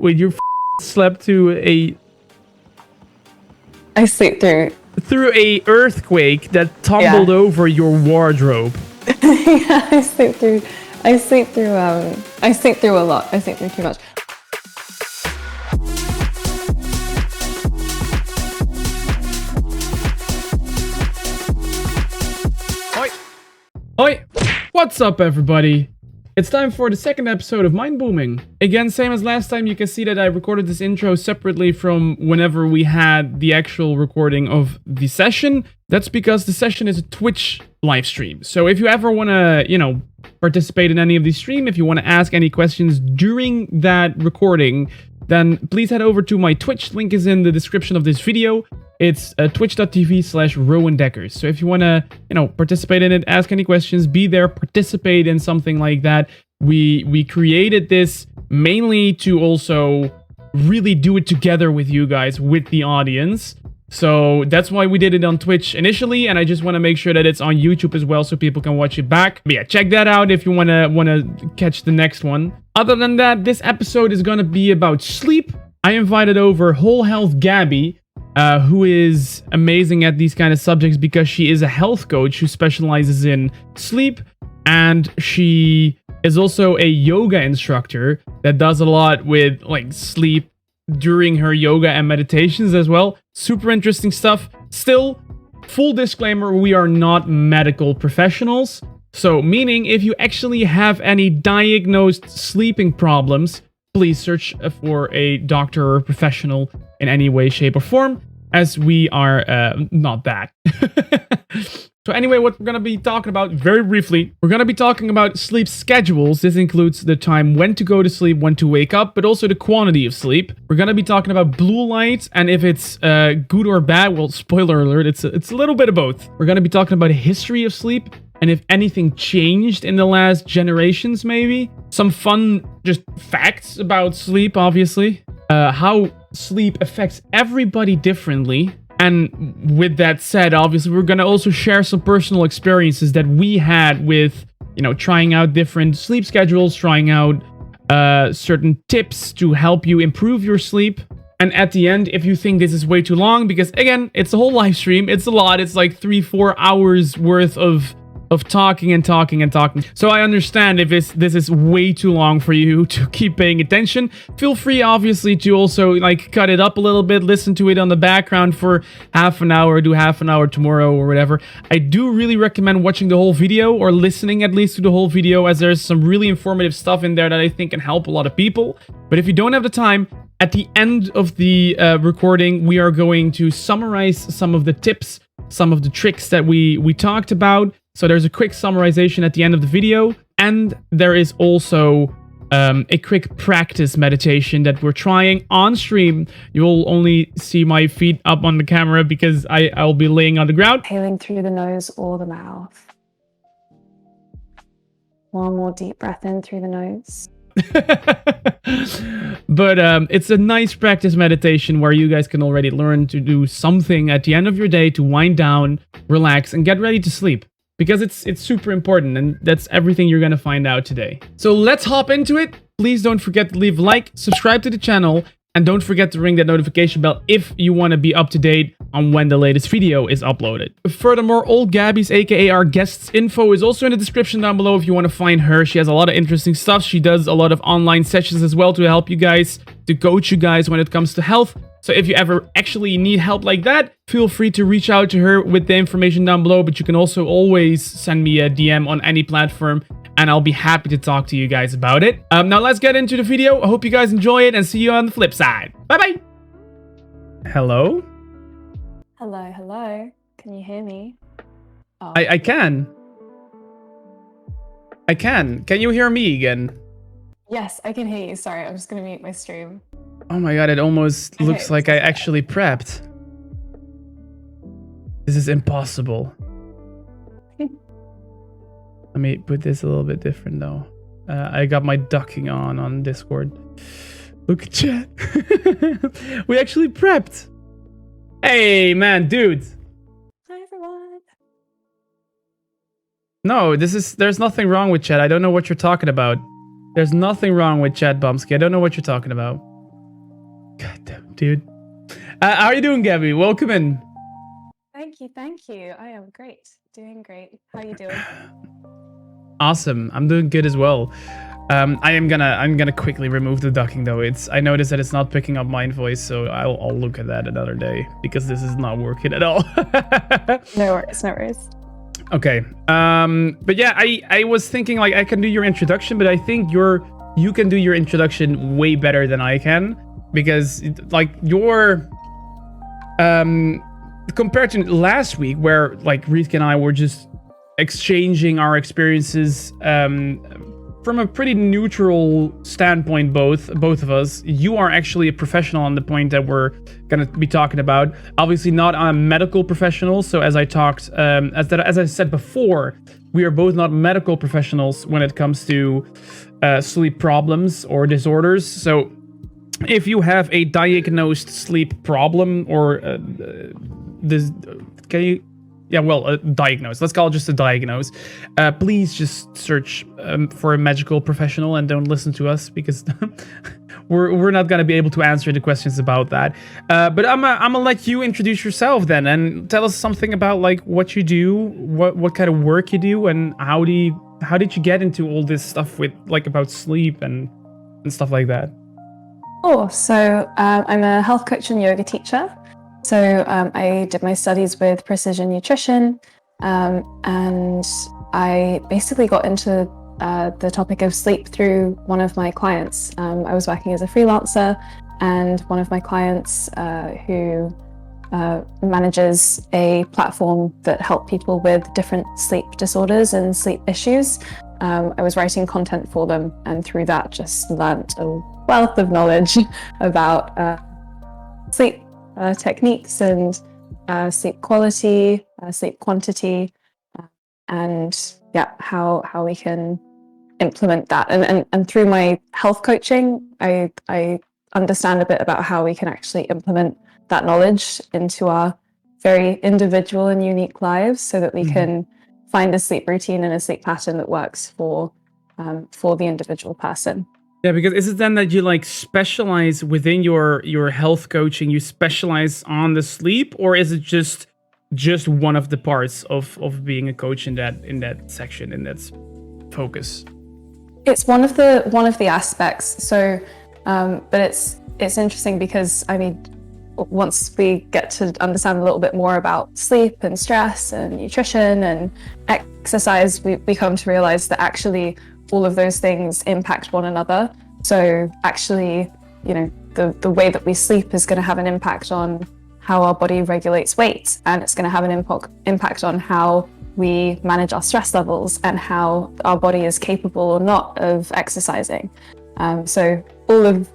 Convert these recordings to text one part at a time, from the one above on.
Wait, you slept through a I sleep through. through a earthquake that tumbled over your wardrobe. Yeah, I sleep through. I sleep through a lot. I sleep through too much. Oi! What's up, everybody? It's time for the second episode of Mindbooming. Again, same as last time, you can see that I recorded this intro separately from whenever we had the actual recording of the session. That's because the session is a Twitch live stream. So if you ever want to, participate in any of these streams, if you want to ask any questions during that recording, then please head over to my Twitch. Link is in the description of this video. It's twitch.tv/Rowen Dekkers. So if you want to, participate in it, ask any questions, be there, participate in something like that. We created this mainly to also really do it together with you guys, with the audience. So that's why we did it on Twitch initially, and I just want to make sure that it's on YouTube as well so people can watch it back. But yeah, check that out if you want to catch the next one. Other than that, this episode is going to be about sleep. I invited over Whole Health Gabie, who is amazing at these kind of subjects because she is a health coach who specializes in sleep, and she is also a yoga instructor that does a lot with sleep during her yoga and meditations as well. Super interesting stuff. Still, full disclaimer, we are not medical professionals. So meaning if you actually have any diagnosed sleeping problems, please search for a doctor or a professional in any way, shape, or form, as we are not that. So anyway, what we're going to be talking about very briefly, we're going to be talking about sleep schedules. This includes the time when to go to sleep, when to wake up, but also the quantity of sleep. We're going to be talking about blue light and if it's good or bad. Well, spoiler alert, it's a little bit of both. We're going to be talking about a history of sleep and if anything changed in the last generations, maybe. Some fun just facts about sleep, obviously. How sleep affects everybody differently. And with that said, obviously, we're going to also share some personal experiences that we had with, trying out different sleep schedules, trying out certain tips to help you improve your sleep. And at the end, if you think this is way too long, because again, it's a whole live stream, it's a lot, it's like 3-4 hours worth of talking and talking and talking. So I understand if this is way too long for you to keep paying attention. Feel free, obviously, to also cut it up a little bit, listen to it on the background for half an hour, do half an hour tomorrow or whatever. I do really recommend watching the whole video or listening at least to the whole video, as there's some really informative stuff in there that I think can help a lot of people. But if you don't have the time, at the end of the recording, we are going to summarize some of the tips, some of the tricks that we talked about. So there's a quick summarization at the end of the video, and there is also a quick practice meditation that we're trying on stream. You'll only see my feet up on the camera because I'll be laying on the ground. Exhaling through the nose or the mouth. One more deep breath in through the nose. But it's a nice practice meditation where you guys can already learn to do something at the end of your day to wind down, relax, and get ready to sleep. Because it's super important, and that's everything you're going to find out today. So let's hop into it. Please don't forget to leave a like, subscribe to the channel, and don't forget to ring that notification bell if you want to be up to date on when the latest video is uploaded. Furthermore, all Gabie's, aka our guest's info, is also in the description down below if you want to find her. She has a lot of interesting stuff. She does a lot of online sessions as well to help you guys, to coach you guys when it comes to health. So if you ever actually need help like that, feel free to reach out to her with the information down below. But you can also always send me a DM on any platform, and I'll be happy to talk to you guys about it. Now let's get into the video. I hope you guys enjoy it, and see you on the flip side. Bye-bye. Hello? Hello, hello. Can you hear me? Oh. I can. I can. Can you hear me again? Yes, I can hear you. Sorry, I'm just going to mute my stream. Oh my god, it almost looks like I actually prepped. This is impossible. Let me put this a little bit different though. I got my ducking on Discord. Look at chat. We actually prepped. Hey man, dude. Hi everyone. No, there's nothing wrong with chat. I don't know what you're talking about. There's nothing wrong with chat, Bumsky. I don't know what you're talking about. dude. How are you doing, Gabie? Welcome in. Thank you. I am great. Doing great. How are you doing? Awesome. I'm doing good as well. I'm gonna quickly remove the ducking though. I noticed that it's not picking up my voice, so I'll look at that another day because this is not working at all. No worries. Okay. But yeah, I was thinking like I can do your introduction, but I think you can do your introduction way better than I can because like your compared to last week where like Rieke and I were just exchanging our experiences from a pretty neutral standpoint, both of us. You are actually a professional on the point that we're gonna be talking about. Obviously not a medical professional, so as I talked as I said before, we are both not medical professionals when it comes to sleep problems or disorders. So if you have a diagnosed sleep problem or this, can you? Yeah, well, diagnose. Let's call it just a diagnose. Please just search for a medical professional and don't listen to us because we're not gonna be able to answer the questions about that. But I'm gonna let you introduce yourself then and tell us something about like what you do, what kind of work you do, and how did you get into all this stuff with like about sleep and stuff like that. So I'm a health coach and yoga teacher. So I did my studies with precision nutrition, and I basically got into the topic of sleep through one of my clients. I was working as a freelancer, and one of my clients who manages a platform that helped people with different sleep disorders and sleep issues. I was writing content for them, and through that just learnt a wealth of knowledge about sleep techniques and sleep quality, sleep quantity, and yeah, how we can implement that. And through my health coaching, I understand a bit about how we can actually implement that knowledge into our very individual and unique lives so that we can find a sleep routine and a sleep pattern that works for the individual person. Yeah, because is it then that you like specialize within your health coaching, you specialize on the sleep, or is it just one of the parts of being a coach in that section, in that focus? It's one of the aspects. So, but it's interesting because I mean, once we get to understand a little bit more about sleep and stress and nutrition and exercise, we come to realize that actually all of those things impact one another. So actually, you know, the way that we sleep is going to have an impact on how our body regulates weight, and it's going to have an impact on how we manage our stress levels and how our body is capable or not of exercising. So all of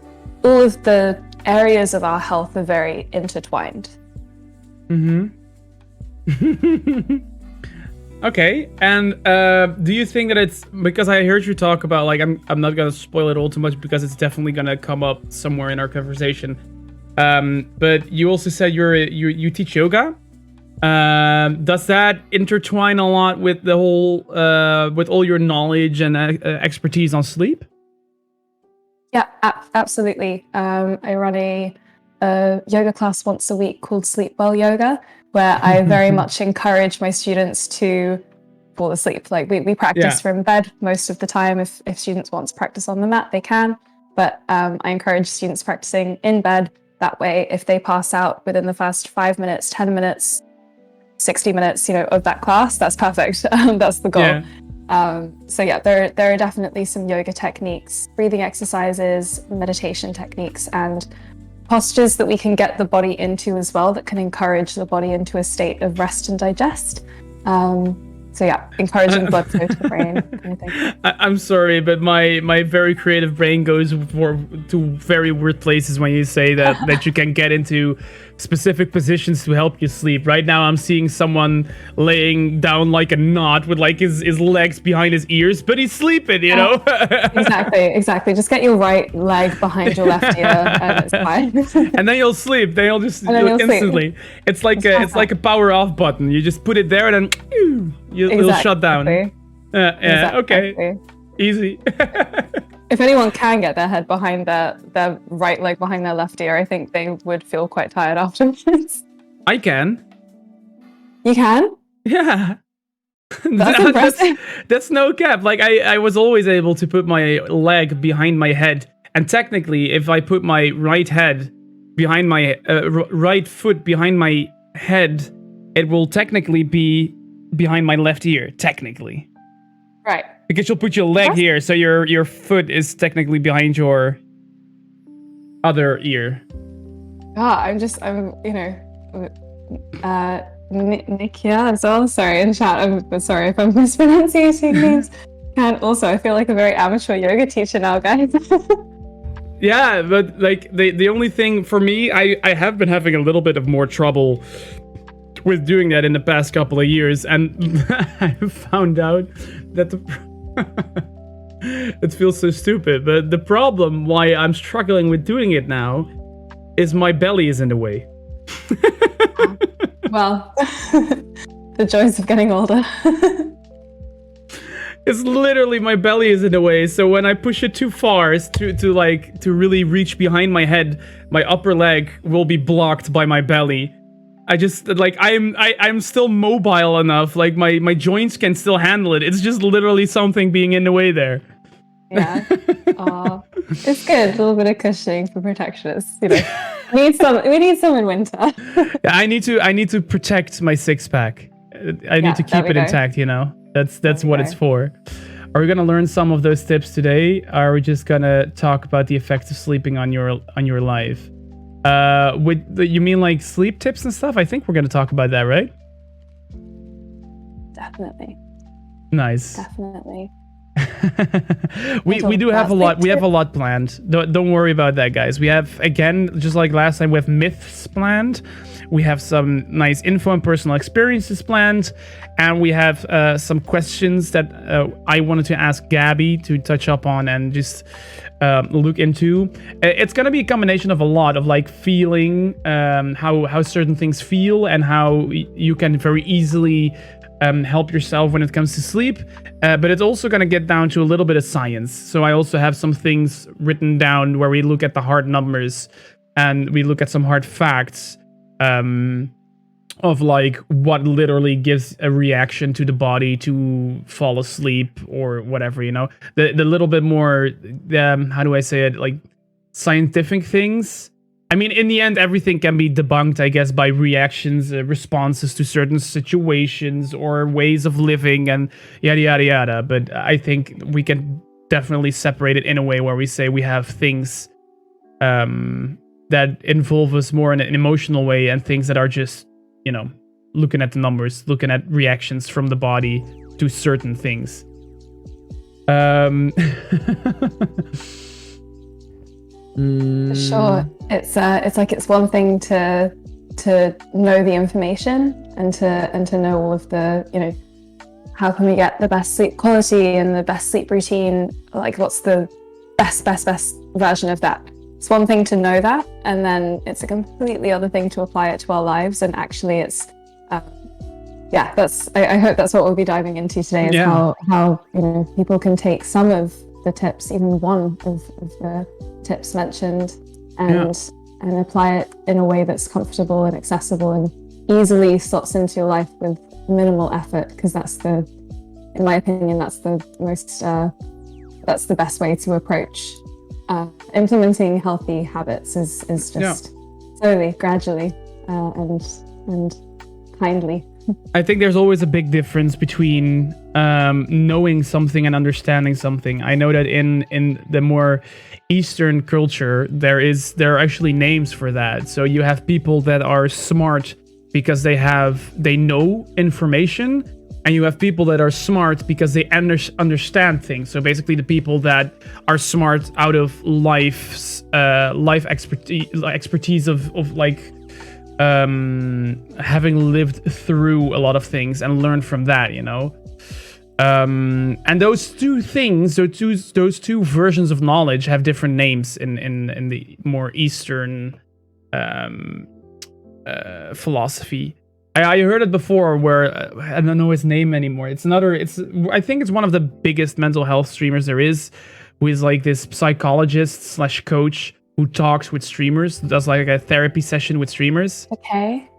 the areas of our health are very intertwined. Okay, and do you think that it's because I heard you talk about like I'm not gonna spoil it all too much because it's definitely gonna come up somewhere in our conversation. But you also said you teach yoga. Does that intertwine a lot with the whole with all your knowledge and expertise on sleep? Yeah, absolutely. I run a yoga class once a week called Sleep Well Yoga, where I very much encourage my students to fall asleep. Like we practice from bed most of the time. If students want to practice on the mat, they can. But I encourage students practicing in bed. That way, if they pass out within the first 5 minutes, 10 minutes, 60 minutes, of that class, that's perfect. That's the goal. Yeah. So yeah, there are definitely some yoga techniques, breathing exercises, meditation techniques, and postures that we can get the body into as well that can encourage the body into a state of rest and digest. So yeah, encouraging blood flow to the brain kind of thing. I'm sorry, but my very creative brain goes to very weird places when you say that you can get into specific positions to help you sleep. Right now I'm seeing someone laying down like a knot with like his legs behind his ears, but he's sleeping, Exactly. Just get your right leg behind your left ear and it's fine. And then you'll sleep. Then you'll just instantly. Sleep. It's like a power off button. You just put it there and then you'll shut down. Exactly. Okay. Easy. if anyone can get their head behind their right leg behind their left ear, I think they would feel quite tired afterwards. I can. You can? Yeah. That's impressive. That's no cap. Like I was always able to put my leg behind my head, and technically, if I put my right head behind my right foot behind my head, it will technically be behind my left ear. Technically, Right. because you'll put your leg here, so your foot is technically behind your other ear. I'm Nikia as well. Sorry, in chat. I'm sorry if I'm mispronouncing names. And also, I feel like a very amateur yoga teacher now, guys. Yeah, but like the only thing for me, I have been having a little bit of more trouble with doing that in the past couple of years, and I found out that it feels so stupid, but the problem why I'm struggling with doing it now is my belly is in the way. Well, the joys of getting older. It's literally my belly is in the way, so when I push it too far to really reach behind my head, my upper leg will be blocked by my belly. I just like I'm still mobile enough, like my joints can still handle it. It's just literally something being in the way there. Yeah. It's good. A little bit of cushioning for protectionists. You know, we need some in winter. Yeah, I need to protect my six pack. I need to keep it intact. You know, that's what it's for. Are we gonna learn some of those tips today? Or are we just gonna talk about the effects of sleeping on your life? You mean like sleep tips and stuff? I think we're gonna talk about that, right? Definitely. Nice. Definitely. we do have a lot. We have a lot planned. Don't worry about that, guys. We have, again, just like last time, we have myths planned. We have some nice info and personal experiences planned, and we have some questions that I wanted to ask Gabie to touch up on and just look into. It's gonna be a combination of a lot of like feeling, how certain things feel, and how you can very easily help yourself when it comes to sleep, but it's also going to get down to a little bit of science. So I also have some things written down where we look at the hard numbers and we look at some hard facts of like what literally gives a reaction to the body to fall asleep or whatever, you know, the little bit more how do I say it, like scientific things. I mean, in the end, everything can be debunked, I guess, by reactions, responses to certain situations or ways of living and yada, yada, yada. But I think we can definitely separate it in a way where we say we have things that involve us more in an emotional way and things that are just, you know, looking at the numbers, looking at reactions from the body to certain things. For sure, it's one thing to know the information and to know all of the, you know, how can we get the best sleep quality and the best sleep routine, like what's the best version of that. It's one thing to know that, and then it's a completely other thing to apply it to our lives. And actually it's I hope that's what we'll be diving into today, is how you know, people can take some of the tips, even one of the tips mentioned, and apply it in a way that's comfortable and accessible and easily slots into your life with minimal effort, because in my opinion, that's the best way to approach implementing healthy habits is just slowly, gradually, and kindly. I think there's always a big difference between knowing something and understanding something. I know that in the more Eastern culture, there are actually names for that. So you have people that are smart because they know information, and you have people that are smart because they understand things. So basically, the people that are smart out of life expertise of like having lived through a lot of things and learned from that, you know. And those two things, those two versions of knowledge have different names in the more Eastern philosophy. I heard it before, where I don't know his name anymore. I think it's one of the biggest mental health streamers there is, who is like this psychologist slash coach who talks with streamers, does like a therapy session with streamers. Okay.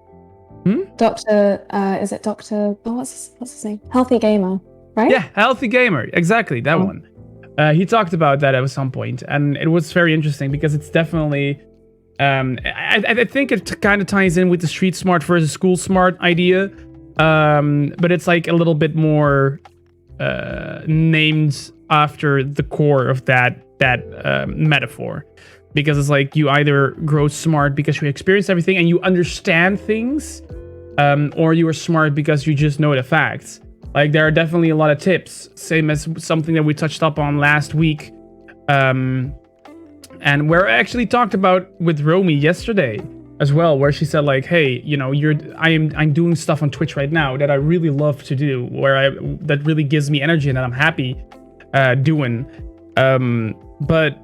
Is it Dr. Oh, what's his name? Healthy Gamer, right? Yeah, Healthy Gamer. Exactly, that one. He talked about that at some point, and it was very interesting because it's definitely... I think it kind of ties in with the street smart versus school smart idea, but it's like a little bit more named after the core of that metaphor. Because it's like you either grow smart because you experience everything and you understand things, or you are smart because you just know the facts. Like there are definitely a lot of tips, same as something that we touched up on last week, and where I actually talked about with Romy yesterday as well, where she said like, hey, you know, I'm doing stuff on Twitch right now that I really love to do, that really gives me energy and that I'm happy doing, but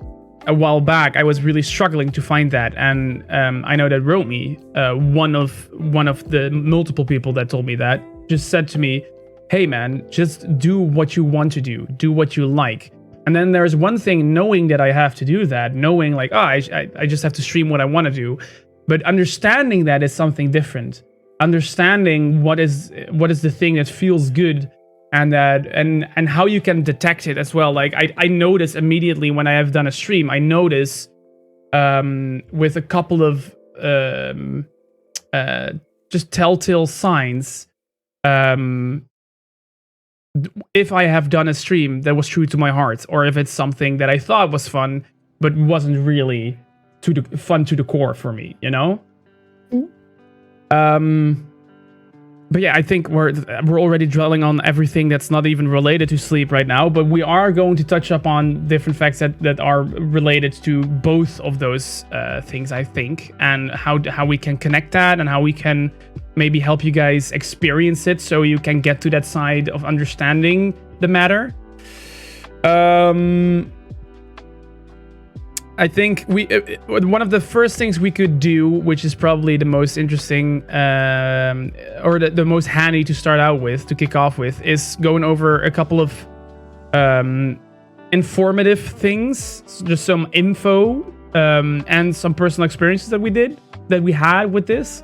a while back, I was really struggling to find that, and I know that Romy, one of the multiple people that told me that, just said to me, "Hey man, just do what you want to do what you like." And then there's one thing knowing that I have to do that, knowing like, I just have to stream what I want to do, but understanding that is something different. Understanding what is the thing that feels good. And how you can detect it as well. Like I notice immediately when I have done a stream, I notice with a couple of just telltale signs, if I have done a stream that was true to my heart, or if it's something that I thought was fun but wasn't really fun to the core for me, you know. But yeah, I think we're already dwelling on everything that's not even related to sleep right now, but we are going to touch up on different facts that are related to both of those things, I think, and how we can connect that and how we can maybe help you guys experience it so you can get to that side of understanding the matter. I think one of the first things we could do, which is probably the most interesting or the most handy to start out with, to kick off with, is going over a couple of informative things, just some info and some personal experiences that we had with this.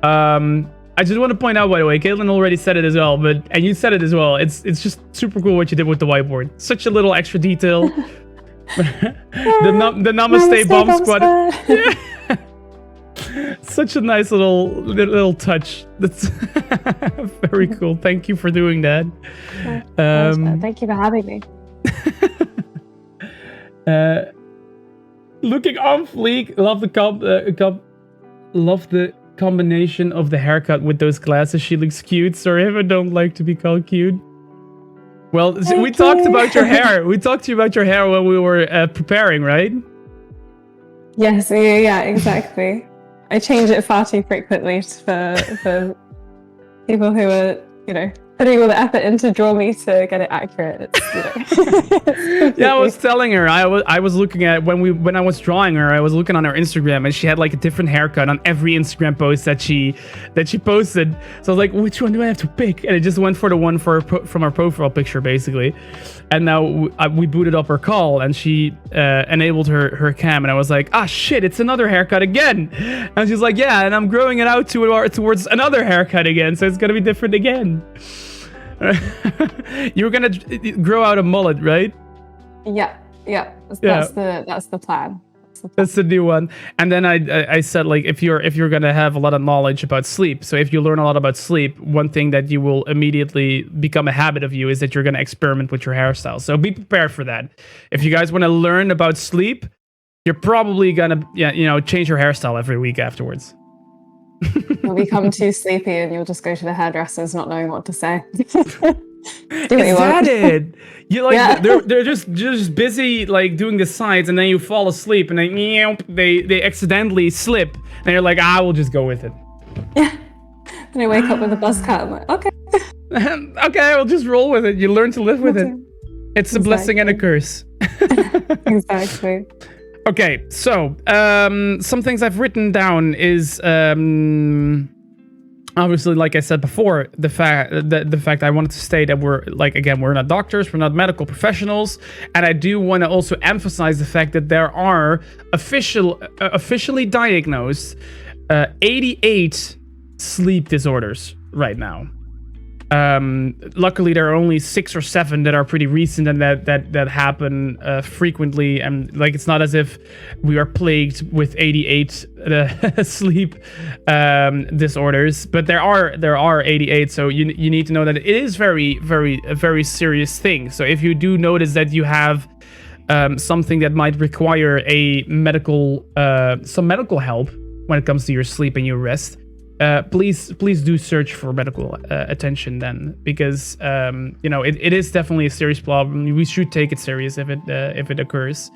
I just want to point out, by the way, Caitlin already said it as well, and you said it as well. It's just super cool what you did with the whiteboard. Such a little extra detail. the Namaste Bomb Squad. Yeah. Such a nice little touch. That's very cool. Thank you for doing that. Thank you for having me. Looking on fleek. Love the combination of the haircut with those glasses. She looks cute. Sorry if I don't like to be called cute. Well, we talked about your hair. We talked to you about your hair when we were preparing, right? Yes, yeah, exactly. I change it far too frequently for people who are, putting all the effort in to draw me to get it accurate. It's, yeah, I was telling her. I was looking at when I was drawing her. I was looking on her Instagram, and she had like a different haircut on every Instagram post that she posted. So I was like, which one do I have to pick? And it just went for the one from her profile picture, basically. And now we booted up her call, and she enabled her cam, and I was like, shit, it's another haircut again. And she's like, yeah, and I'm growing it out towards another haircut again, so it's gonna be different again. You're gonna grow out a mullet, right? Yeah. That's the plan. That's the new one. And then I said, like, if you're gonna have a lot of knowledge about sleep, so if you learn a lot about sleep, one thing that you will immediately become a habit of you is that you're gonna experiment with your hairstyle. So be prepared for that. If you guys want to learn about sleep, you're probably gonna change your hairstyle every week afterwards. You'll become too sleepy and you'll just go to the hairdressers not knowing what to say. It? You like, yeah. they're just busy like doing the sides, and then you fall asleep, and then they accidentally slip, and you're like, we'll just go with it. Yeah. Then I wake up with a buzz cut. I'm like, okay. Okay, we'll just roll with it. You learn to live with it. It's a blessing and a curse. Exactly. Okay, so some things I've written down is obviously, like I said before, the fact I wanted to state that we're not doctors, we're not medical professionals, and I do want to also emphasize the fact that there are officially diagnosed 88 sleep disorders right now. Luckily, there are only 6 or 7 that are pretty recent and that happen frequently. And like, it's not as if we are plagued with 88 sleep disorders, but there are 88. So you need to know that it is a very serious thing. So if you do notice that you have something that might require some medical help when it comes to your sleep and your rest, please do search for medical attention then, because it is definitely a serious problem. We should take it serious if it occurs.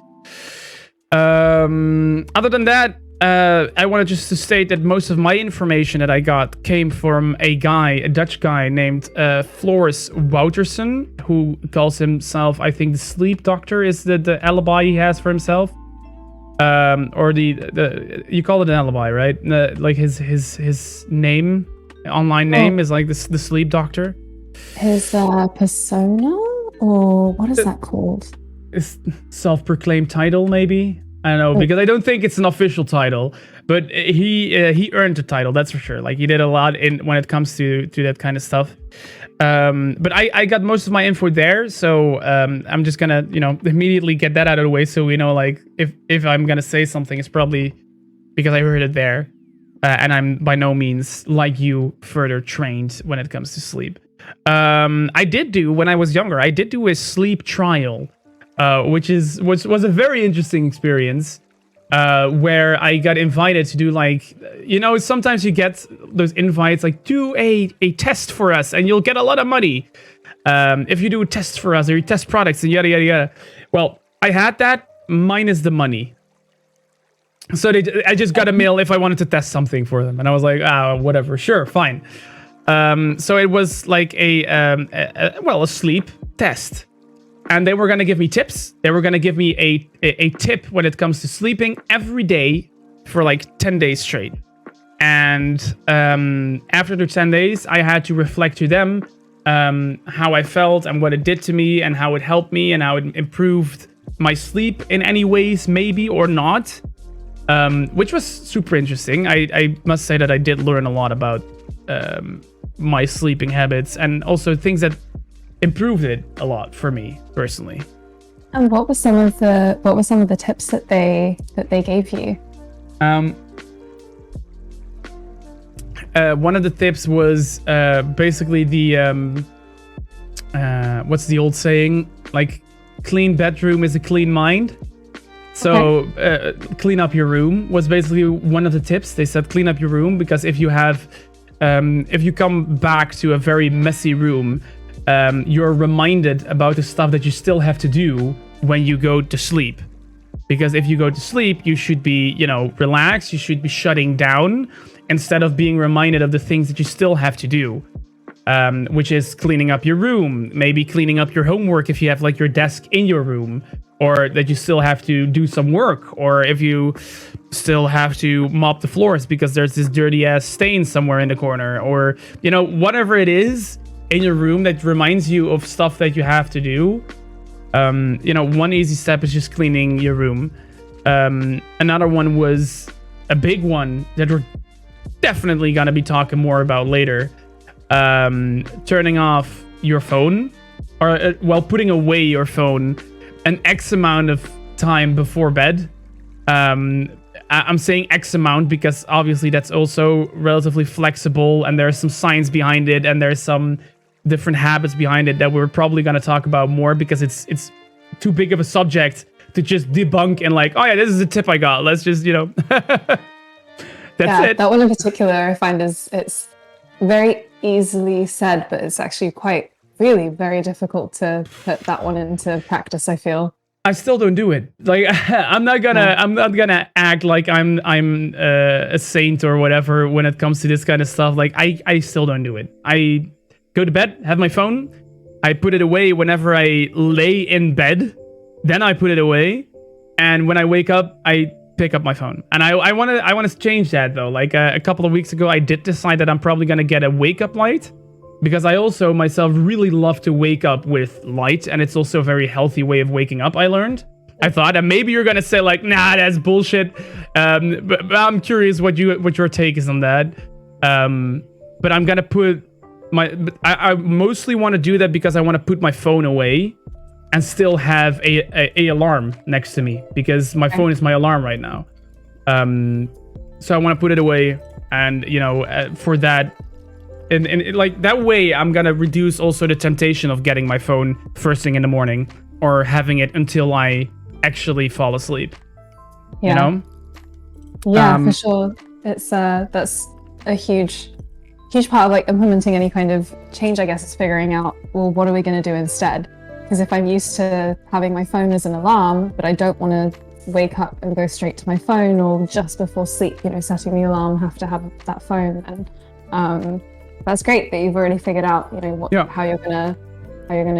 Other than that, I wanted just to state that most of my information that I got came from a Dutch guy named Floris Woutersen, who calls himself, I think, the sleep doctor is the alibi he has for himself. Or the you call it an alibi, right? Like his name, online name is like the sleep doctor. His persona, or what is that called? His self-proclaimed title, maybe. I don't know, because I don't think it's an official title, but he earned the title, that's for sure. Like, he did a lot when it comes to that kind of stuff. But I got most of my info there, so I'm just gonna immediately get that out of the way, so we know, like, if I'm gonna say something, it's probably because I heard it there, and I'm by no means, like you, further trained when it comes to sleep. I did do, when I was younger, I did do a sleep trial, which was a very interesting experience. Where I got invited to do, like, sometimes you get those invites, like, do a test for us and you'll get a lot of money if you do a test for us, or you test products and yada yada yada. Well, I had that minus the money. So I just got a mail if I wanted to test something for them, and I was like, whatever, sure, fine. So it was like a sleep test. And they were going to give me tips. They were going to give me a tip when it comes to sleeping every day for like 10 days straight. And after the 10 days, I had to reflect to them how I felt and what it did to me and how it helped me and how it improved my sleep in any ways, maybe or not, which was super interesting. I must say that I did learn a lot about my sleeping habits and also things that improved it a lot for me personally. And what were some of the tips that they gave you? One of the tips was basically the what's the old saying? Like, clean bedroom is a clean mind. So clean up your room was basically one of the tips. They said clean up your room, because if you come back to a very messy room, you're reminded about the stuff that you still have to do when you go to sleep. Because if you go to sleep, you should be, relaxed. You should be shutting down instead of being reminded of the things that you still have to do, which is cleaning up your room, maybe cleaning up your homework if you have like your desk in your room, or that you still have to do some work, or if you still have to mop the floors because there's this dirty ass stain somewhere in the corner, or, whatever it is in your room that reminds you of stuff that you have to do. One easy step is just cleaning your room. Another one was a big one that we're definitely going to be talking more about later. Turning off your phone, or putting away your phone an X amount of time before bed. I'm saying X amount because obviously that's also relatively flexible, and there's some science behind it, and there's some different habits behind it that we're probably going to talk about more, because it's too big of a subject to just debunk and like, oh yeah, this is a tip I got. Let's just, that's it. That one in particular I find it's very easily said, but it's actually really very difficult to put that one into practice, I feel. I still don't do it. Like, I'm not gonna act like I'm a saint or whatever when it comes to this kind of stuff. Like, I still don't do it. I go to bed, have my phone, I put it away whenever I lay in bed, then I put it away, and when I wake up, I pick up my phone. And I want to change that though. Like a couple of weeks ago, I did decide that I'm probably going to get a wake up light, because I also myself really love to wake up with light, and it's also a very healthy way of waking up, I learned. I thought, and maybe you're going to say like, nah, that's bullshit. But I'm curious what your take is on that. But I'm going to put I mostly want to do that because I want to put my phone away and still have a alarm next to me, because my phone is my alarm right now. So I want to put it away, and for that, and like that way, I'm gonna reduce also the temptation of getting my phone first thing in the morning or having it until I actually fall asleep. Yeah. Yeah, for sure. It's that's a huge part of like implementing any kind of change, I guess, is figuring out, well, what are we going to do instead? Because if I'm used to having my phone as an alarm, but I don't want to wake up and go straight to my phone, or just before sleep, setting the alarm, have to have that phone. And that's great that you've already figured out, how you're gonna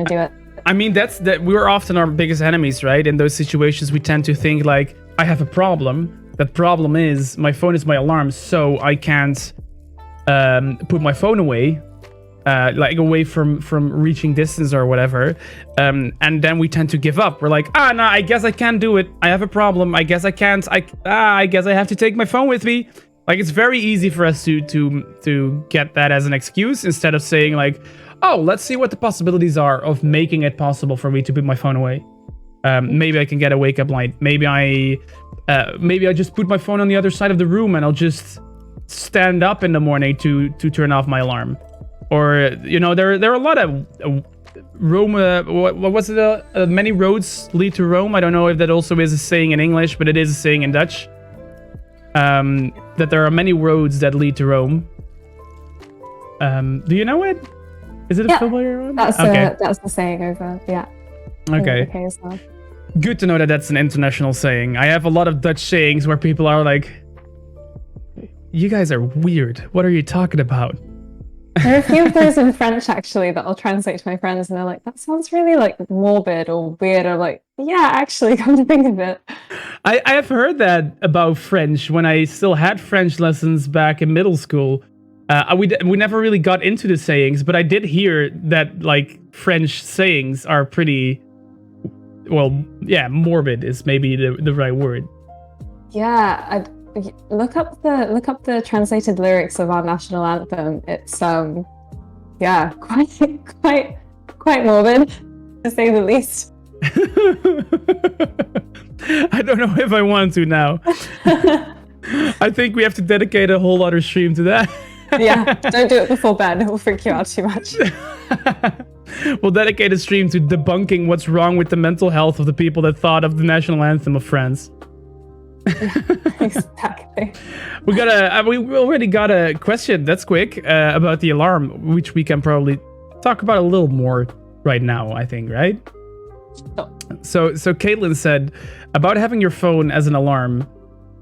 do it. I mean, that we're often our biggest enemies, right? In those situations, we tend to think like, I have a problem. That problem is my phone is my alarm, so I can't put my phone away. Like away from reaching distance or whatever, and then we tend to give up. We're like, no, I guess I can't do it. I have a problem. I guess I can't. I guess I have to take my phone with me. Like, it's very easy for us to get that as an excuse, instead of saying like, oh, let's see what the possibilities are of making it possible for me to put my phone away. Maybe I can get a wake up light. Maybe I just put my phone on the other side of the room, and I'll just stand up in the morning to turn off my alarm. Or, there are a lot of Rome, what was it? Many roads lead to Rome. I don't know if that also is a saying in English, but it is a saying in Dutch. That there are many roads that lead to Rome. Do you know it? Is it a familiar one? That's the saying over, yeah. Okay. As well. Good to know that that's an international saying. I have a lot of Dutch sayings where people are like, you guys are weird. What are you talking about? There are a few of those in French, actually, that I'll translate to my friends, and they're like, that sounds really, like, morbid or weird. I'm like, yeah, actually, come to think of it. I have heard that about French when I still had French lessons back in middle school. We never really got into the sayings, but I did hear that, like, French sayings are pretty, well, yeah, morbid is maybe the right word. Yeah, look up the translated lyrics of our national anthem. It's quite morbid, to say the least. I don't know if I want to now. I think we have to dedicate a whole other stream to that. Yeah, don't do it before bed. It will freak you out too much. We'll dedicate a stream to debunking what's wrong with the mental health of the people that thought of the national anthem of France. Yeah, exactly. We already got a question that's quick about the alarm, which we can probably talk about a little more right now, I think, right? Sure. So Caitlin said about having your phone as an alarm.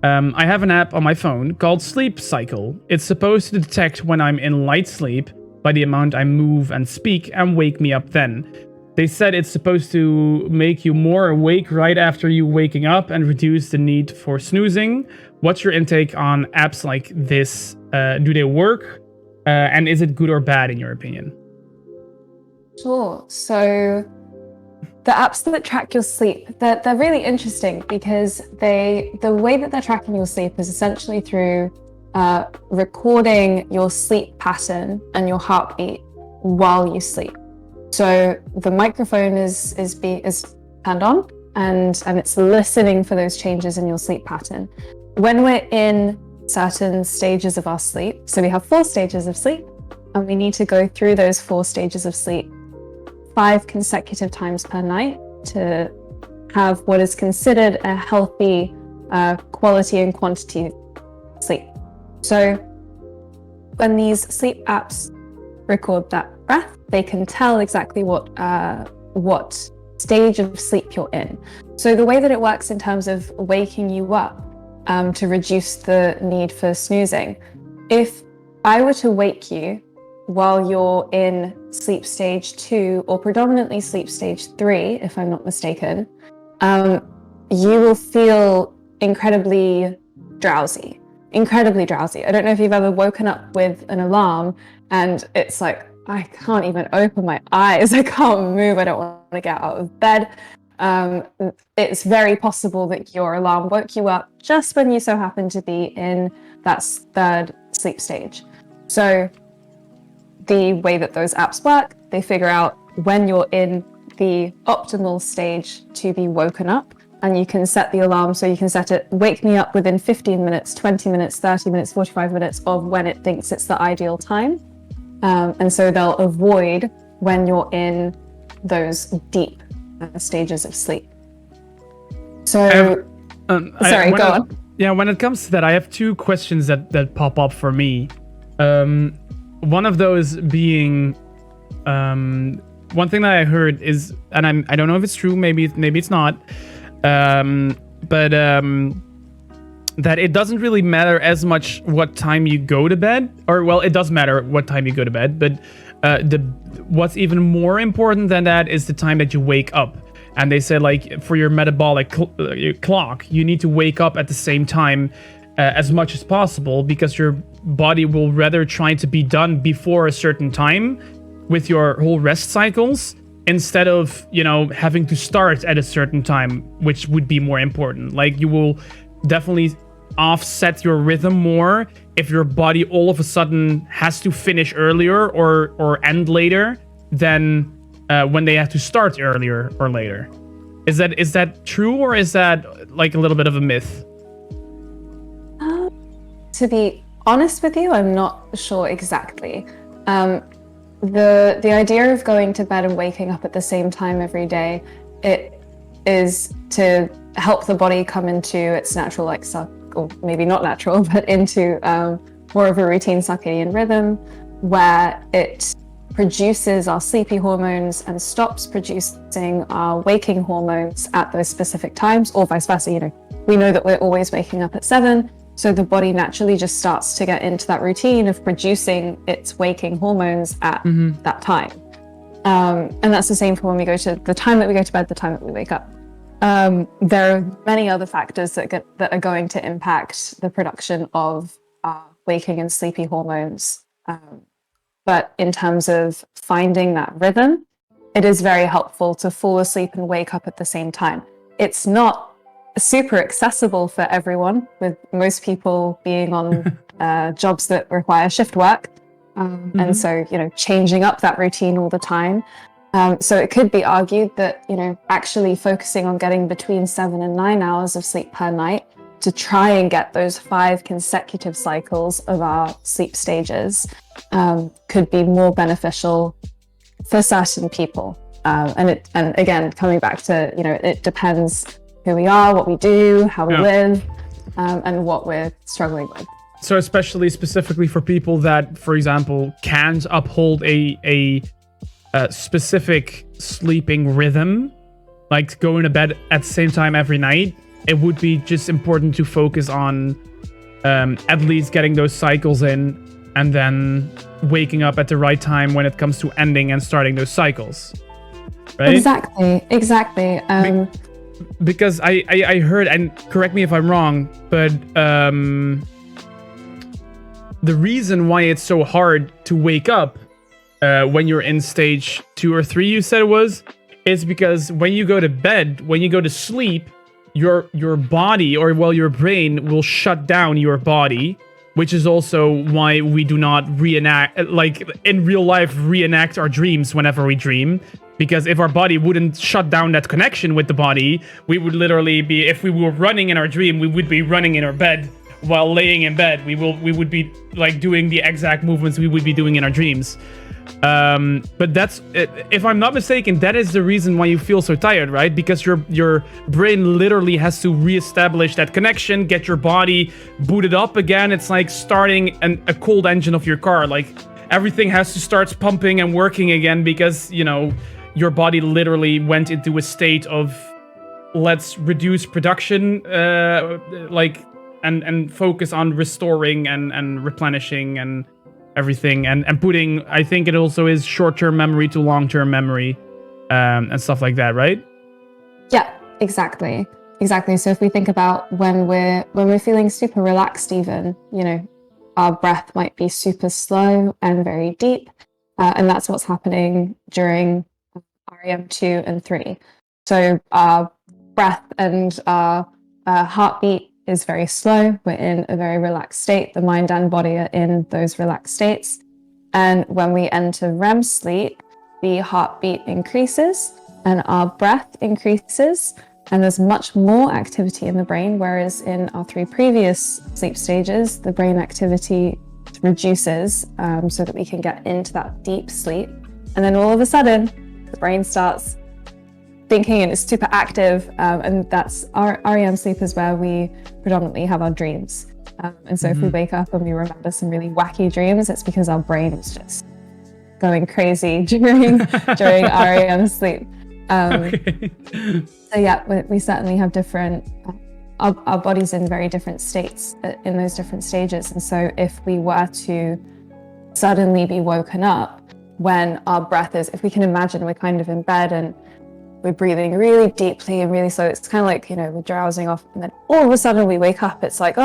I have an app on my phone called Sleep Cycle. It's supposed to detect when I'm in light sleep by the amount I move and speak and wake me up then. They said it's supposed to make you more awake right after you waking up and reduce the need for snoozing. What's your intake on apps like this? Do they work? And is it good or bad in your opinion? Sure. So the apps that track your sleep, they're really interesting, because the way that they're tracking your sleep is essentially through recording your sleep pattern and your heartbeat while you sleep. So the microphone is turned on, and it's listening for those changes in your sleep pattern. When we're in certain stages of our sleep, so we have 4 stages of sleep, and we need to go through those 4 stages of sleep 5 consecutive times per night to have what is considered a healthy quality and quantity sleep. So when these sleep apps record that breath, they can tell exactly what stage of sleep you're in. So the way that it works in terms of waking you up to reduce the need for snoozing, if I were to wake you while you're in sleep stage 2 or predominantly sleep stage 3, if I'm not mistaken, you will feel incredibly drowsy. Incredibly drowsy. I don't know if you've ever woken up with an alarm and it's like, I can't even open my eyes. I can't move. I don't want to get out of bed. It's very possible that your alarm woke you up just when you so happen to be in that third sleep stage. So the way that those apps work, they figure out when you're in the optimal stage to be woken up, and you can set the alarm. So you can set it, wake me up within 15 minutes, 20 minutes, 30 minutes, 45 minutes of when it thinks it's the ideal time. And so they'll avoid when you're in those deep stages of sleep. So, sorry, go on. Yeah, when it comes to that, I have two questions that pop up for me. One of those being, one thing that I heard is, and I don't know if it's true, maybe it's not, but that it doesn't really matter as much what time you go to bed, or well, it does matter what time you go to bed, but what's even more important than that is the time that you wake up. And they said, like, for your metabolic clock, you need to wake up at the same time as much as possible, because your body will rather try to be done before a certain time with your whole rest cycles, instead of, having to start at a certain time, which would be more important. Like, you will definitely offset your rhythm more if your body all of a sudden has to finish earlier or end later than when they have to start earlier or later. Is that true, or is that like a little bit of a myth? To be honest with you, I'm not sure exactly. The idea of going to bed and waking up at the same time every day, it is to help the body come into its natural, or maybe not natural, but into more of a routine circadian rhythm, where it produces our sleepy hormones and stops producing our waking hormones at those specific times, or vice versa. We know that we're always waking up at 7, so the body naturally just starts to get into that routine of producing its waking hormones at that time. And that's the same for when we go to the time that we go to bed, the time that we wake up. There are many other factors that are going to impact the production of waking and sleepy hormones. But in terms of finding that rhythm, it is very helpful to fall asleep and wake up at the same time. It's not super accessible for everyone, with most people being on jobs that require shift work. And so, changing up that routine all the time. So it could be argued that, actually focusing on getting between 7 and 9 hours of sleep per night to try and get those 5 consecutive cycles of our sleep stages could be more beneficial for certain people. And again, coming back to, it depends who we are, what we do, how we live, and what we're struggling with. So specifically for people that, for example, can't uphold a specific sleeping rhythm, like going to bed at the same time every night, it would be just important to focus on at least getting those cycles in, and then waking up at the right time when it comes to ending and starting those cycles, right? Exactly. Because I heard, and correct me if I'm wrong, but the reason why it's so hard to wake up when you're in stage 2 or 3, you said it was, is because when you go to bed, when you go to sleep, your body, or your brain will shut down your body, which is also why we do not in real life reenact our dreams whenever we dream. Because if our body wouldn't shut down that connection with the body, we would literally be, if we were running in our dream, we would be running in our bed while laying in bed. We would be like doing the exact movements we would be doing in our dreams. But that's, if I'm not mistaken, that is the reason why you feel so tired, right? Because your brain literally has to reestablish that connection, get your body booted up again. It's like starting a cold engine of your car. Like, everything has to start pumping and working again, because, your body literally went into a state of, let's reduce production, and focus on restoring and replenishing and everything, and putting, I think it also is short-term memory to long-term memory, and stuff like that, right? Yeah, exactly. Exactly. So if we think about when we're feeling super relaxed, even, our breath might be super slow and very deep, and that's what's happening during REM 2 and 3. So our breath and our heartbeat is very slow. We're in a very relaxed state. The mind and body are in those relaxed states. And when we enter REM sleep, the heartbeat increases and our breath increases, and there's much more activity in the brain, whereas in our 3 previous sleep stages, the brain activity reduces so that we can get into that deep sleep. And then all of a sudden, the brain starts thinking and it's super active, and that's our REM sleep is where we predominantly have our dreams. And so if we wake up and we remember some really wacky dreams, it's because our brain was just going crazy during REM sleep. Okay. So yeah, we certainly have different, our body's in very different states in those different stages. And so if we were to suddenly be woken up when our breath is, if we can imagine we're kind of in bed and we're breathing really deeply and really slow, it's kind of like, we're drowsing off, and then all of a sudden we wake up, it's like,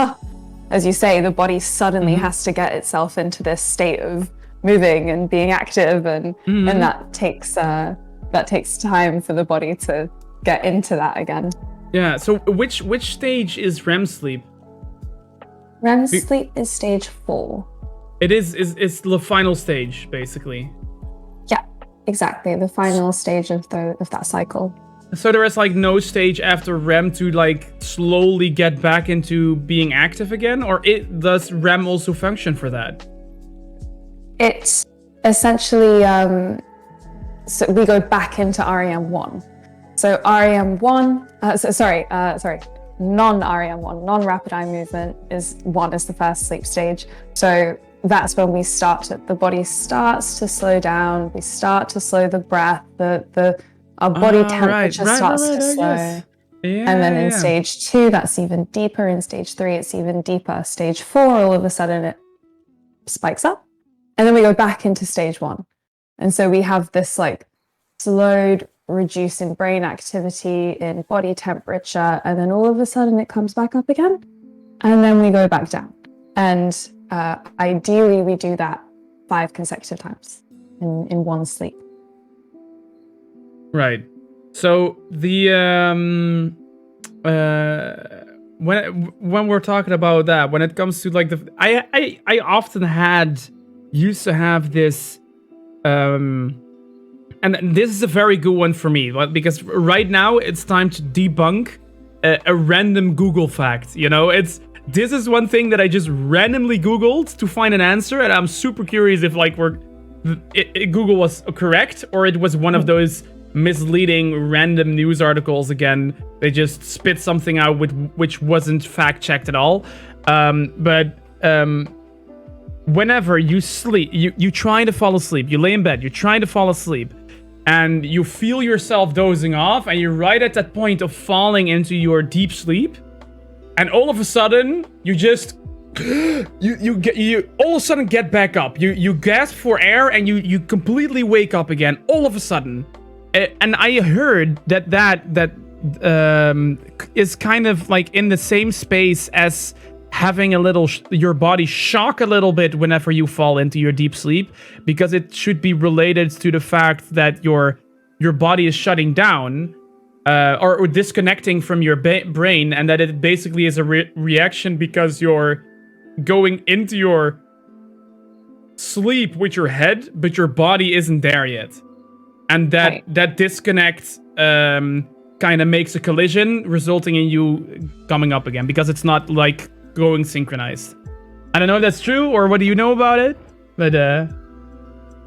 as you say, the body suddenly has to get itself into this state of moving and being active, and that takes time for the body to get into that again. Yeah. So which stage is REM sleep? REM sleep is stage 4. It's the final stage, basically. Yeah, exactly. The final stage of that cycle. So there is no stage after REM to slowly get back into being active again, or does REM also function for that? It's essentially so we go back into REM1. So REM1, non-REM1, non-rapid eye movement is the first sleep stage. So that's when the body starts to slow down. We start to slow the breath. Our body temperature starts to slow. Yeah, and then in stage 2, that's even deeper. In stage 3, it's even deeper. Stage 4, all of a sudden it spikes up. And then we go back into stage 1. And so we have this slowed, reduce in brain activity, in body temperature, and then all of a sudden it comes back up again. And then we go back down. And ideally we do that 5 consecutive times in one sleep. Right. So the when we're talking about that, when it comes to I often used to have this and this is a very good one for me, because right now it's time to debunk a random Google fact. This is one thing that I just randomly Googled to find an answer, and I'm super curious if Google was correct, or it was one of those misleading random news articles again. They just spit something out which wasn't fact checked at all. But whenever you sleep, you trying to fall asleep, you lay in bed, you're trying to fall asleep, and you feel yourself dozing off, and you're right at that point of falling into your deep sleep, and all of a sudden you just you all of a sudden get back up, you gasp for air, and you completely wake up again all of a sudden. And I heard that is kind of in the same space as having your body shock a little bit whenever you fall into your deep sleep, because it should be related to the fact that your body is shutting down or disconnecting from your brain, and that it basically is a reaction because you're going into your sleep with your head, but your body isn't there yet. And that disconnect kind of makes a collision, resulting in you coming up again, because it's not going synchronized. I don't know if that's true, or what do you know about it? But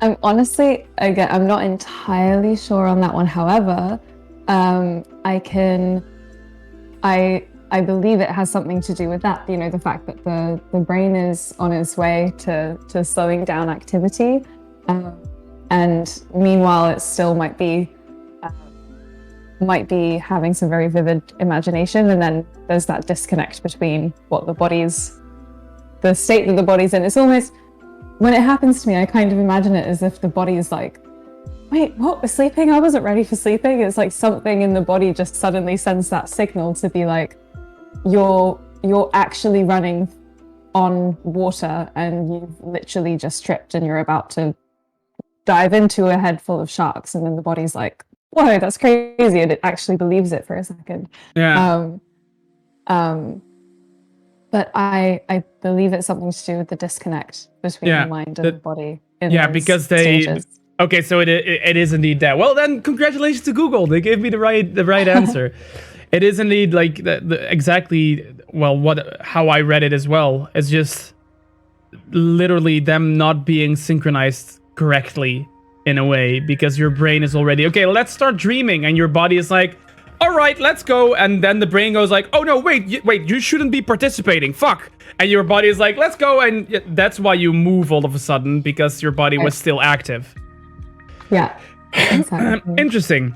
I'm honestly, again, I'm not entirely sure on that one. However, I believe it has something to do with that. The fact that the brain is on its way to slowing down activity. And meanwhile, it still might be having some very vivid imagination, and then there's that disconnect between the state that the body's in. It's almost, when it happens to me, I kind of imagine it as if the body's wait, what? We're sleeping? I wasn't ready for sleeping. It's like something in the body just suddenly sends that signal to be like, you're actually running on water and you've literally just tripped and you're about to dive into a head full of sharks, and then the body's like, whoa, that's crazy, and it actually believes it for a second. But I believe it's something to do with the disconnect between the mind and the body in because stages. Okay, so it is indeed that. Well, then congratulations to Google. They gave me the right answer. It is indeed like exactly how I read it as well. It's just literally them not being synchronized correctly in a way, because your brain is already, okay, let's start dreaming, and your body is like, all right, let's go, and then the brain goes like, oh no, wait, you shouldn't be participating, fuck, and your body is like, let's go, and that's why you move all of a sudden, because your body was still active. Yeah, exactly. Interesting.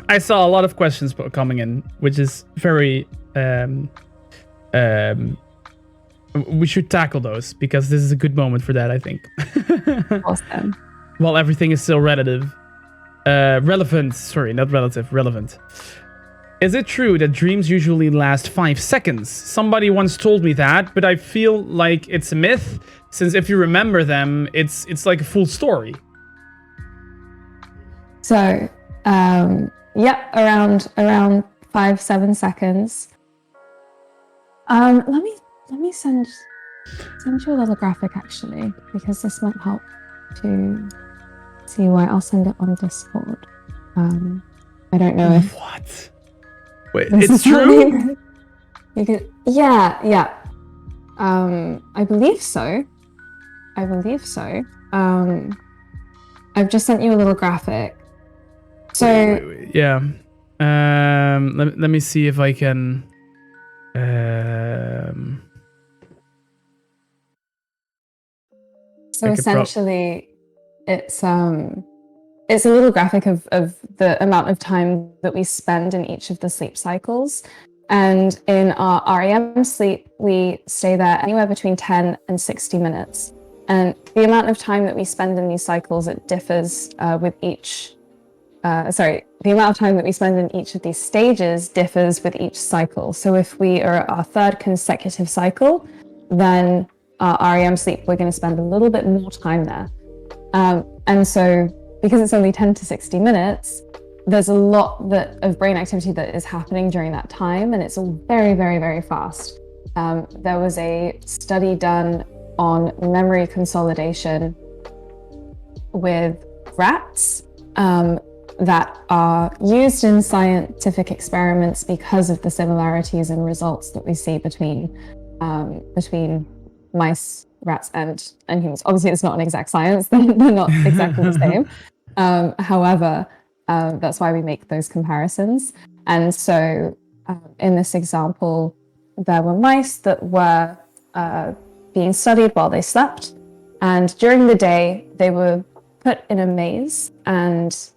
I saw a lot of questions coming in, which is very we should tackle those, because this is a good moment for that, I think. Awesome. Well, everything is still relevant. Relevant. Is it true that dreams usually last 5 seconds? Somebody once told me that, but I feel like it's a myth, since if you remember them, it's like a full story. So, yep, around 5-7 seconds. Let me send you a little graphic, actually, because this might help to see why. I'll send it on Discord. I don't know if what. Wait, it's true? You could, yeah. I believe so. I've just sent you a little graphic. So wait. Yeah. Let me see if I can. So essentially, it's a little graphic of the amount of time that we spend in each of the sleep cycles. And in our REM sleep, we stay there anywhere between 10 and 60 minutes. And the amount of time that we spend in these cycles, it differs with each. The amount of time that we spend in each of these stages differs with each cycle. So if we are at our third consecutive cycle, then our REM sleep, we're going to spend a little bit more time there. And so because it's only 10 to 60 minutes, there's a lot of brain activity that is happening during that time, and it's all very, very, very fast. There was a study done on memory consolidation with rats that are used in scientific experiments because of the similarities and results that we see between mice, rats, and humans. Obviously, it's not an exact science; they're not exactly the same. However, that's why we make those comparisons. And so, in this example, there were mice that were being studied while they slept, and during the day they were put in a maze and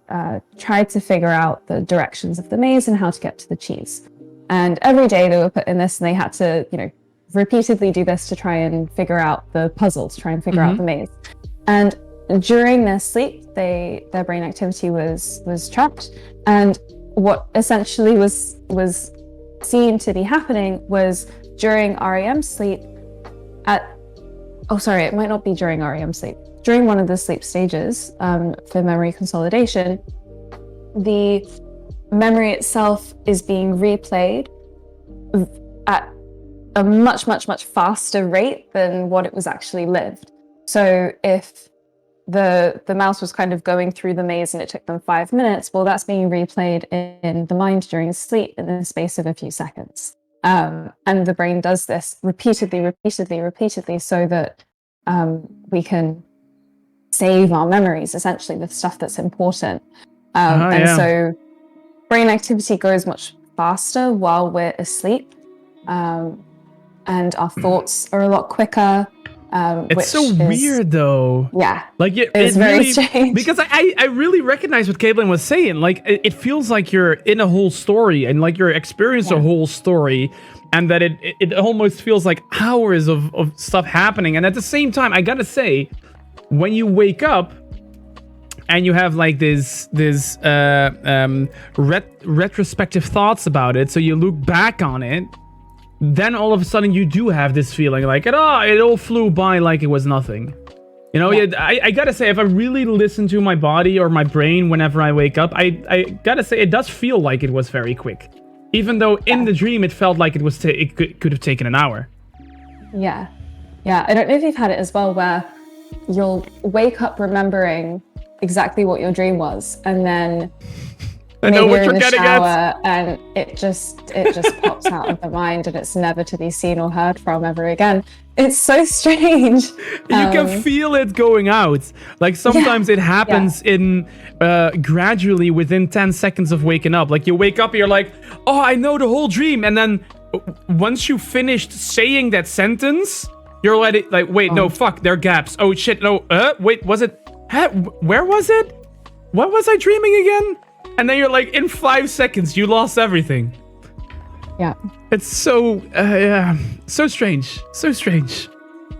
tried to figure out the directions of the maze and how to get to the cheese. And every day they were put in this, and they had to, repeatedly do this to try and figure out the puzzle, to try and figure out the maze. And during their sleep, their brain activity was tracked, and what essentially was seen to be happening was during REM sleep. It might not be during REM sleep. During one of the sleep stages for memory consolidation, the memory itself is being replayed at a much, much, much faster rate than what it was actually lived. So if the mouse was kind of going through the maze and it took them 5 minutes, well, that's being replayed in the mind during sleep in the space of a few seconds. And the brain does this repeatedly, so that we can save our memories, essentially, the stuff that's important. So brain activity goes much faster while we're asleep. And our thoughts are a lot quicker. It's so weird, though. Yeah. Like it's very really strange. Because I really recognize what Caitlin was saying. Like it feels like you're in a whole story, and like you're experiencing a whole story, and that it almost feels like hours of stuff happening. And at the same time, I gotta say, when you wake up, and you have like this retrospective thoughts about it, so you look back on it, then all of a sudden you do have this feeling like it all flew by like it was nothing. You know, I gotta say, if I really listen to my body or my brain whenever I wake up, I gotta say it does feel like it was very quick, even though in the dream it felt like it could have taken an hour. Yeah, I don't know if you've had it as well, where you'll wake up remembering exactly what your dream was, and then I know what you're getting at, and it just pops out of the mind, and it's never to be seen or heard from ever again. It's so strange. You can feel it going out. Like sometimes it happens in gradually within 10 seconds of waking up. Like you wake up and you're like, oh, I know the whole dream. And then once you finished saying that sentence, you're like, wait, no, fuck, there are gaps. Oh shit, no, wait, was it, where was it? What was I dreaming again? And then you're like, in 5 seconds, you lost everything. Yeah. It's so strange. So strange.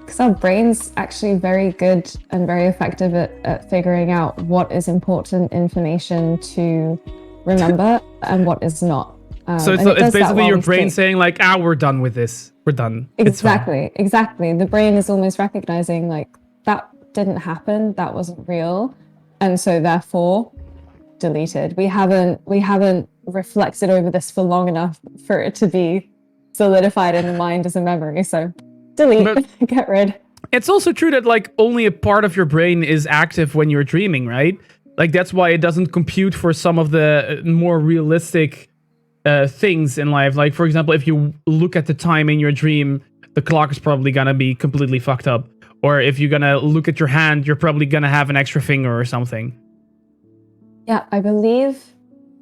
Because our brain's actually very good and very effective at figuring out what is important information to remember and what is not. So it's basically your brain saying like, we're done with this. We're done. Exactly. The brain is almost recognizing like, that didn't happen. That wasn't real. And so therefore, deleted. We haven't reflected over this for long enough for it to be solidified in the mind as a memory. So delete, get rid. It's also true that like only a part of your brain is active when you're dreaming, right? Like that's why it doesn't compute for some of the more realistic things in life. Like for example, if you look at the time in your dream, the clock is probably gonna be completely fucked up. Or if you're gonna look at your hand, you're probably gonna have an extra finger or something. Yeah, I believe,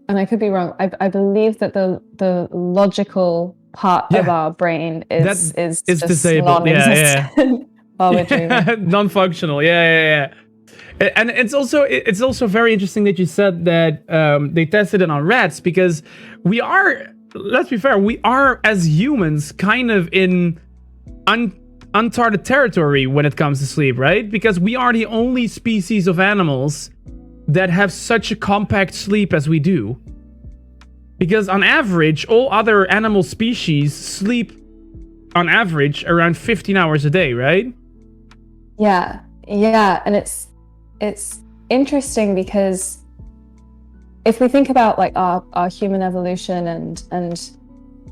and I could be wrong, I believe that the logical part of our brain is just disabled. Non-existent while we're dreaming. Non-functional. Yeah. And it's also very interesting that you said that they tested it on rats, because we are, let's be fair, we are as humans kind of in uncharted territory when it comes to sleep, right? Because we are the only species of animals that have such a compact sleep as we do. Because on average, all other animal species sleep on average around 15 hours a day, right? Yeah, and it's interesting because if we think about like our human evolution and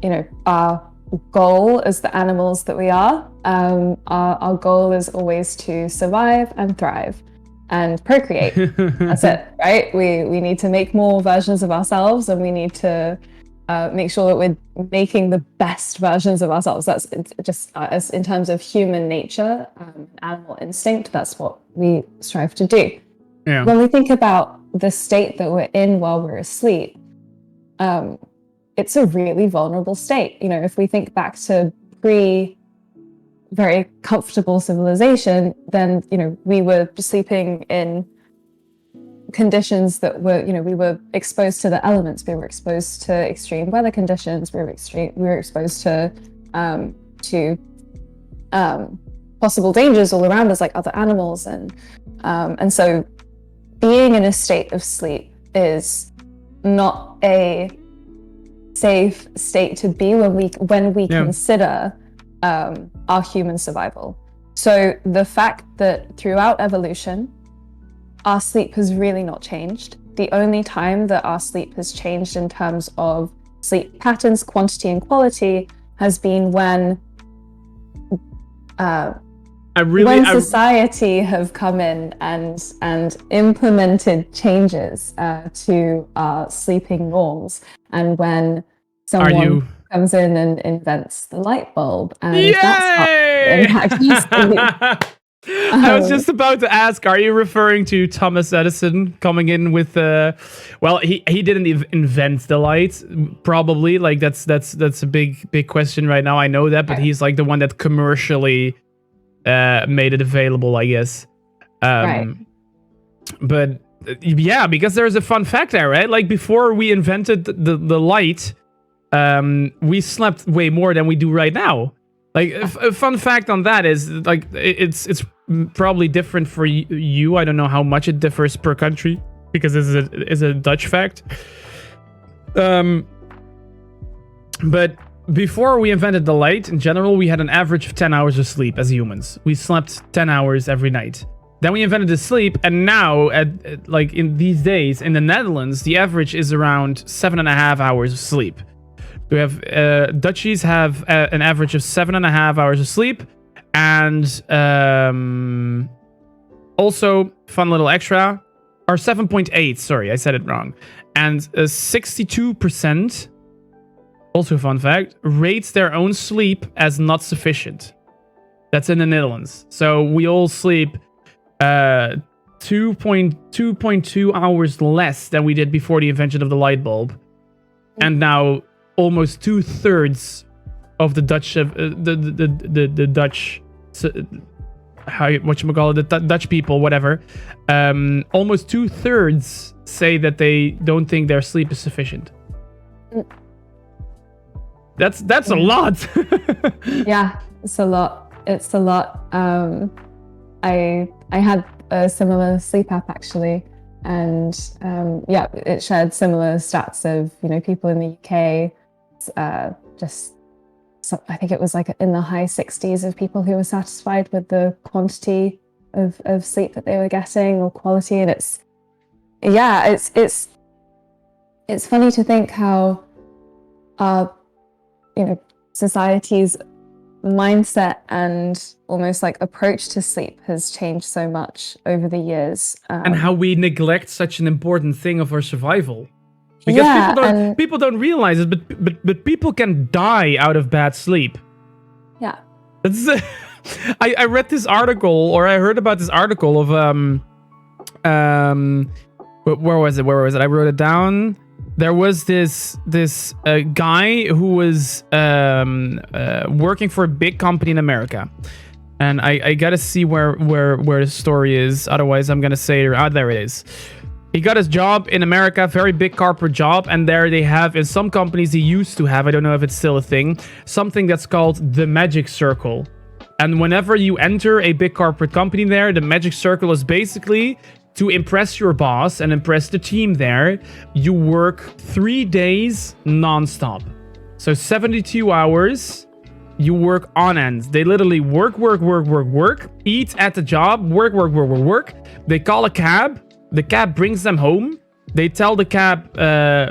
you know, our goal as the animals that we are, our goal is always to survive and thrive and procreate. That's it, right? We need to make more versions of ourselves, and we need to make sure that we're making the best versions of ourselves. That's just as in terms of human nature, animal instinct, that's what we strive to do. Yeah. When we think about the state that we're in while we're asleep, it's a really vulnerable state. You know, if we think back to very comfortable civilization, then, you know, we were sleeping in conditions that were, you know, we were exposed to the elements, we were exposed to extreme weather conditions, we were exposed to possible dangers all around us, like other animals, and so being in a state of sleep is not a safe state to be when we consider our human survival. So the fact that throughout evolution, our sleep has really not changed. The only time that our sleep has changed in terms of sleep patterns, quantity and quality has been when society have come in and implemented changes to our sleeping norms, and when someone comes in and invents the light bulb, and that's how impact. I was just about to ask, are you referring to Thomas Edison coming in with well, he didn't invent the light, probably, like that's a big question right now, I know that, but he's like the one that commercially made it available, I guess. But yeah, because there's a fun fact there, right? Like before we invented the light, we slept way more than we do right now. Like a fun fact on that is like it's probably different for you. I don't know how much it differs per country because this is a Dutch fact. But before we invented the light, in general, we had an average of 10 hours of sleep as humans. We slept 10 hours every night. Then we invented the sleep, and now, like in these days, in the Netherlands, the average is around 7.5 hours of sleep. We have Dutchies have an average of 7.5 hours of sleep, and also fun little extra, or 7.8. Sorry, I said it wrong. And 62%, also a fun fact, rates their own sleep as not sufficient. That's in the Netherlands. So we all sleep 2.2 hours less than we did before the invention of the light bulb, and now almost 2/3 of the Dutch the Dutch the Dutch people, whatever, almost 2/3 say that they don't think their sleep is sufficient. That's a lot. Yeah, it's a lot. It's a lot. I had a similar sleep app actually, and yeah, it shared similar stats of people in the UK, I think it was like in the high 60s of people who were satisfied with the quantity of sleep that they were getting or quality, and it's funny to think how our society's mindset and almost like approach to sleep has changed so much over the years, and how we neglect such an important thing of our survival, because people don't realize it, but people can die out of bad sleep. Yeah, that's I read this article, or I heard about this article of where was it I wrote it down. There was this guy who was working for a big company in America, and I gotta see where the story is. Otherwise, I'm gonna say there it is. He got his job in America, very big corporate job, and there they have, in some companies they used to have, I don't know if it's still a thing, something that's called the magic circle. And whenever you enter a big corporate company there, the magic circle is basically to impress your boss and impress the team there. You work 3 days non-stop. So 72 hours, you work on end. They literally work, eat at the job, work. They call a cab. The cab brings them home. They tell the cab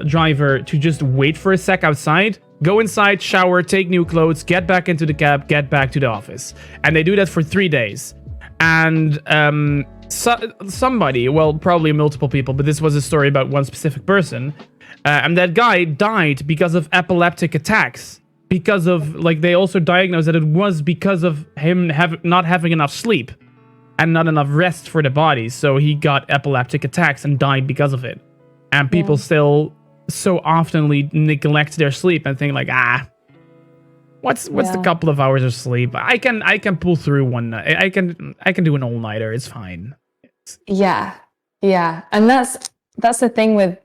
driver to just wait for a sec outside, go inside, shower, take new clothes, get back into the cab, get back to the office. And they do that for 3 days. And somebody, well, probably multiple people, but this was a story about one specific person, and that guy died because of epileptic attacks, because of, like, they also diagnosed that it was because of him not having enough sleep and not enough rest for the body, so he got epileptic attacks and died because of it. And people still so oftenly neglect their sleep and think like, what's the couple of hours of sleep? I can pull through one night. I can do an all-nighter. It's fine. Yeah, and that's the thing with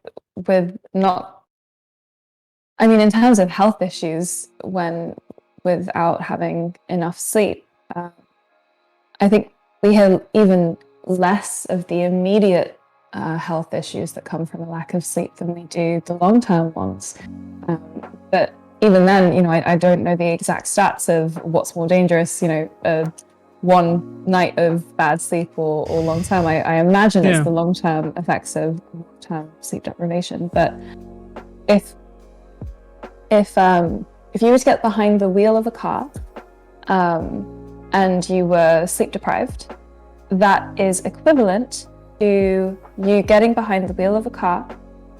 not. I mean, in terms of health issues, without having enough sleep, I think we have even less of the immediate health issues that come from a lack of sleep than we do the long-term ones. But even then, I don't know the exact stats of what's more dangerous, one night of bad sleep or long term. I imagine it's the long term effects of long-term sleep deprivation. But if you were to get behind the wheel of a car and you were sleep deprived, that is equivalent to you getting behind the wheel of a car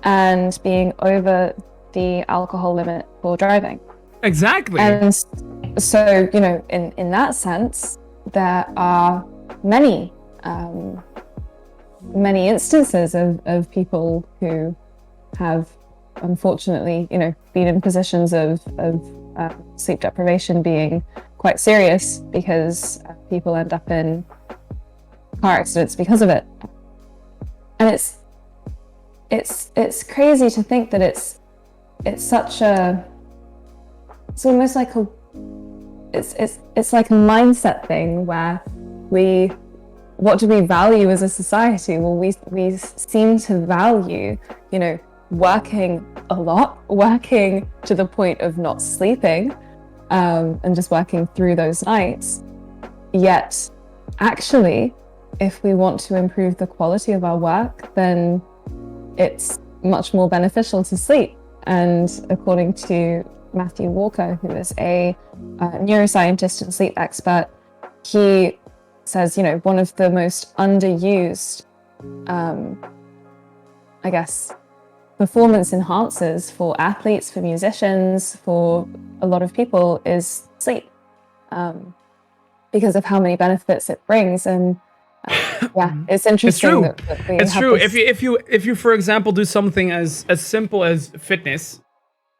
and being over the alcohol limit for driving. Exactly. And so, in that sense, there are many instances of people who have unfortunately, been in positions of sleep deprivation being quite serious, because people end up in car accidents because of it. And it's crazy to think that it's almost like it's like a mindset thing where what do we value as a society? Well, we seem to value, you know, working a lot, working to the point of not sleeping, and just working through those nights. Yet, actually, if we want to improve the quality of our work, then it's much more beneficial to sleep. And according to Matthew Walker, who is a neuroscientist and sleep expert, he says, you know, one of the most underused, I guess, performance enhancers for athletes, for musicians, for a lot of people is sleep, because of how many benefits it brings. And yeah, it's interesting. It's true. If you, for example, do something as simple as fitness,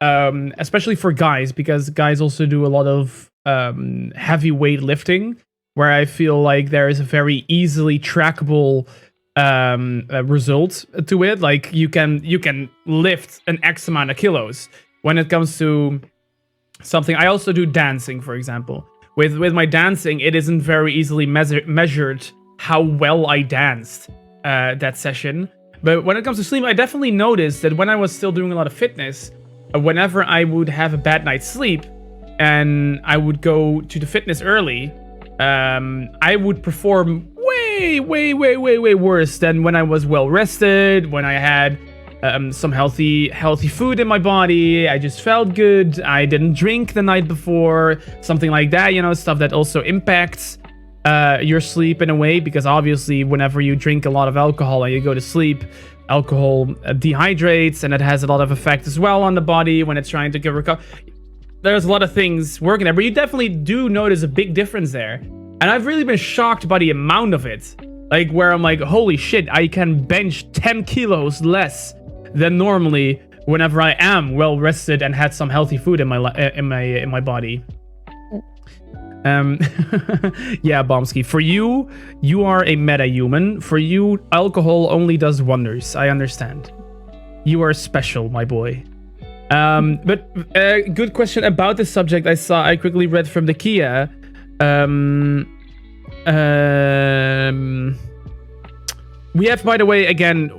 especially for guys, because guys also do a lot of heavy weight lifting, where I feel like there is a very easily trackable result to it. Like you can lift an X amount of kilos. When it comes to something, I also do dancing, for example. With my dancing, it isn't very easily measured how well I danced that session. But when it comes to sleep, I definitely noticed that when I was still doing a lot of fitness, whenever I would have a bad night's sleep and I would go to the fitness early, I would perform way worse than when I was well rested, when I had some healthy food in my body. I just felt good. I didn't drink the night before, something like that, you know, stuff that also impacts your sleep in a way, because obviously whenever you drink a lot of alcohol and you go to sleep, alcohol dehydrates, and it has a lot of effect as well on the body when it's trying to get recover. There's a lot of things working there, but you definitely do notice a big difference there. And I've really been shocked by the amount of it. Like, where I'm like, holy shit, I can bench 10 kilos less than normally whenever I am well rested and had some healthy food in my body. Yeah, Bomsky, for you are a meta-human. For you, alcohol only does wonders. I understand. You are special, my boy. But a good question about this subject I quickly read from the Kia. We have, by the way, again,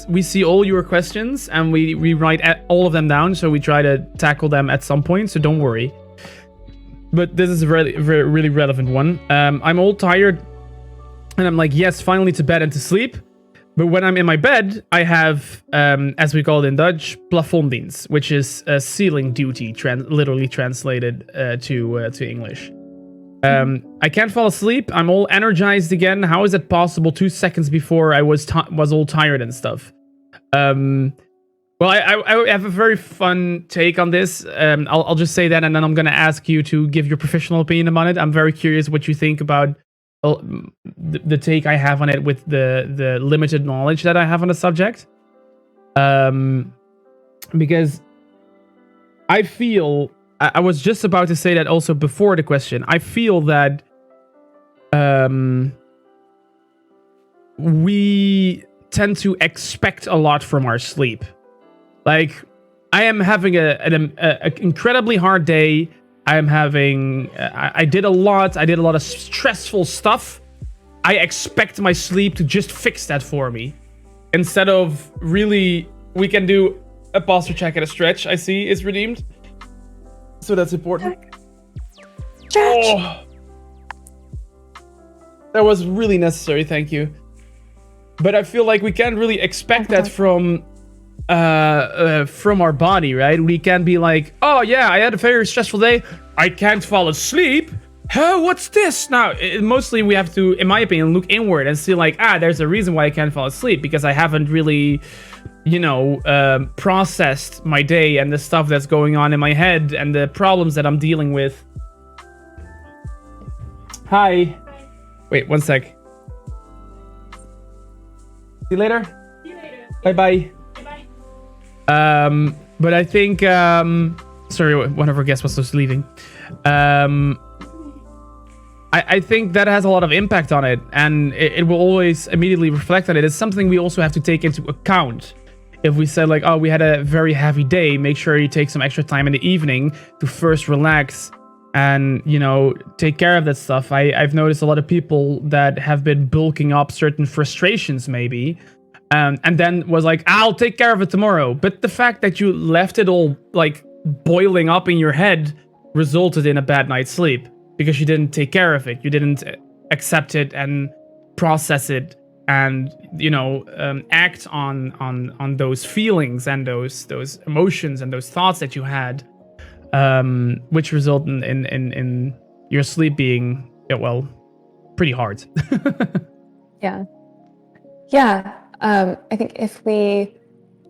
we see all your questions and we write all of them down, so we try to tackle them at some point, so don't worry. But this is a really relevant one. I'm all tired and I'm like, yes, finally to bed and to sleep. But when I'm in my bed, I have, as we call it in Dutch, plafonddienst, which is ceiling duty, literally translated to English. I can't fall asleep. I'm all energized again. How is it possible 2 seconds before I was all tired and stuff? Well, I have a very fun take on this. I'll just say that, and then I'm going to ask you to give your professional opinion on it. I'm very curious what you think about the take I have on it with the limited knowledge that I have on the subject. Because I feel, I was just about to say that also before the question, I feel that we tend to expect a lot from our sleep. Like, I am having an incredibly hard day. I am having, I did a lot of stressful stuff. I expect my sleep to just fix that for me. Instead of really, we can do a posture check and a stretch, I see, is redeemed. So that's important. Stretch. Oh, that was really necessary, thank you. But I feel like we can't really expect that from our body, right? We can't be like, oh yeah, I had a very stressful day, I can't fall asleep. Huh, what's this? Now, mostly we have to, in my opinion, look inward and see like, there's a reason why I can't fall asleep, because I haven't really, you know, processed my day and the stuff that's going on in my head and the problems that I'm dealing with. Hi. Wait, one sec. See you later. Bye-bye. But I think, sorry, one of our guests was just leaving. I think that has a lot of impact on it, and it will always immediately reflect on it. It's something we also have to take into account. If we said like, oh, we had a very heavy day, make sure you take some extra time in the evening to first relax and, you know, take care of that stuff. I've noticed a lot of people that have been bulking up certain frustrations maybe, and then was like, I'll take care of it tomorrow. But the fact that you left it all like boiling up in your head resulted in a bad night's sleep because you didn't take care of it. You didn't accept it and process it and, you know, act on those feelings and those emotions and those thoughts that you had, which result in your sleep being, well, pretty hard. Yeah. I think if we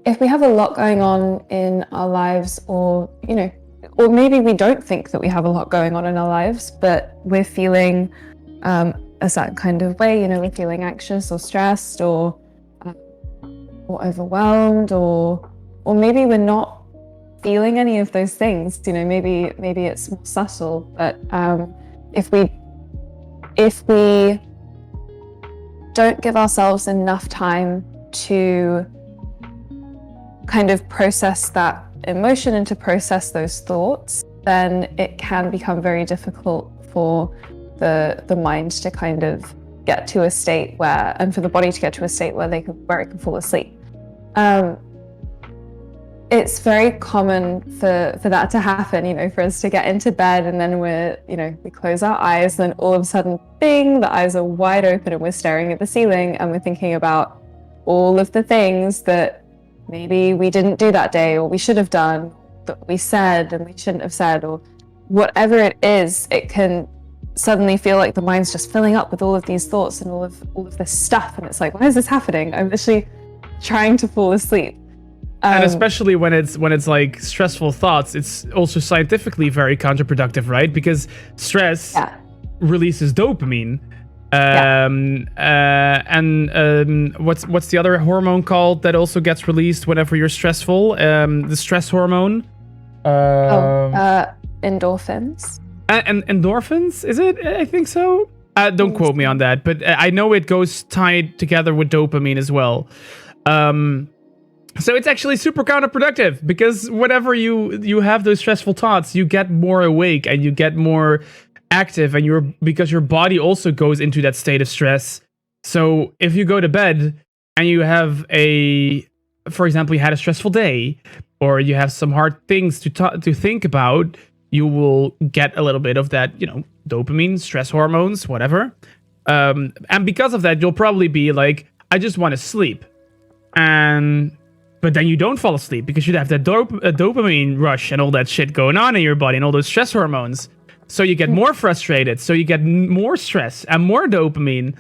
have a lot going on in our lives, or, you know, or maybe we don't think that we have a lot going on in our lives, but we're feeling a certain kind of way, you know, we're feeling anxious or stressed or overwhelmed, or maybe we're not feeling any of those things, you know, maybe it's more subtle, but if we don't give ourselves enough time to kind of process that emotion and to process those thoughts, then it can become very difficult for the mind to kind of get to a state where, and for the body to get to a state where it can fall asleep. It's very common for that to happen, you know, for us to get into bed and then we close our eyes, and then all of a sudden, bing, the eyes are wide open and we're staring at the ceiling and we're thinking about all of the things that maybe we didn't do that day, or we should have done, that we said and we shouldn't have said, or whatever it is. It can suddenly feel like the mind's just filling up with all of these thoughts and all of this stuff, and it's like, why is this happening? I'm literally trying to fall asleep. And especially when it's like stressful thoughts, it's also scientifically very counterproductive, right? Because stress releases dopamine. What's the other hormone called that also gets released whenever you're stressful? The stress hormone. Endorphins. And endorphins, is it? I think so. Don't quote me on that, but I know it goes tied together with dopamine as well. So it's actually super counterproductive, because whenever you have those stressful thoughts, you get more awake and you get more active, and because your body also goes into that state of stress. So if you go to bed and you have for example, you had a stressful day, or you have some hard things to think about, you will get a little bit of that, you know, dopamine, stress hormones, whatever. And because of that, you'll probably be like, I just want to sleep. But then you don't fall asleep because you have that dopamine rush and all that shit going on in your body and all those stress hormones. So you get more frustrated. So you get more stress and more dopamine.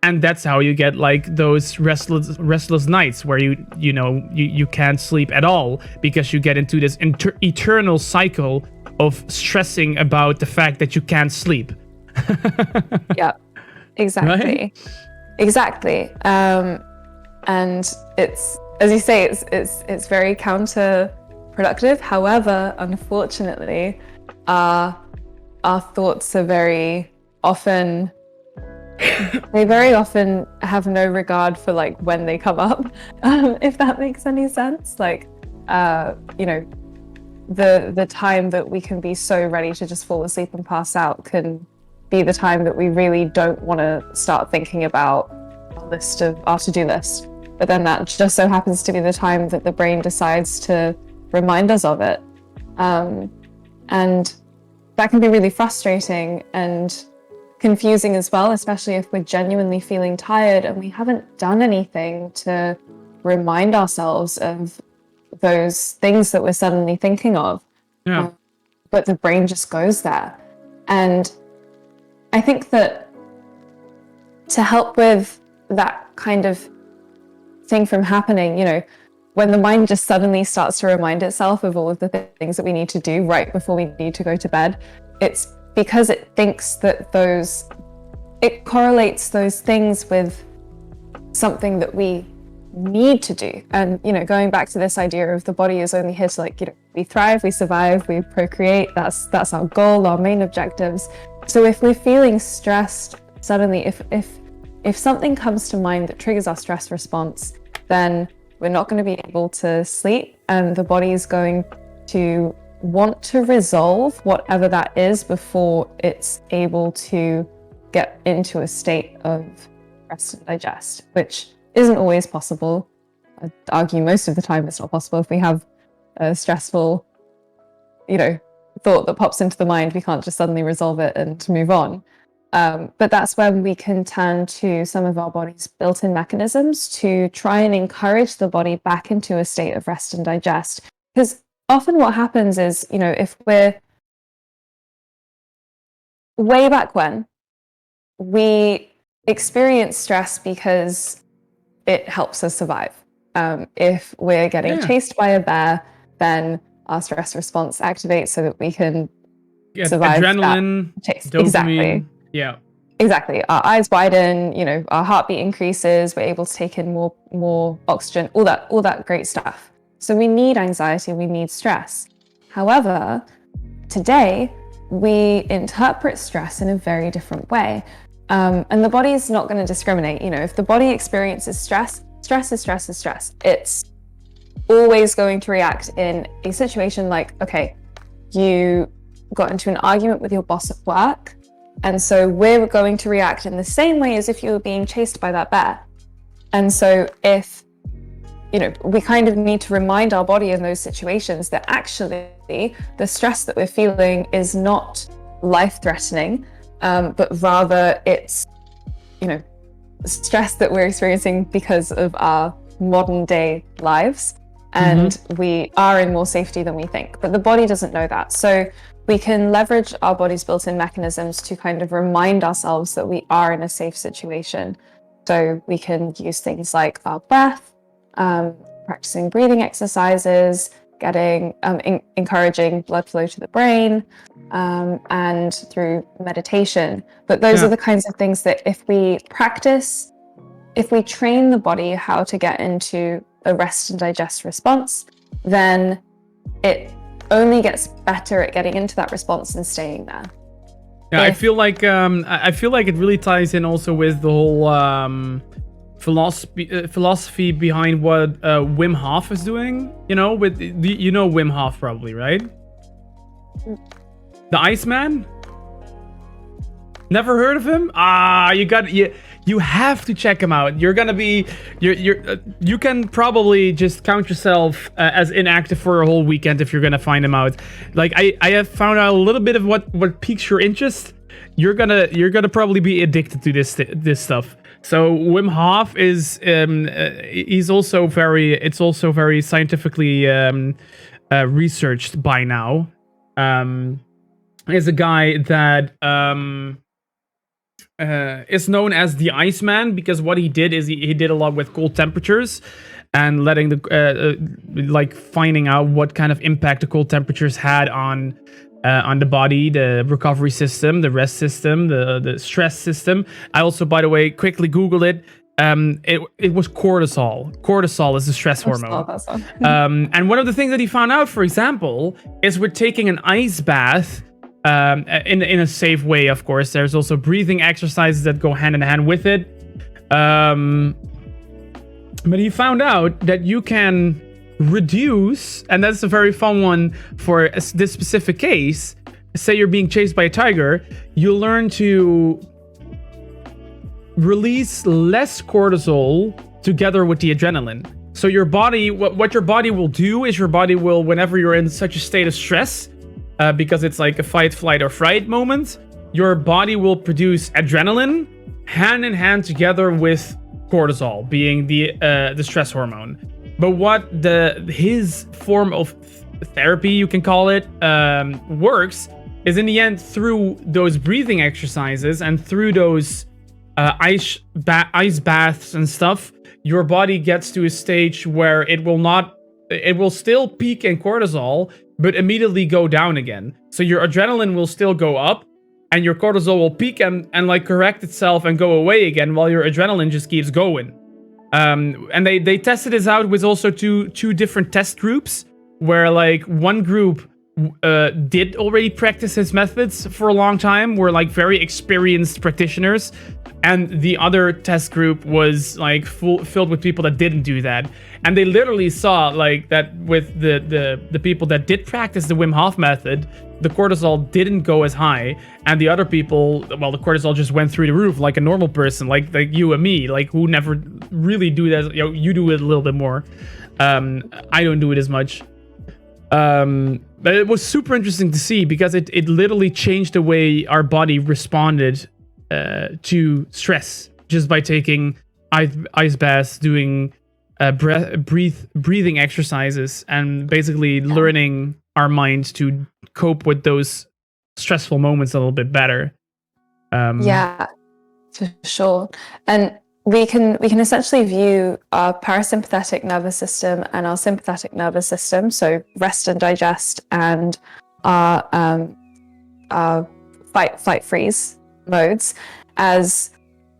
And that's how you get like those restless nights where you can't sleep at all, because you get into this eternal cycle of stressing about the fact that you can't sleep. Yeah, exactly. Right? Exactly. And it's, as you say, it's very counterproductive. However, unfortunately, our thoughts are very often have no regard for like when they come up, if that makes any sense. Like, you know, the time that we can be so ready to just fall asleep and pass out can be the time that we really don't want to start thinking about our to-do list. But then that just so happens to be the time that the brain decides to remind us of it. And that can be really frustrating and confusing as well, especially if we're genuinely feeling tired and we haven't done anything to remind ourselves of those things that we're suddenly thinking of. Yeah. But the brain just goes there. And I think that to help with that kind of thing from happening, you know, when the mind just suddenly starts to remind itself of all of the things that we need to do right before we need to go to bed, it's because it thinks that it correlates those things with something that we need to do. And, you know, going back to this idea of the body is only here to, like, you know, we thrive, we survive, we procreate, that's our goal, our main objectives. So if we're feeling stressed suddenly, if something comes to mind that triggers our stress response, then we're not going to be able to sleep, and the body is going to want to resolve whatever that is before it's able to get into a state of rest and digest, which isn't always possible. I'd argue most of the time it's not possible. If we have a stressful, thought that pops into the mind, we can't just suddenly resolve it and move on. But that's when we can turn to some of our body's built-in mechanisms to try and encourage the body back into a state of rest and digest. Because often what happens is, if we're way back when, we experience stress because it helps us survive. If we're getting chased by a bear, then our stress response activates so that we can survive adrenaline, that chase. Dopamine. Exactly. Yeah. Exactly. Our eyes widen, our heartbeat increases, we're able to take in more oxygen, all that great stuff. So we need anxiety, we need stress. However, today we interpret stress in a very different way. And the body is not going to discriminate. If the body experiences stress, stress is stress is stress. It's always going to react in a situation like, okay, you got into an argument with your boss at work, and so we're going to react in the same way as if you were being chased by that bear. And so if, we kind of need to remind our body in those situations that actually the stress that we're feeling is not life-threatening, but rather it's, stress that we're experiencing because of our modern day lives. And we are in more safety than we think. But the body doesn't know that. So we can leverage our body's built-in mechanisms to kind of remind ourselves that we are in a safe situation. So we can use things like our breath, practicing breathing exercises, encouraging blood flow to the brain, and through meditation. But those are the kinds of things that if we train the body how to get into a rest and digest response, then it only gets better at getting into that response and staying there. Yeah, I feel like it really ties in also with the whole philosophy behind what Wim Hof is doing. With Wim Hof probably, right? The Iceman. Never heard of him? You have to check him out. You can probably just count yourself as inactive for a whole weekend if you're gonna find him out. Like I have found out a little bit of what piques your interest. You're gonna probably be addicted to this stuff. So Wim Hof is it's also very scientifically researched by now. Is a guy that is known as the Iceman because what he did is he did a lot with cold temperatures and letting finding out what kind of impact the cold temperatures had on the body, the recovery system, the rest system, the stress system. I also, by the way, quickly Googled it. It was cortisol. Cortisol is the stress hormone. And one of the things that he found out, for example, is with taking an ice bath, in a safe way, of course. There's also breathing exercises that go hand in hand with it. But he found out that you can reduce, and that's a very fun one for this specific case. Say you're being chased by a tiger, you learn to release less cortisol together with the adrenaline. So your body, what your body will do is your body will, whenever you're in such a state of stress, because it's like a fight, flight, or fright moment, your body will produce adrenaline hand in hand together with cortisol, being the stress hormone. But what his form of therapy, you can call it, works is in the end through those breathing exercises and through those ice baths and stuff, your body gets to a stage where it will still peak in cortisol, but immediately go down again. So your adrenaline will still go up, and your cortisol will peak and correct itself and go away again, while your adrenaline just keeps going. And they tested this out with also two different test groups, where one group did already practice his methods for a long time, were like very experienced practitioners, and the other test group was like filled with people that didn't do that. And they literally saw like that with the people that did practice the Wim Hof method, the cortisol didn't go as high, and the other people, well, the cortisol just went through the roof like a normal person, like you and me, like who never really do that. You know, you do it a little bit more. I don't do it as much. But it was super interesting to see because it literally changed the way our body responded to stress just by taking ice baths, doing breathing exercises, and basically learning our mind to cope with those stressful moments a little bit better. Yeah, for sure. And we can essentially view our parasympathetic nervous system and our sympathetic nervous system, so rest and digest, and our fight freeze modes, as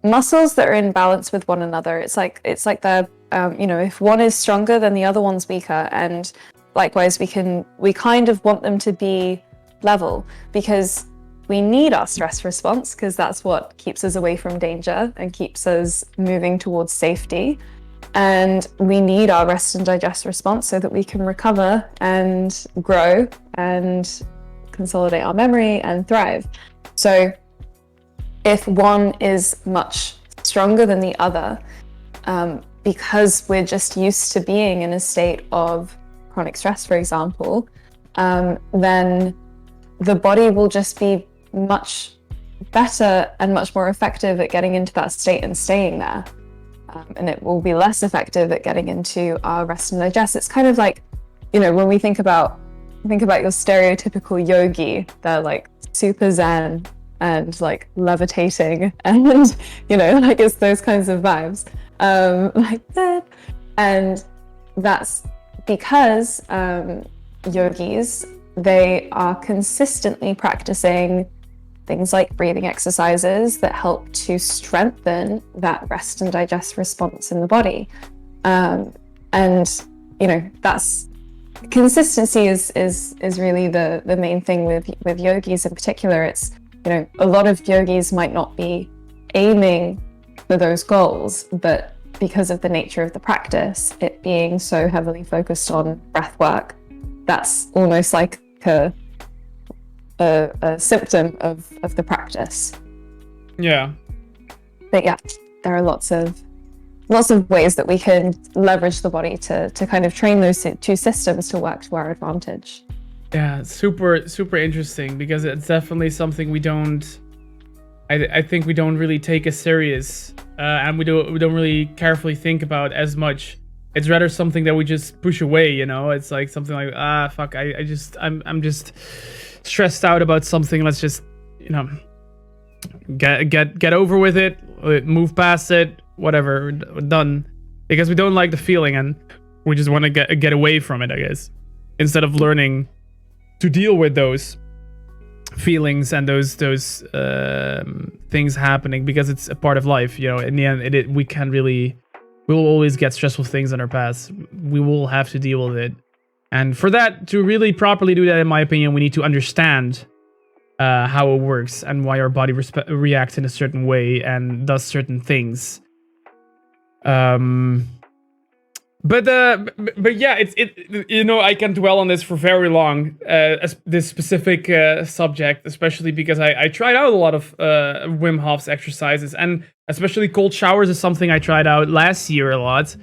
muscles that are in balance with one another. It's like they're if one is stronger, then the other one's weaker, and likewise we kind of want them to be level, because we need our stress response, because that's what keeps us away from danger and keeps us moving towards safety. And we need our rest and digest response so that we can recover and grow and consolidate our memory and thrive. So if one is much stronger than the other, because we're just used to being in a state of chronic stress, for example, then the body will just be much better and much more effective at getting into that state and staying there. And it will be less effective at getting into our rest and digest. It's kind of like, when we think about your stereotypical yogi, they're like super zen and like levitating, and like it's those kinds of vibes, like that. And that's because yogis, they are consistently practicing things like breathing exercises that help to strengthen that rest and digest response in the body. And that's consistency is really the main thing with yogis in particular. It's, a lot of yogis might not be aiming for those goals, but because of the nature of the practice, it being so heavily focused on breath work, that's almost like a symptom of the practice. Yeah. But yeah, there are lots of ways that we can leverage the body to kind of train those two systems to work to our advantage. Yeah, super, super interesting, because it's definitely something I think we don't really take as serious, and we don't really carefully think about as much. It's rather something that we just push away, It's like something like, fuck, I'm just stressed out about something. Let's just, get over with it, move past it, whatever, done. Because we don't like the feeling and we just want to get away from it, I guess, instead of learning to deal with those feelings and those things happening, because it's a part of life. In the end, we'll always get stressful things in our past. We will have to deal with it. And for that, to really properly do that, in my opinion, we need to understand how it works and why our body reacts in a certain way and does certain things. But yeah, I can dwell on this for very long, this specific subject, especially because I tried out a lot of Wim Hof's exercises, and especially cold showers is something I tried out last year a lot,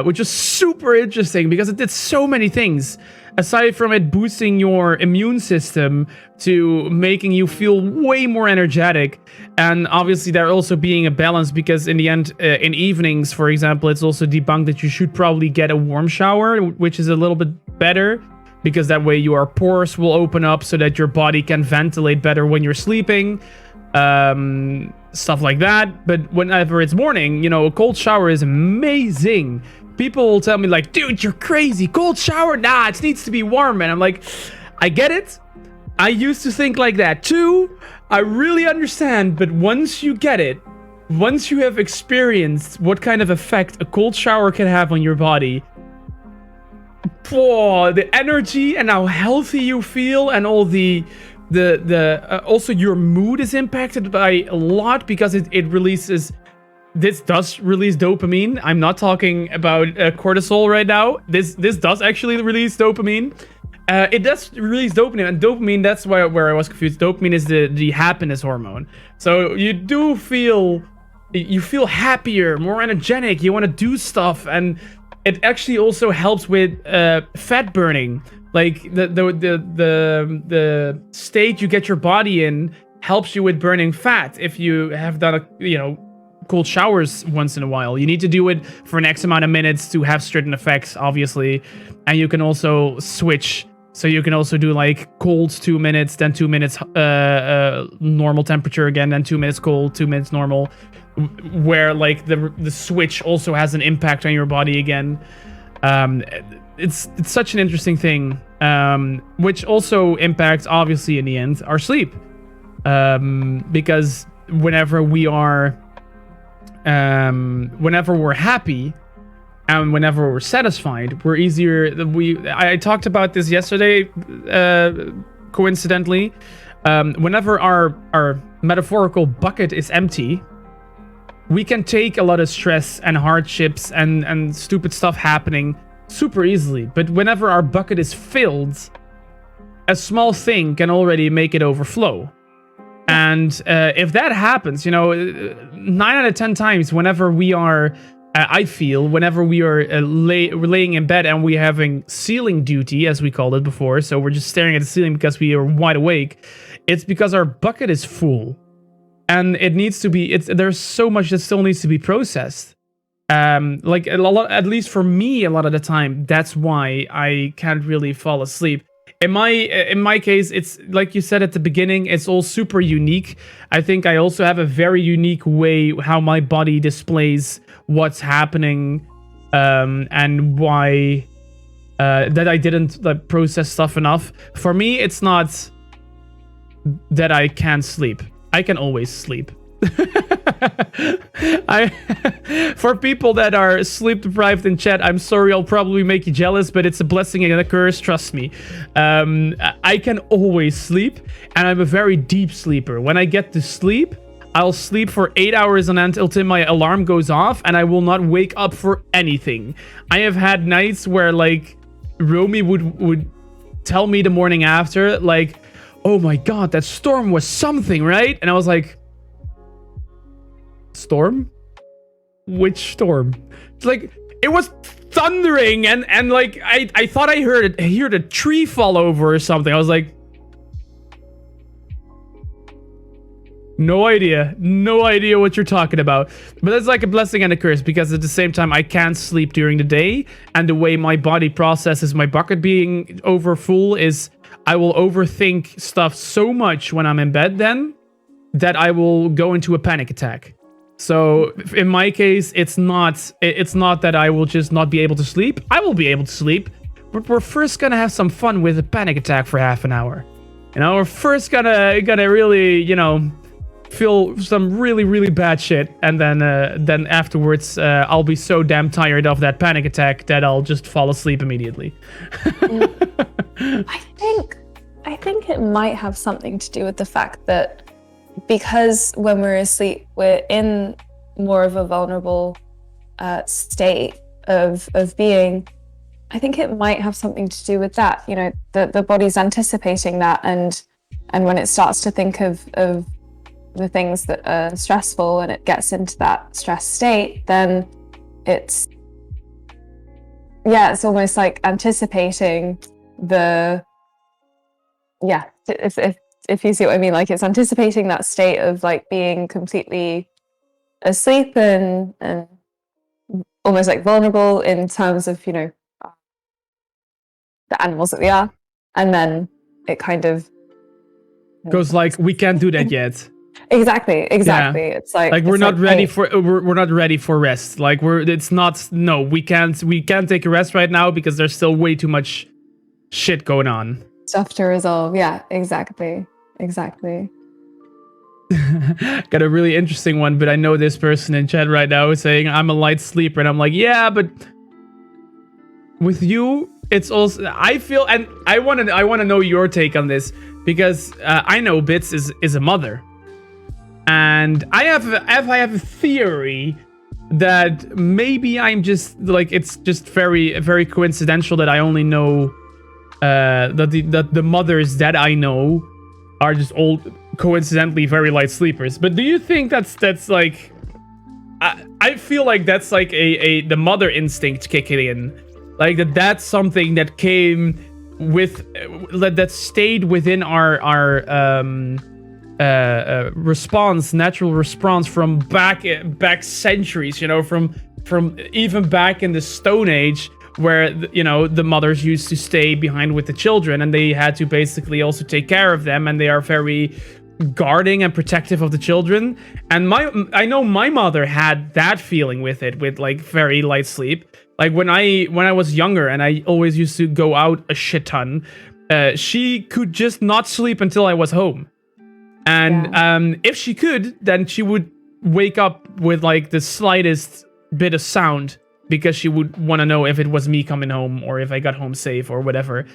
which is super interesting because it did so many things. Aside from it boosting your immune system to making you feel way more energetic, and obviously there also being a balance, because in the end, in evenings, for example, it's also debunked that you should probably get a warm shower, which is a little bit better, because that way your pores will open up so that your body can ventilate better when you're sleeping, stuff like that. But whenever it's morning, a cold shower is amazing. People will tell me like, dude, you're crazy. Cold shower? Nah, it needs to be warm. And I'm like, I get it. I used to think like that too. I really understand. But once you get it, once you have experienced what kind of effect a cold shower can have on your body, for the energy and how healthy you feel, and all the also your mood is impacted by a lot because it releases. This does release dopamine. I'm not talking about cortisol right now. This does actually release dopamine. It does release dopamine, and dopamine, that's where I was confused. Dopamine is the happiness hormone. So you do feel happier, more energetic. You want to do stuff, and it actually also helps with fat burning. Like the state you get your body in helps you with burning fat. If you have done cold showers once in a while, you need to do it for an X amount of minutes to have certain effects, obviously. And you can also switch. So you can also do like cold 2 minutes, then 2 minutes normal temperature again, then 2 minutes cold, 2 minutes normal, where like the switch also has an impact on your body again. It's such an interesting thing, which also impacts, obviously, in the end, our sleep. Because whenever we're happy and whenever we're satisfied, we're easier. I talked about this yesterday, coincidentally. Whenever our metaphorical bucket is empty, we can take a lot of stress and hardships and stupid stuff happening super easily. But whenever our bucket is filled, a small thing can already make it overflow. And if that happens, 9 out of 10 times, whenever we are, whenever we are laying in bed and we're having ceiling duty, as we called it before, so we're just staring at the ceiling because we are wide awake, it's because our bucket is full. And it needs to be, there's so much that still needs to be processed. Like a lot, at least for me, a lot of the time, that's why I can't really fall asleep. In my case, it's like you said at the beginning, it's all super unique. I think I also have a very unique way how my body displays what's happening, and why that I didn't process stuff enough. For me, it's not that I can't sleep. I can always sleep. For people that are sleep deprived in chat, I'm sorry, I'll probably make you jealous, but it's a blessing and a curse, trust me. I can always sleep, and I'm a very deep sleeper. When I get to sleep, I'll sleep for 8 hours on end until my alarm goes off, and I will not wake up for anything. I have had nights where like Romy would tell me the morning after, like, oh my god, that storm was something, right? And I was like, storm? Which storm? It's like, it was thundering, and like I thought I heard a tree fall over or something. I was like, no idea what you're talking about. But that's like a blessing and a curse, because at the same time I can't sleep during the day, and the way my body processes my bucket being over full is I will overthink stuff so much when I'm in bed then that I will go into a panic attack. So in my case, it's not that I will just not be able to sleep. I will be able to sleep, but we're first gonna have some fun with a panic attack for half an hour. We're first gonna really, feel some really, really bad shit, and then afterwards, I'll be so damn tired of that panic attack that I'll just fall asleep immediately. I think it might have something to do with the fact that because when we're asleep, we're in more of a vulnerable state of being. I think it might have something to do with that. The body's anticipating that, and when it starts to think of the things that are stressful and it gets into that stress state, then it's almost like anticipating if you see what I mean, like it's anticipating that state of like being completely asleep and almost like vulnerable in terms of, the animals that we are. And then it kind of goes like, we can't do that yet. Exactly. Yeah. It's like we're not ready for rest. Like we can't take a rest right now because there's still way too much shit going on. Stuff to resolve. Yeah, exactly. Got a really interesting one, but I know this person in chat right now is saying I'm a light sleeper, and I'm like, yeah, but with you, it's also, I feel, and I want to know your take on this, because I know Bits is a mother, and I have a theory that maybe I'm just like, it's just very, very coincidental that I only know that the mothers that I know are just all coincidentally very light sleepers. But do you think that's like, I feel like that's like the mother instinct kicking in, like that's something that came with that stayed within our natural response from back centuries, you know, from even back in the Stone Age, where, you know, the mothers used to stay behind with the children, and they had to basically also take care of them, and they are very guarding and protective of the children. And I know my mother had that feeling with it, with like very light sleep. Like when I was younger and I always used to go out a shit ton, she could just not sleep until I was home. And if she could, then she would wake up with like the slightest bit of sound, because she would want to know if it was me coming home or if I got home safe or whatever.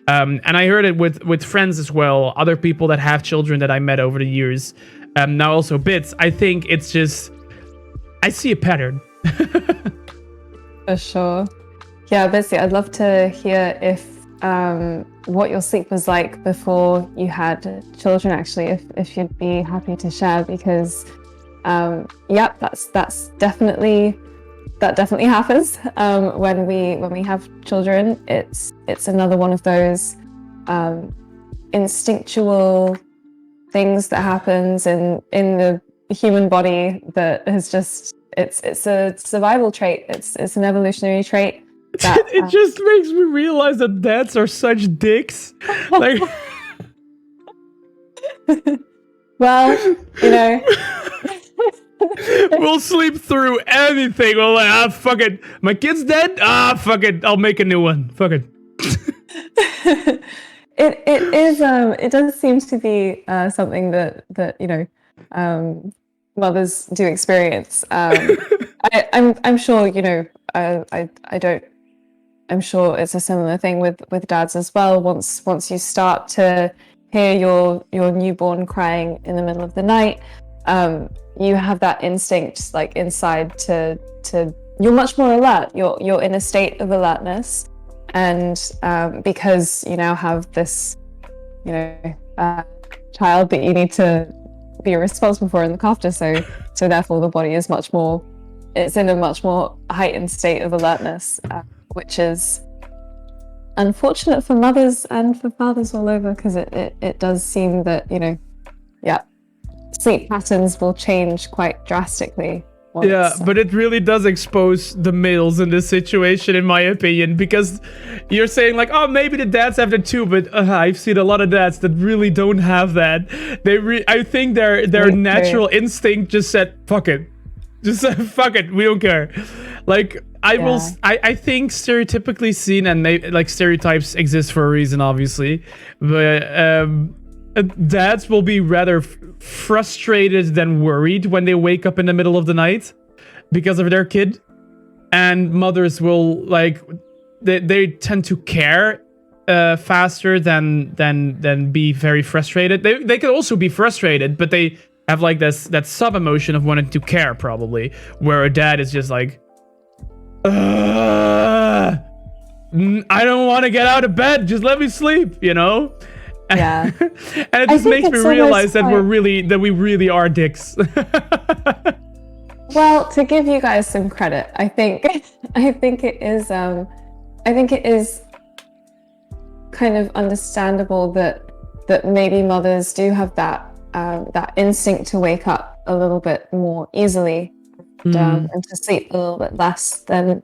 And I heard it with friends as well, other people that have children that I met over the years. Now also Bits. I think it's just, I see a pattern. For sure. Yeah, Bitsy, I'd love to hear if what your sleep was like before you had children, actually, if you'd be happy to share, because that's definitely, that definitely happens when we have children. It's another one of those instinctual things that happens in the human body that has just, it's a survival trait. It's an evolutionary trait. That, it just makes me realize that dads are such dicks. Like, well, you know, we'll sleep through anything. We're like, fuck it. My kid's dead? Fuck it. I'll make a new one. Fuck it. it does seem to be something that you know, mothers do experience. I'm sure, you know, I don't. I'm sure it's a similar thing with dads as well. Once you start to hear your newborn crying in the middle of the night, you have that instinct, like inside, to you're much more alert. You're in a state of alertness, and because you now have this, you know, child that you need to be responsible for and look after. So therefore the body is it's in a much more heightened state of alertness, which is unfortunate for mothers and for fathers all over, because it does seem that, you know, sleep patterns will change quite drastically. But it really does expose the males in this situation, in my opinion, because you're saying like, oh, maybe the dads have that too, but I've seen a lot of dads that really don't have that. I think their natural instinct just said, fuck it. Just fuck it, we don't care. Like, I think stereotypically seen, and like stereotypes exist for a reason, obviously, but dads will be rather frustrated than worried when they wake up in the middle of the night because of their kid, and mothers will like they tend to care faster than be very frustrated. They can also be frustrated, but they have like that sub emotion of wanting to care, probably, where a dad is just like, I don't want to get out of bed, just let me sleep, you know? Yeah. And it just makes me realize that we really are dicks. Well, to give you guys some credit, I think it is kind of understandable that maybe mothers do have that instinct to wake up a little bit more easily and to sleep a little bit less than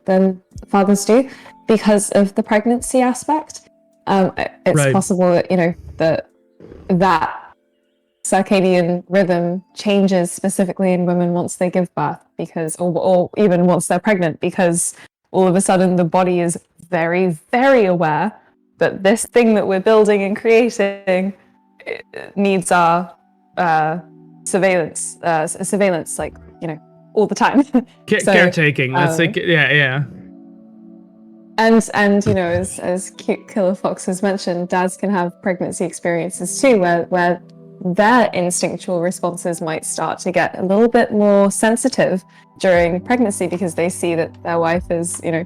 fathers do, because of the pregnancy aspect. It's possible that, you know, that circadian rhythm changes specifically in women once they give birth, because or even once they're pregnant, because all of a sudden the body is very, very aware that this thing that we're building and creating needs our surveillance, like, you know, all the time. Caretaking. Let's say, yeah. And you know, as cute Killer Fox has mentioned, dads can have pregnancy experiences too, where their instinctual responses might start to get a little bit more sensitive during pregnancy because they see that their wife is, you know,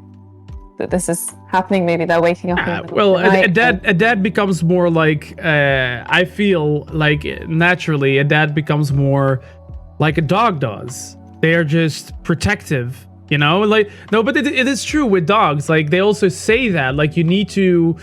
that this is happening. Maybe they're waking up in the middle of the night. A dad becomes more like I feel like naturally a dad becomes more like a dog does. They are just protective, you know, like no, but it is true with dogs. Like they also say that like you need to.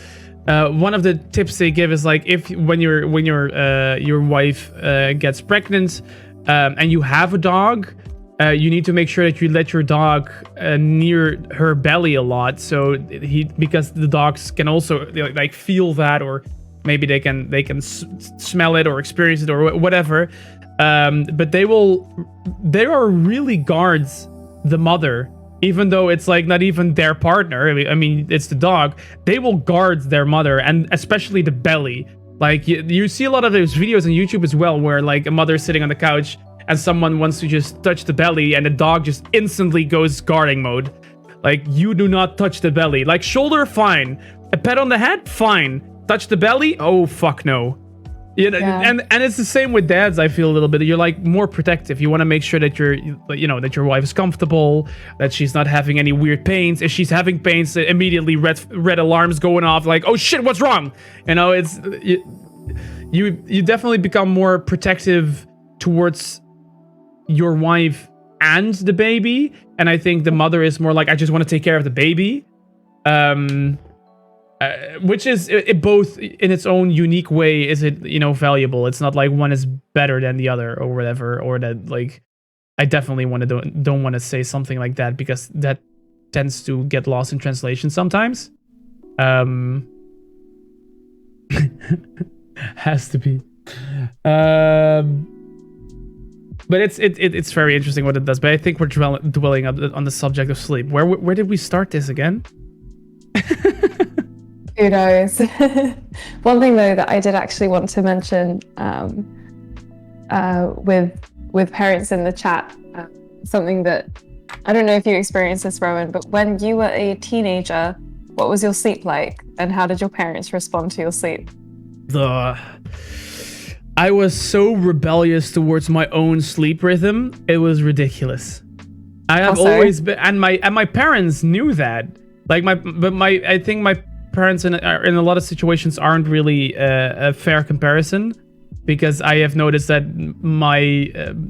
One of the tips they give is like if when your wife gets pregnant and you have a dog. You need to make sure that you let your dog near her belly a lot, so because the dogs can also like feel that, or maybe they can smell it or experience it or whatever. But they are really guards the mother, even though it's like not even their partner. I mean, it's the dog. They will guard their mother, and especially the belly. Like you see a lot of those videos on YouTube as well, where like a mother sitting on the couch. And someone wants to just touch the belly and the dog just instantly goes guarding mode. Like, you do not touch the belly. Like, shoulder, fine. A pet on the head, fine. Touch the belly? Oh, fuck no. You know, Yeah. And it's the same with dads, I feel a little bit. You're like more protective. You want to make sure that that your wife is comfortable, that she's not having any weird pains. If she's having pains, immediately red alarms going off like, oh shit, what's wrong? You know, it's you definitely become more protective towards your wife and the baby, and I think the mother is more like, I just want to take care of the baby, which is it both in its own unique way. Is it, you know, valuable? It's not like one is better than the other or whatever, or that like I definitely don't want to say something like that because that tends to get lost in translation sometimes. Has to be. But it's very interesting what it does. But I think we're dwelling on the subject of sleep. Where did we start this again? Who knows? One thing though that I did actually want to mention with parents in the chat, something that I don't know if you experienced this, Rowen, but when you were a teenager, what was your sleep like, and how did your parents respond to your sleep? I was so rebellious towards my own sleep rhythm. It was ridiculous. I have always been, and my parents knew that. Like I think my parents in a lot of situations aren't really a fair comparison, because I have noticed that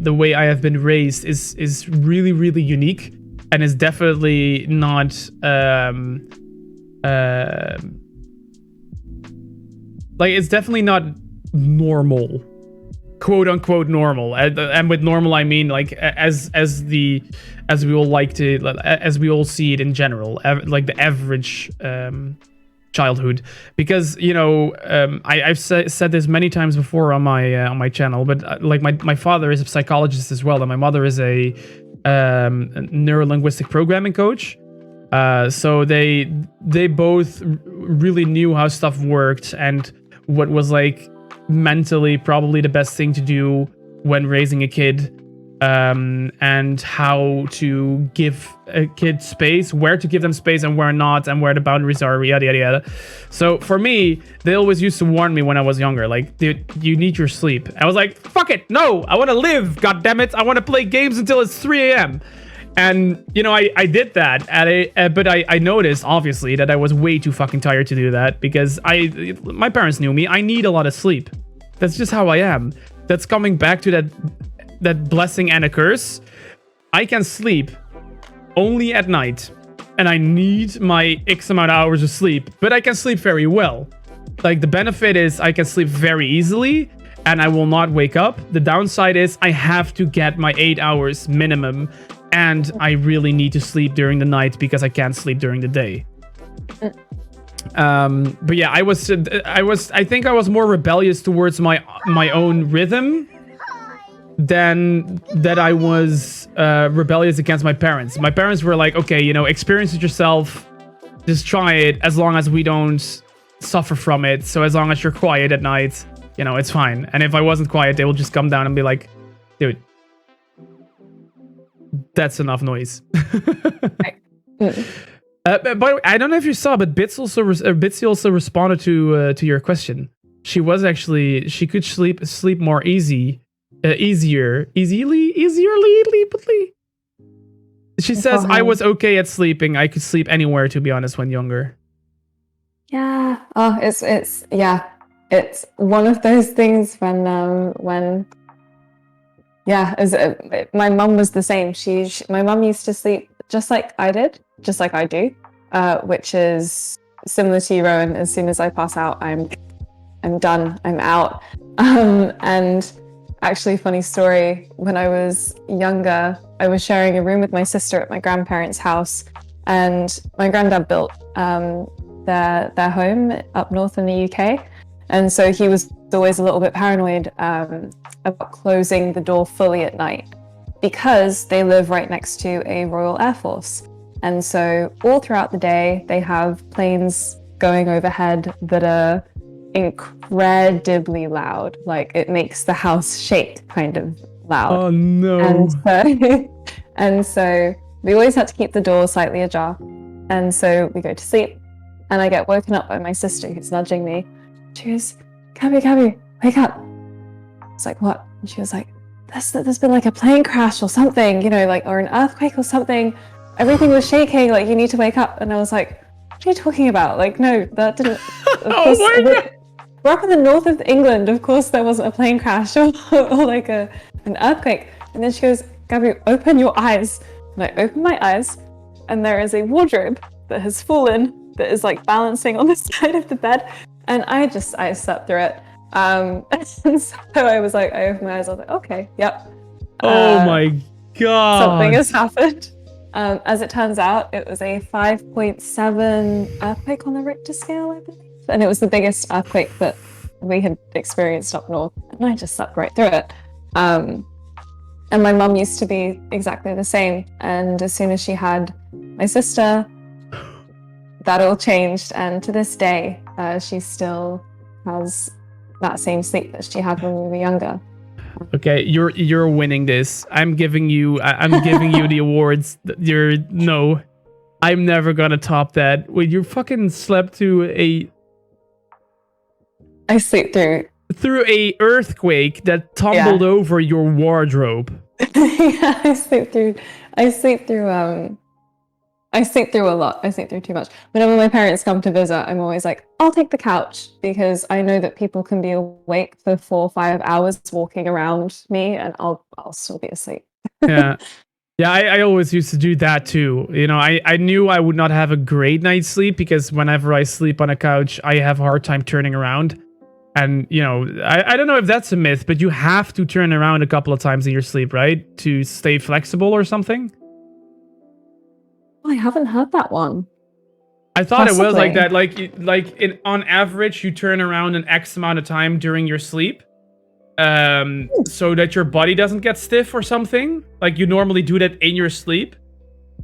the way I have been raised is really, really unique, and is definitely not like it's definitely not normal, quote unquote normal, and with normal I mean like as we all see it in general, like the average childhood. Because you know, I've said this many times before on my channel, but like my father is a psychologist as well, and my mother is a neuro-linguistic programming coach. So they both really knew how stuff worked and what was like mentally probably the best thing to do when raising a kid, and how to give a kid space, where to give them space and where not, and where the boundaries are, yada yada yada. So for me, they always used to warn me when I was younger, like, dude, you need your sleep. I was like, fuck it, no, I want to live, god damn it, I want to play games until it's 3 a.m. And you know, I did that but I noticed obviously that I was way too fucking tired to do that, because my parents knew me. I need a lot of sleep. That's just how I am. That's coming back to that blessing and a curse. I can sleep only at night, and I need my X amount of hours of sleep, but I can sleep very well. Like, the benefit is I can sleep very easily and I will not wake up. The downside is I have to get my 8 hours minimum, and I really need to sleep during the night because I can't sleep during the day. But yeah, I think I was more rebellious towards my own rhythm than that I was rebellious against my parents. My parents were like, okay, you know, experience it yourself, just try it, as long as we don't suffer from it. So as long as you're quiet at night, you know, it's fine. And if I wasn't quiet, they will just come down and be like, dude, that's enough noise. By the way, I don't know if you saw, but Bitsy also responded to your question. She could sleep more easily. She says, I was okay at sleeping. I could sleep anywhere, to be honest, when younger. Yeah. Oh, it's one of those things when my mum was the same. My mum used to sleep just like I do, which is similar to you, Rowen. As soon as I pass out, I'm done. I'm out. And actually, funny story. When I was younger, I was sharing a room with my sister at my grandparents' house, and my granddad built their home up north in the UK, and so he was always a little bit paranoid about closing the door fully at night because they live right next to a Royal Air Force, and so all throughout the day they have planes going overhead that are incredibly loud. Like, it makes the house shake kind of loud. Oh no. And so we always had to keep the door slightly ajar, and so we go to sleep and I get woken up by my sister, who's nudging me. She goes, Gabie, wake up. I was like, what? And she was like, there's been like a plane crash or something, or an earthquake or something. Everything was shaking, like, you need to wake up. And I was like, what are you talking about? Like, no, that didn't. Oh my God. We're up in the north of England. Of course there wasn't a plane crash or like an earthquake. And then she goes, Gabie, open your eyes. And I open my eyes, and there is a wardrobe that has fallen, that is like balancing on the side of the bed. And I slept through it. And so I was like, I opened my eyes, I was like, okay, yep. Oh my God. Something has happened. As it turns out, it was a 5.7 earthquake on the Richter scale, I believe. And it was the biggest earthquake that we had experienced up north. And I just slept right through it. And my mum used to be exactly the same. And as soon as she had my sister, that all changed. And to this day, she still has that same sleep that she had when we were younger. Okay, you're winning this. I'm giving you the awards. I'm never gonna top that. Wait, you fucking slept I sleep through a earthquake that tumbled over your wardrobe. Yeah, I sleep through a lot. I sleep through too much. Whenever my parents come to visit, I'm always like, I'll take the couch, because I know that people can be awake for 4 or 5 hours walking around me, and I'll still be asleep. Yeah. Yeah, I always used to do that too. I knew I would not have a great night's sleep, because whenever I sleep on a couch, I have a hard time turning around. And, I don't know if that's a myth, but you have to turn around a couple of times in your sleep, right? To stay flexible or something? I haven't heard that one. I thought Possibly. It was like that. On average, you turn around an X amount of time during your sleep. So that your body doesn't get stiff or something. Like, you normally do that in your sleep.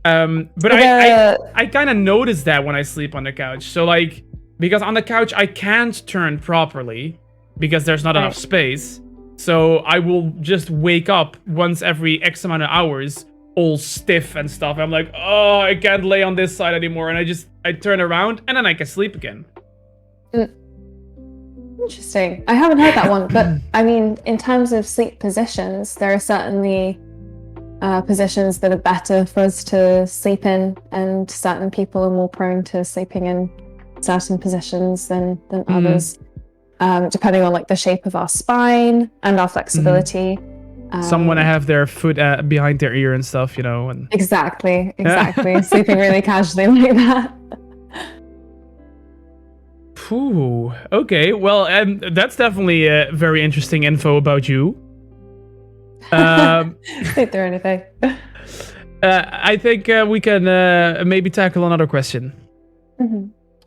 But I kind of notice that when I sleep on the couch. So, like, because on the couch, I can't turn properly because there's not enough space. So I will just wake up once every X amount of hours, all stiff and stuff. I'm like, oh, I can't lay on this side anymore. And I turn around and then I can sleep again. Interesting. I haven't heard that one, but I mean, in terms of sleep positions, there are certainly positions that are better for us to sleep in, and certain people are more prone to sleeping in certain positions than others, depending on like the shape of our spine and our flexibility. Some want to have their foot behind their ear and stuff, and exactly sleeping really casually like that. Ooh, okay. Well, that's definitely very interesting info about you. Sleep through anything. I think we can maybe tackle another question.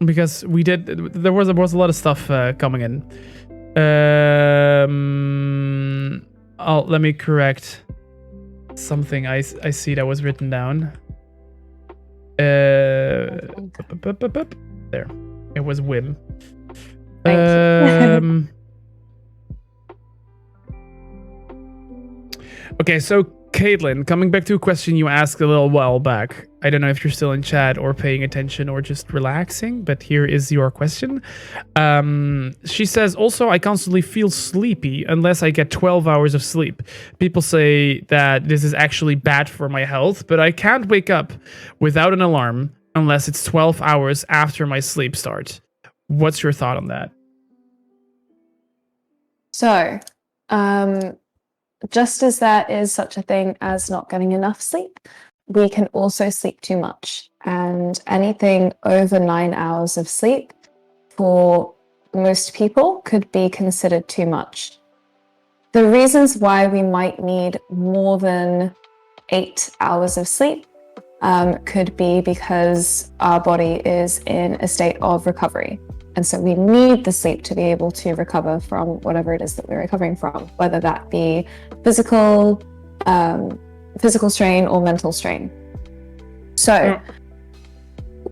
Because there was a lot of stuff coming in. Let me correct something I see that was written down. There, it was Wim. Okay, so Caitlin, coming back to a question you asked a little while back. I don't know if you're still in chat or paying attention or just relaxing, but here is your question. She says, also, I constantly feel sleepy unless I get 12 hours of sleep. People say that this is actually bad for my health, but I can't wake up without an alarm unless it's 12 hours after my sleep starts. What's your thought on that? So, just as there is such a thing as not getting enough sleep, we can also sleep too much. And anything over 9 hours of sleep for most people could be considered too much. The reasons why we might need more than 8 hours of sleep could be because our body is in a state of recovery. And so we need the sleep to be able to recover from whatever it is that we're recovering from, whether that be physical strain or mental strain. So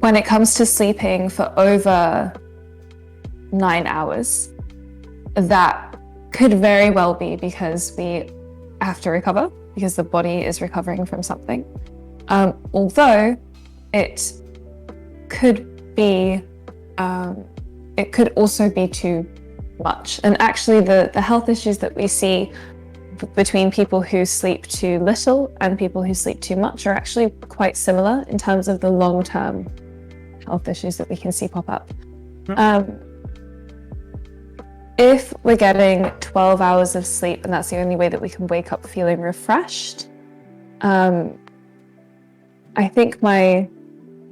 when it comes to sleeping for over 9 hours, that could very well be because we have to recover, because the body is recovering from something. Although it could be it could also be too much. And actually the health issues that we see between people who sleep too little and people who sleep too much are actually quite similar in terms of the long-term health issues that we can see pop up. If we're getting 12 hours of sleep and that's the only way that we can wake up feeling refreshed, I think my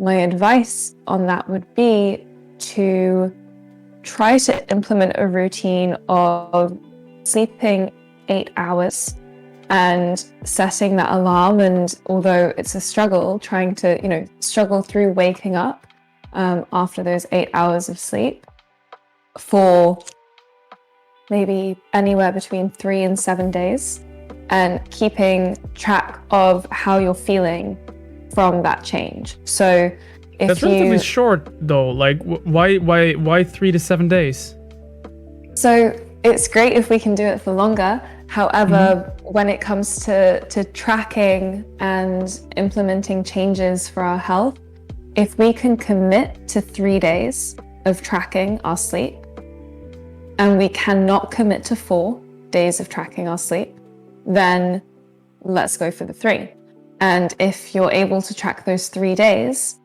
advice on that would be to try to implement a routine of sleeping 8 hours and setting that alarm. And although it's a struggle, trying to, struggle through waking up after those 8 hours of sleep for maybe anywhere between 3 and 7 days, and keeping track of how you're feeling from that change. So if that's relatively short though. Like why 3 to 7 days? So it's great if we can do it for longer. However, when it comes to tracking and implementing changes for our health, if we can commit to 3 days of tracking our sleep, and we cannot commit to 4 days of tracking our sleep, then let's go for the 3. And if you're able to track those 3 days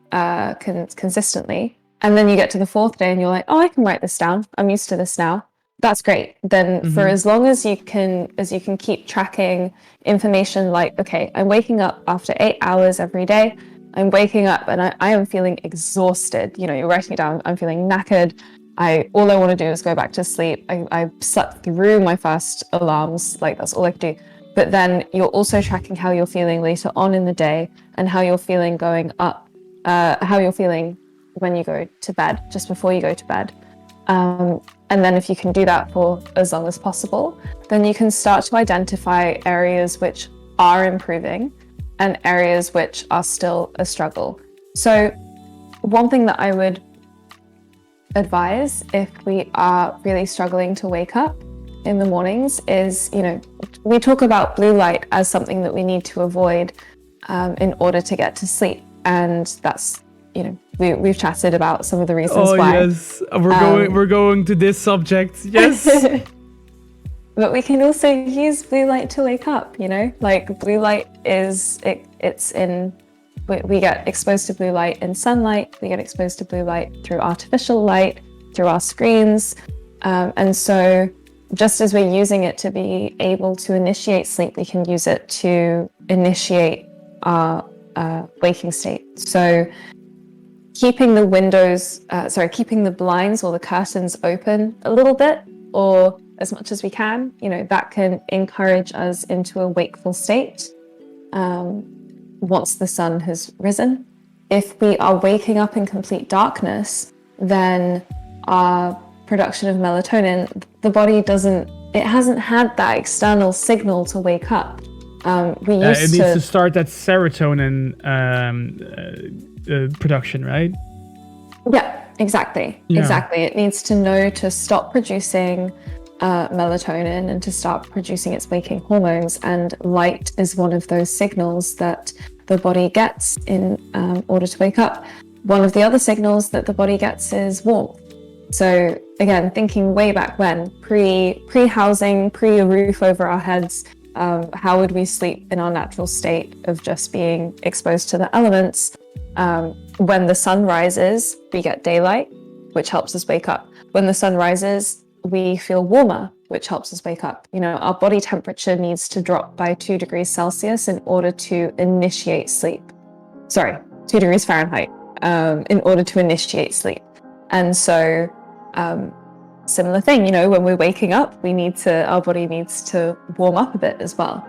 consistently, and then you get to the 4th day and you're like, oh, I can write this down, I'm used to this now, that's great. Then for as long as you can keep tracking information like, okay, I'm waking up after 8 hours every day, I'm waking up and I am feeling exhausted. You're writing it down, I'm feeling knackered. All I want to do is go back to sleep. I slept through my first alarms, like that's all I could do. But then you're also tracking how you're feeling later on in the day and how you're feeling going up, how you're feeling when you go to bed, just before you go to bed. And then if you can do that for as long as possible, then you can start to identify areas which are improving and areas which are still a struggle. So one thing that I would advise if we are really struggling to wake up in the mornings is, we talk about blue light as something that we need to avoid in order to get to sleep. And that's, we've chatted about some of the reasons why. Oh yes, we're going to this subject. Yes. But we can also use blue light to wake up, like blue light we get exposed to blue light in sunlight, we get exposed to blue light through artificial light, through our screens. And so just as we're using it to be able to initiate sleep, we can use it to initiate our waking state. So keeping the blinds or the curtains open a little bit, or as much as we can, that can encourage us into a wakeful state once the sun has risen. If we are waking up in complete darkness, then our production of melatonin, the body hasn't had that external signal to wake up. It needs to start that serotonin production, right? Yeah, exactly. It needs to know to stop producing melatonin and to start producing its waking hormones. And light is one of those signals that the body gets in order to wake up. One of the other signals that the body gets is warmth. So again, thinking way back when, pre-housing, pre a roof over our heads, how would we sleep in our natural state of just being exposed to the elements? When the sun rises, we get daylight, which helps us wake up. When the sun rises, we feel warmer, which helps us wake up. You know, our body temperature needs to drop by 2 degrees Celsius in order to initiate sleep. Sorry, 2 degrees Fahrenheit, in order to initiate sleep. And so, similar thing, you know, when we're waking up, our body needs to warm up a bit as well.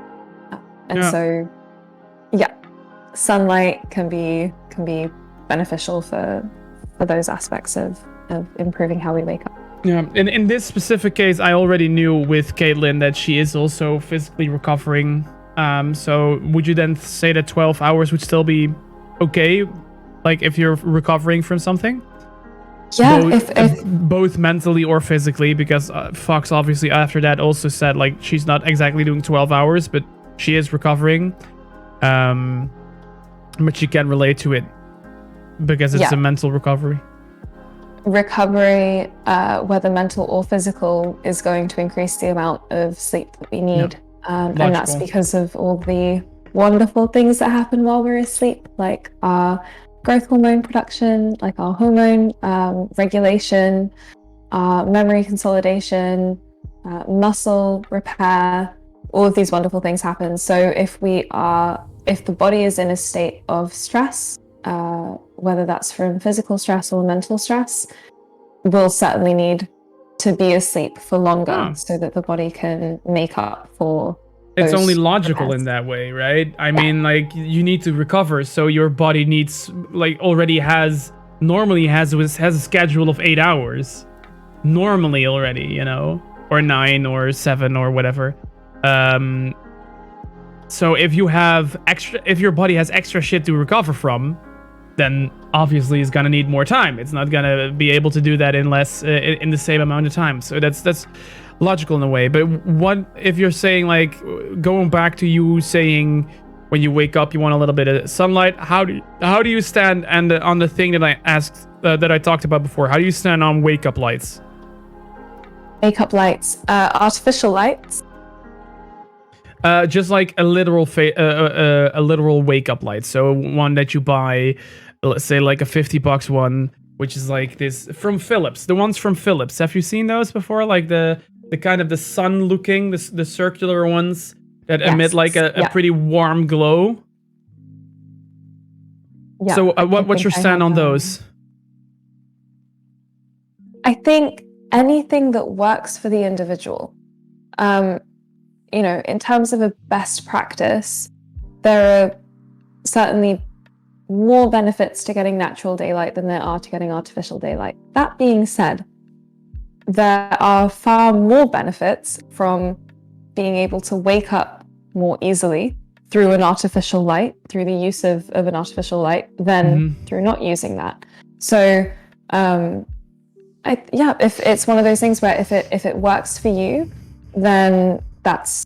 So, yeah, sunlight can be beneficial for those aspects of improving how we wake up. Yeah, in this specific case, I already knew with Caitlin that she is also physically recovering. So would you then say that 12 hours would still be okay? Like if you're recovering from something? Yeah, both mentally or physically, because Fox obviously after that also said like she's not exactly doing 12 hours, but she is recovering. But she can relate to it because it's a mental recovery. Recovery, whether mental or physical, is going to increase the amount of sleep that we need. And that's because of all the wonderful things that happen while we're asleep, like our growth hormone production, like our hormone regulation, memory consolidation, muscle repair. All of these wonderful things happen. So if the body is in a state of stress, whether that's from physical stress or mental stress, we'll certainly need to be asleep for longer so that the body can make up for it's only logical repairs. In that way, right? I mean, like, you need to recover, so your body needs, like, normally has a schedule of 8 hours. Normally already, you know? Or 9 or 7 or whatever. So if your body has extra shit to recover from, then obviously it's gonna need more time. It's not gonna be able to do that in the same amount of time. So that's logical in a way. But what if you're saying, like, going back to you saying when you wake up you want a little bit of sunlight? How do you stand on the thing that I asked that I talked about before? How do you stand on wake up lights? Wake up lights, artificial lights. Just like a literal wake up light. So one that you buy, let's say like a $50 one, which is like this from Philips. The ones from Philips. Have you seen those before? Like the kind of the sun looking, the circular ones that emit like a pretty warm glow. Yeah. So what's your stand on those? I think anything that works for the individual. You know, in terms of a best practice, there are certainly more benefits to getting natural daylight than there are to getting artificial daylight. That being said, there are far more benefits from being able to wake up more easily through an artificial light, through the use of an artificial light, than through not using that. So, if it's one of those things where if it works for you, then that's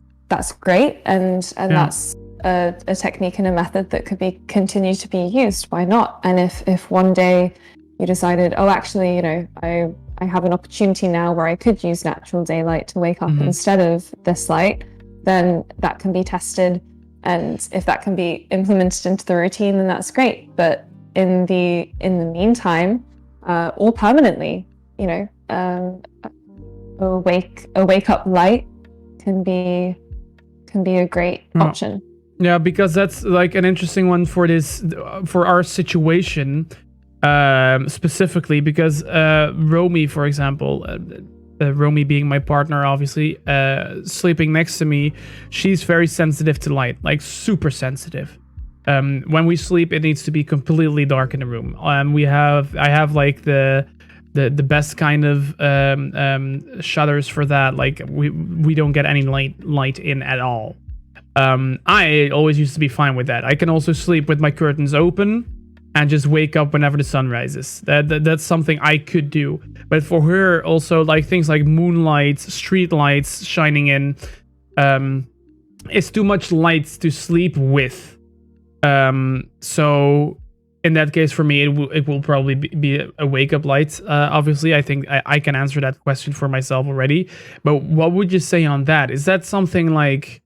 great, and that's a technique and a method that could be continue to be used. Why not? And if one day you decided, oh, actually, you know, I have an opportunity now where I could use natural daylight to wake up instead of this light, then that can be tested, and if that can be implemented into the routine, then that's great. But in the meantime, or permanently, you know, a wake up light can be a great option. Yeah, because that's like an interesting one for our situation specifically, because Romy, for example, Romy being my partner, obviously, sleeping next to me, she's very sensitive to light, like super sensitive. When we sleep, it needs to be completely dark in the room. I have like the best kind of shutters for that. Like we don't get any light in at all. I always used to be fine with that. I can also sleep with my curtains open and just wake up whenever the sun rises. That's something I could do. But for her, also like things like moonlight, street lights shining in, it's too much light to sleep with. So in that case, for me, it will probably be a wake up light. Obviously, I think I can answer that question for myself already. But what would you say on that? Is that something like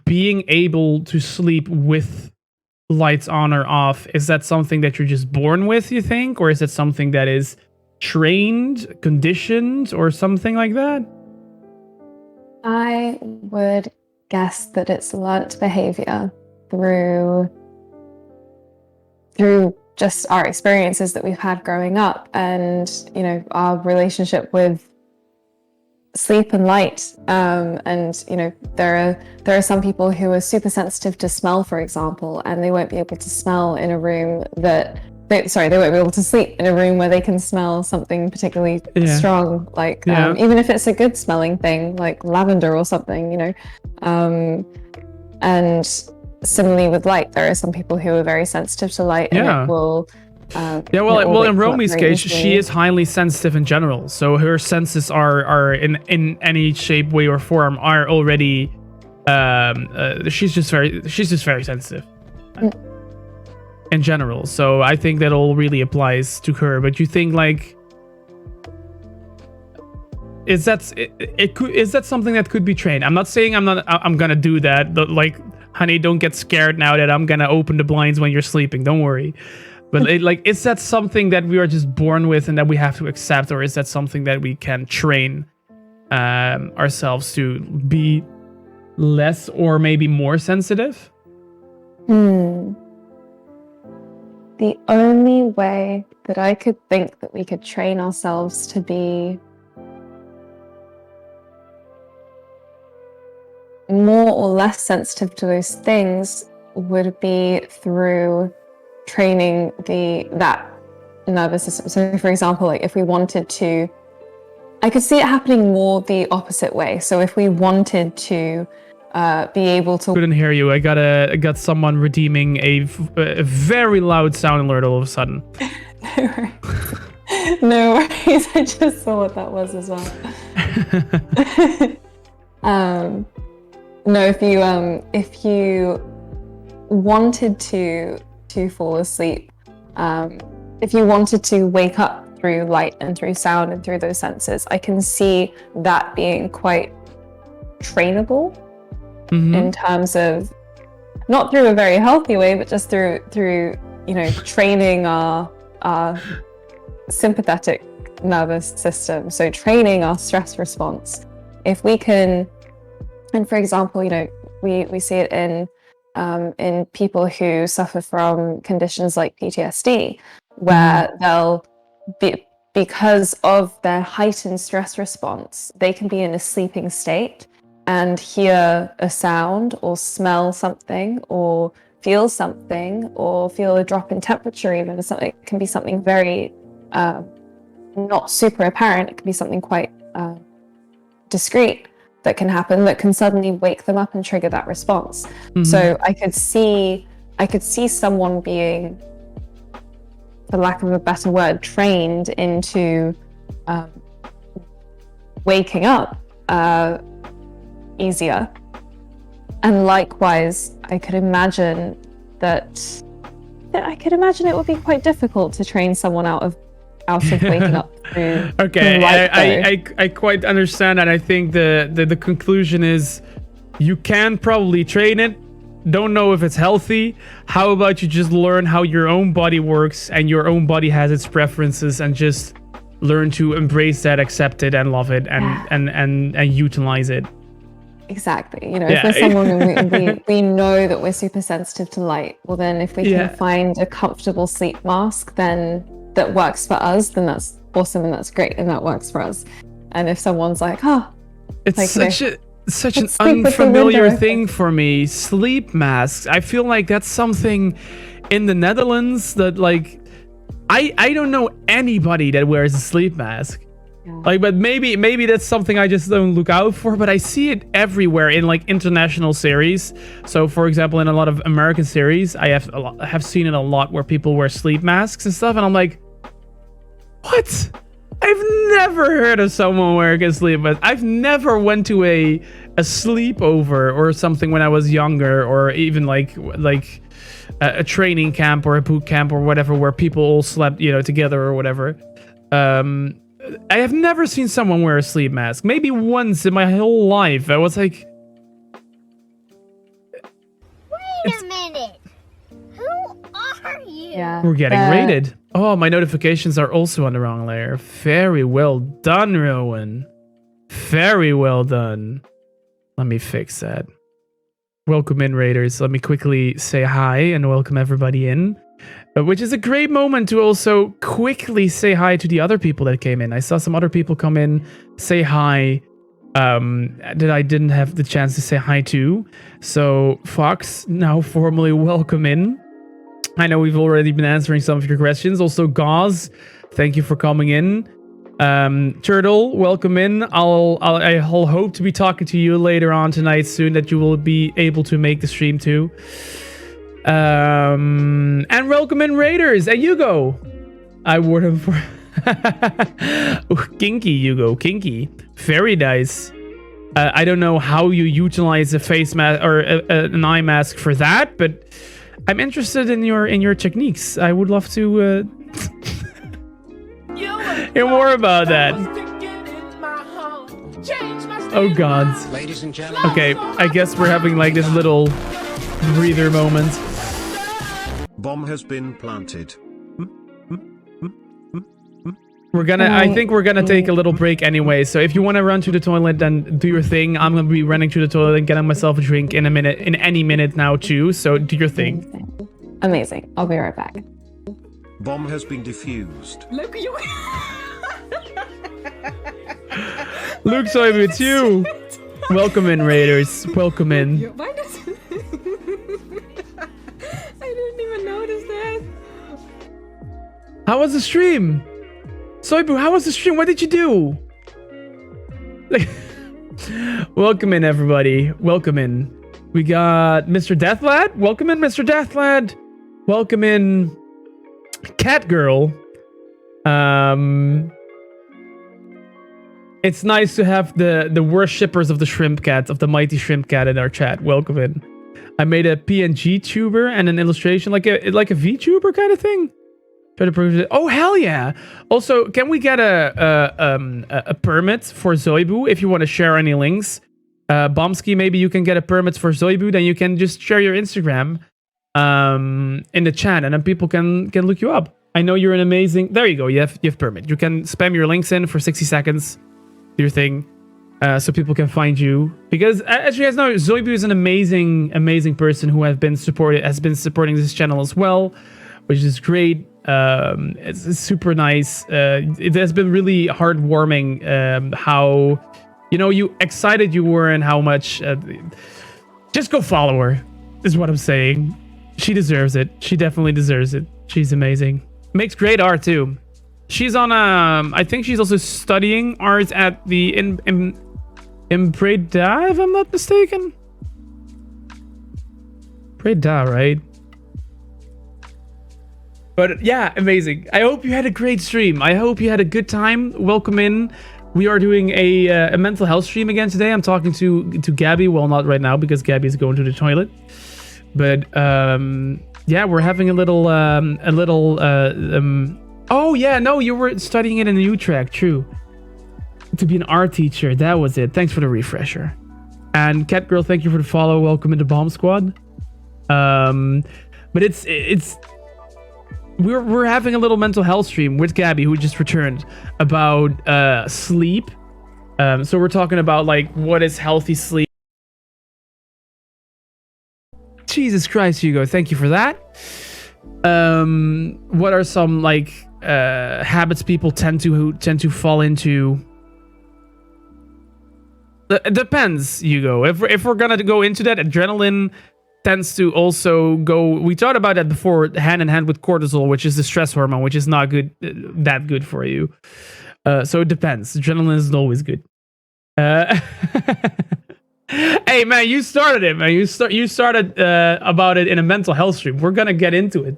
being able to sleep with lights on or off? Is that something that you're just born with, you think? Or is it something that is trained, conditioned, or something like that? I would guess that it's learnt behavior through just our experiences that we've had growing up, and our relationship with sleep and light. And there are some people who are super sensitive to smell, for example, and they won't be able to smell in a room they won't be able to sleep in a room where they can smell something particularly strong, like even if it's a good smelling thing like lavender or something, and similarly with light, there are some people who are very sensitive to light, and it will in Romy's case, she is highly sensitive in general, so her senses are in any shape, way, or form are already she's just very sensitive in general. So I think that all really applies to her. But you think like is that something that could be trained? I'm not saying I'm gonna do that, but like, honey, don't get scared now that I'm gonna open the blinds when you're sleeping, don't worry. But is that something that we are just born with and that we have to accept, or is that something that we can train ourselves to be less or maybe more sensitive? The only way that I could think that we could train ourselves to be more or less sensitive to those things would be through training that nervous system. So for example, like if we wanted to, I could see it happening more the opposite way. So if we wanted to be able to... Couldn't hear you. I got someone redeeming a very loud sound alert all of a sudden. No worries. I just saw what that was as well. No, if you wanted to fall asleep, if you wanted to wake up through light and through sound and through those senses, I can see that being quite trainable in terms of, not through a very healthy way, but just through training our sympathetic nervous system. So training our stress response. If we can, and for example, we see it in people who suffer from conditions like PTSD, where they'll be, because of their heightened stress response, they can be in a sleeping state and hear a sound or smell something or feel something or feel a drop in temperature, even something. It can be something very not super apparent. It can be something quite discreet that can happen, that can suddenly wake them up and trigger that response. So I could see someone being, for lack of a better word, trained into waking up easier. And likewise, I could imagine it would be quite difficult to train someone out of waking up through I quite understand that. I think the conclusion is you can probably train it. Don't know if it's healthy. How about you just learn how your own body works and your own body has its preferences, and just learn to embrace that, accept it, and love it, and utilize it. Exactly. If we're someone and we know that we're super sensitive to light, well then if we can find a comfortable sleep mask then that works for us, then that's awesome and that's great and that works for us. And if someone's like, it's such an unfamiliar thing for me, sleep masks. I feel like that's something in the Netherlands that, like, I don't know anybody that wears a sleep mask. Like, but maybe that's something I just don't look out for, but I see it everywhere in like international series. So for example, in a lot of American series, I have seen it a lot where people wear sleep masks and stuff, and I'm like, what? I've never heard of someone wearing a sleep mask. I've never went to a sleepover or something when I was younger, or even like a training camp or a boot camp or whatever, where people all slept, together or whatever. I have never seen someone wear a sleep mask. Maybe once in my whole life. I was like, wait a minute. Who are you? Yeah. We're getting rated. Oh, my notifications are also on the wrong layer. Very well done, Rowen. Very well done. Let me fix that. Welcome in, Raiders. Let me quickly say hi and welcome everybody in. Which is a great moment to also quickly say hi to the other people that came in. I saw some other people come in, say hi, that I didn't have the chance to say hi to. So, Fox, now formally welcome in. I know we've already been answering some of your questions. Also, Gauze, thank you for coming in. Turtle, welcome in. I'll hope to be talking to you later on tonight soon, that you will be able to make the stream too. And welcome in, Raiders and Hugo. I wore them for kinky, Hugo, kinky, very nice. I don't know how you utilize a face mask or an eye mask for that, but I'm interested in your techniques. I would love to hear more about that. Oh God. Ladies and gentlemen. Okay, I guess we're having like this little breather moment. Bomb has been planted. I think we're gonna take a little break anyway. So if you want to run to the toilet, then do your thing. I'm gonna be running to the toilet and getting myself a drink in a minute, in any minute now too. So do your thing. Amazing. I'll be right back. Bomb has been defused. Look, you. Luke, sorry, it's you. Welcome in, Raiders. Welcome in. Why does I didn't even notice that. How was the stream? Soibu, how was the stream? What did you do? Welcome in, everybody. Welcome in. We got Mr. Deathlad. Welcome in, Mr. Deathlad. Welcome in, Cat Girl. It's nice to have the worshippers of the shrimp cat, of the mighty shrimp cat, in our chat. Welcome in. I made a PNG tuber and an illustration, like a VTuber kind of thing. Try to prove it. Oh, hell yeah! Also, can we get a permit for Zoibu if you want to share any links? Bombski, maybe you can get a permit for Zoibu, then you can just share your Instagram in the chat, and then people can look you up. I know you're an amazing. There you go. You have permit. You can spam your links in for 60 seconds. Do your thing, so people can find you. Because as you guys know, Zoibu is an amazing person who has been supporting this channel as well, which is great. It's super nice. It has been really heartwarming how you excited you were and how much. Just go follow her, is what I'm saying. She deserves it. She definitely deserves it. She's amazing. Makes great art too. She's on I think she's also studying art at the in Breda, if I'm not mistaken. Breda, right? But yeah, amazing. I hope you had a great stream. I hope you had a good time. Welcome in. We are doing a mental health stream again today. I'm talking to Gabie. Well, not right now because Gabie is going to the toilet. But yeah, we're having a little oh yeah, no, you were studying it in Utrecht, true. To be an art teacher, that was it. Thanks for the refresher. And Cat Girl, thank you for the follow. Welcome into Bomb Squad. But it's we're having a little mental health stream with Gabie, who just returned, about sleep. So we're talking about like what is healthy sleep. Jesus Christ, Hugo, thank you for that. What are some like habits people tend to fall into? It depends, Hugo. If we're gonna go into that, adrenaline tends to also go. We talked about that before, hand in hand with cortisol, which is the stress hormone, which is not good, that good for you. So it depends. Adrenaline isn't always good. Hey man, you started it, man. You started about it in a mental health stream. We're gonna get into it.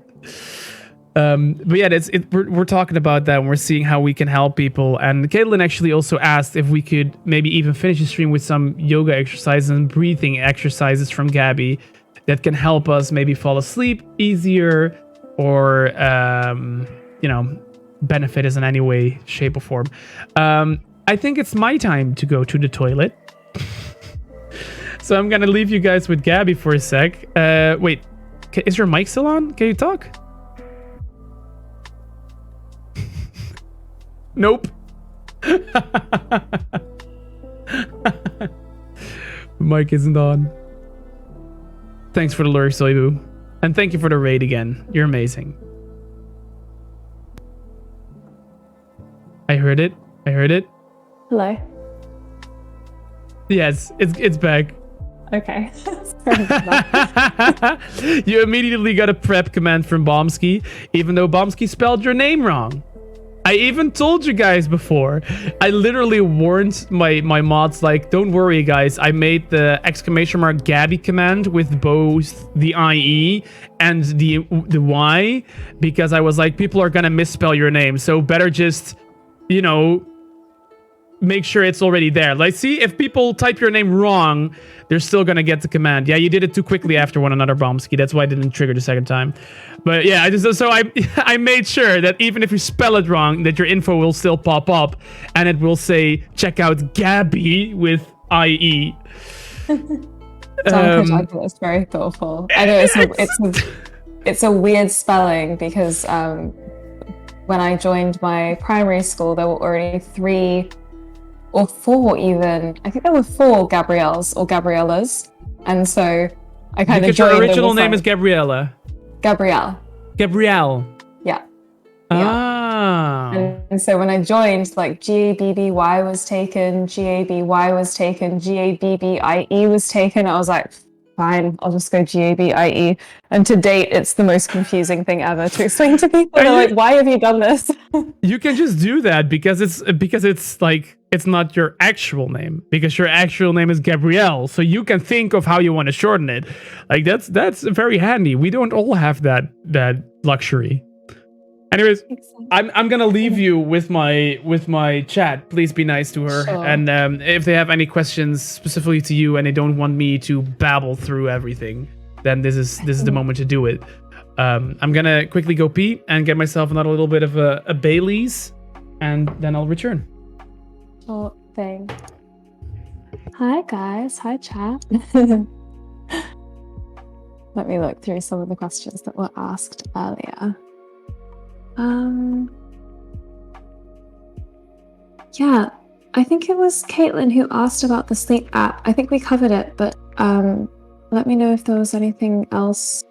But yeah, we're talking about that, and we're seeing how we can help people. And Caitlin actually also asked if we could maybe even finish the stream with some yoga exercises and breathing exercises from Gabie that can help us maybe fall asleep easier, or benefit us in any way, shape, or form. I think it's my time to go to the toilet. So I'm gonna leave you guys with Gabie for a sec. Wait, is your mic still on? Can you talk? Nope. Mic isn't on. Thanks for the lurk, Soibu. And thank you for the raid again. You're amazing. I heard it. Hello. Yes, it's back. Okay. You immediately got a prep command from Bombski, even though Bombski spelled your name wrong. I even told you guys before. I literally warned my mods, like, don't worry guys, I made the !Gabie command with both the IE and the Y, because I was like, people are gonna misspell your name, so better just, make sure it's already there. Like, see, if people type your name wrong, they're still gonna get the command. Yeah, you did it too quickly after one another, Bombski. That's why I didn't trigger the second time. But yeah, I made sure that even if you spell it wrong, that your info will still pop up, and it will say, check out Gabie with IE. It's very thoughtful. I know it's a weird spelling, because when I joined my primary school, there were already 3 or 4 even. I think there were 4 Gabrielles or Gabriellas. And so I kind of joined. Your original name is Gabriella. Gabrielle. Gabrielle. Yeah. Ah. And so when I joined, like, Gabby was taken, Gabie was taken, Gabie was taken. I was like, fine, I'll just go Gabie. And to date, it's the most confusing thing ever to explain to people. They're like, why have you done this? You can just do that because it's like, it's not your actual name, because your actual name is Gabrielle. So you can think of how you want to shorten it. Like, that's very handy. We don't all have that luxury. Anyways, I'm gonna leave you with my chat. Please be nice to her. Sure. And if they have any questions specifically to you and they don't want me to babble through everything, then this is the moment to do it. I'm gonna quickly go pee and get myself another little bit of a Bailey's, and then I'll return. Oh, thing. Hi guys, hi chat. Let me look through some of the questions that were asked earlier. Yeah, I think it was Caitlin who asked about the sleep app. I think we covered it, but let me know if there was anything else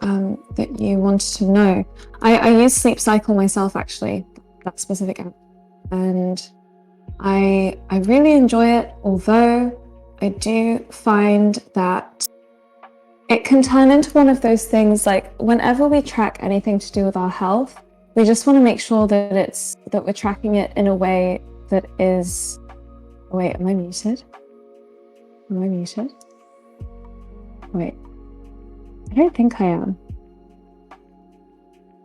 that you wanted to know. I use Sleep Cycle myself, actually, that specific app, and I really enjoy it, although I do find that it can turn into one of those things, like, whenever we track anything to do with our health, we just want to make sure that we're tracking it in a way that is... Wait, am I muted? Wait, I don't think I am.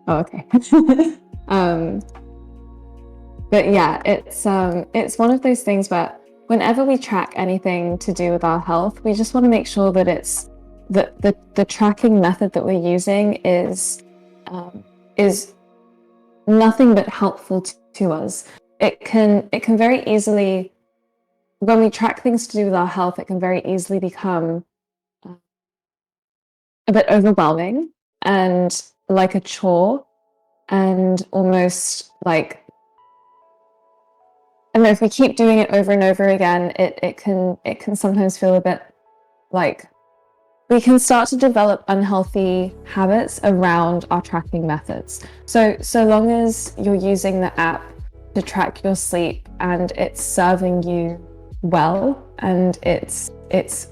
Oh, okay. But yeah, it's one of those things where whenever we track anything to do with our health, we just want to make sure that it's the tracking method that we're using is nothing but helpful to us. It can very easily, when we track things to do with our health, it can very easily become a bit overwhelming and like a chore, and almost like, I don't know, if we keep doing it over and over again, it can sometimes feel a bit like we can start to develop unhealthy habits around our tracking methods. So long as you're using the app to track your sleep and it's serving you well, and it's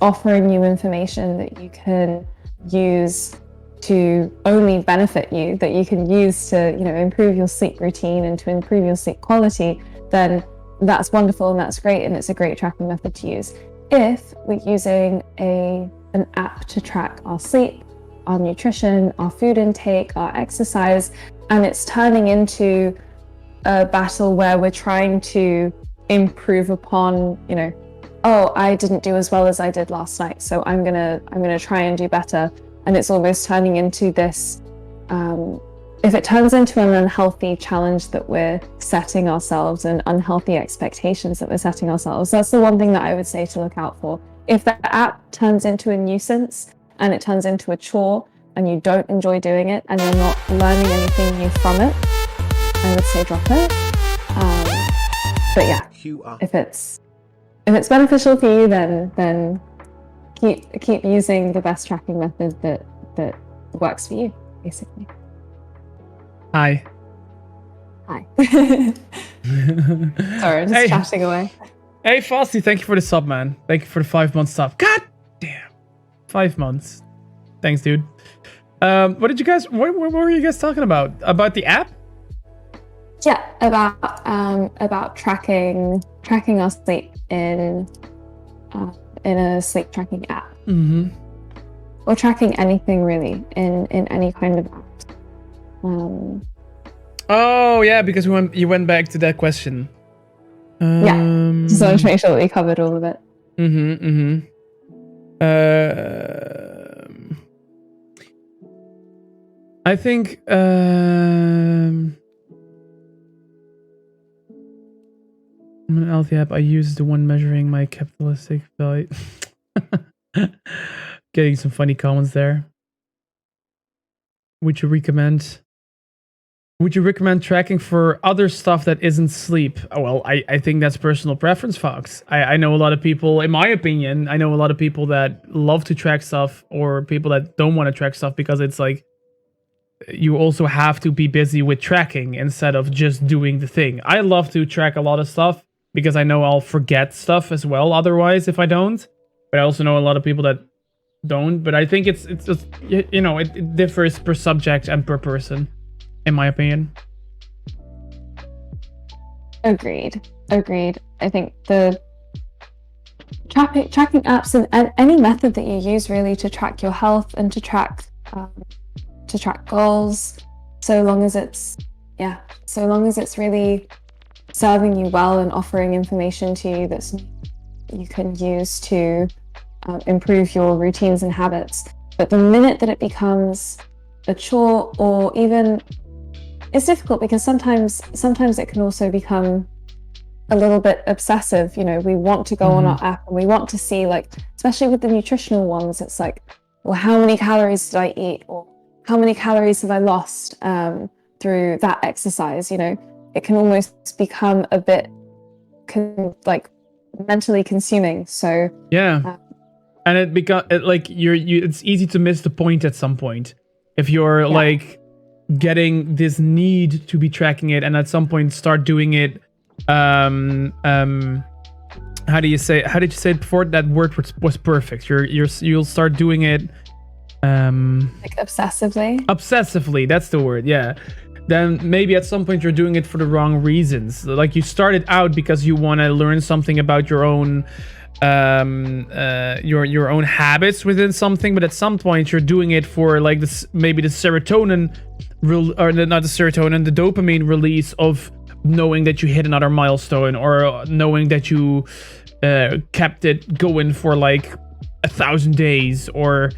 offering you information that you can use to only benefit you, that you can use to, improve your sleep routine and to improve your sleep quality, then that's wonderful and that's great, and it's a great tracking method to use. If we're using an app to track our sleep, our nutrition, our food intake, our exercise, and it's turning into a battle where we're trying to improve upon, oh, I didn't do as well as I did last night, so I'm gonna try and do better. And it's almost turning into this, if it turns into an unhealthy challenge that we're setting ourselves and unhealthy expectations that we're setting ourselves, that's the one thing that I would say to look out for. If the app turns into a nuisance and it turns into a chore and you don't enjoy doing it and you're not learning anything new from it, I would say drop it. But yeah, if it's beneficial for you, then keep using the best tracking method that works for you, basically. Hi. Hi. Sorry, I'm just chatting away. Hey, Frosty, thank you for the sub, man. Thank you for the 5 month sub. God damn. 5 months. Thanks, dude. What were you guys talking about? About the app? Yeah, about tracking our sleep in a sleep tracking app. Mm-hmm. Or tracking anything really in any kind of app. Oh yeah, because you went back to that question. Yeah, just wanted to make sure that we covered all of it. I think an healthy app I use is the one measuring my capitalistic value. Getting some funny comments there. Would you recommend tracking for other stuff that isn't sleep? Well, I think that's personal preference, Fox. I know a lot of people, in my opinion, I know a lot of people that love to track stuff, or people that don't want to track stuff because it's like you also have to be busy with tracking instead of just doing the thing. I love to track a lot of stuff because I know I'll forget stuff as well otherwise if I don't. But I also know a lot of people that don't. But I think it's just, it differs per subject and per person, in my opinion. Agreed. I think the tracking apps and any method that you use really to track your health and to track goals, so long as it's really serving you well and offering information to you that you can use to improve your routines and habits. But the minute that it becomes a chore, or even, it's difficult because sometimes it can also become a little bit obsessive. We want to go on our app and we want to see, like, especially with the nutritional ones, it's like, well, how many calories did I eat, or how many calories have I lost through that exercise? It can almost become a bit mentally consuming. So yeah, and it's easy to miss the point at some point if you're like getting this need to be tracking it, and at some point start doing it. How did you say it before? That word was perfect. You'll start doing it. Like obsessively, that's the word. Yeah, then maybe at some point you're doing it for the wrong reasons. Like, you started out because you want to learn something about your own your own habits within something, but at some point you're doing it for like this, maybe the serotonin the dopamine release of knowing that you hit another milestone, or knowing that you kept it going for like 1,000 days, or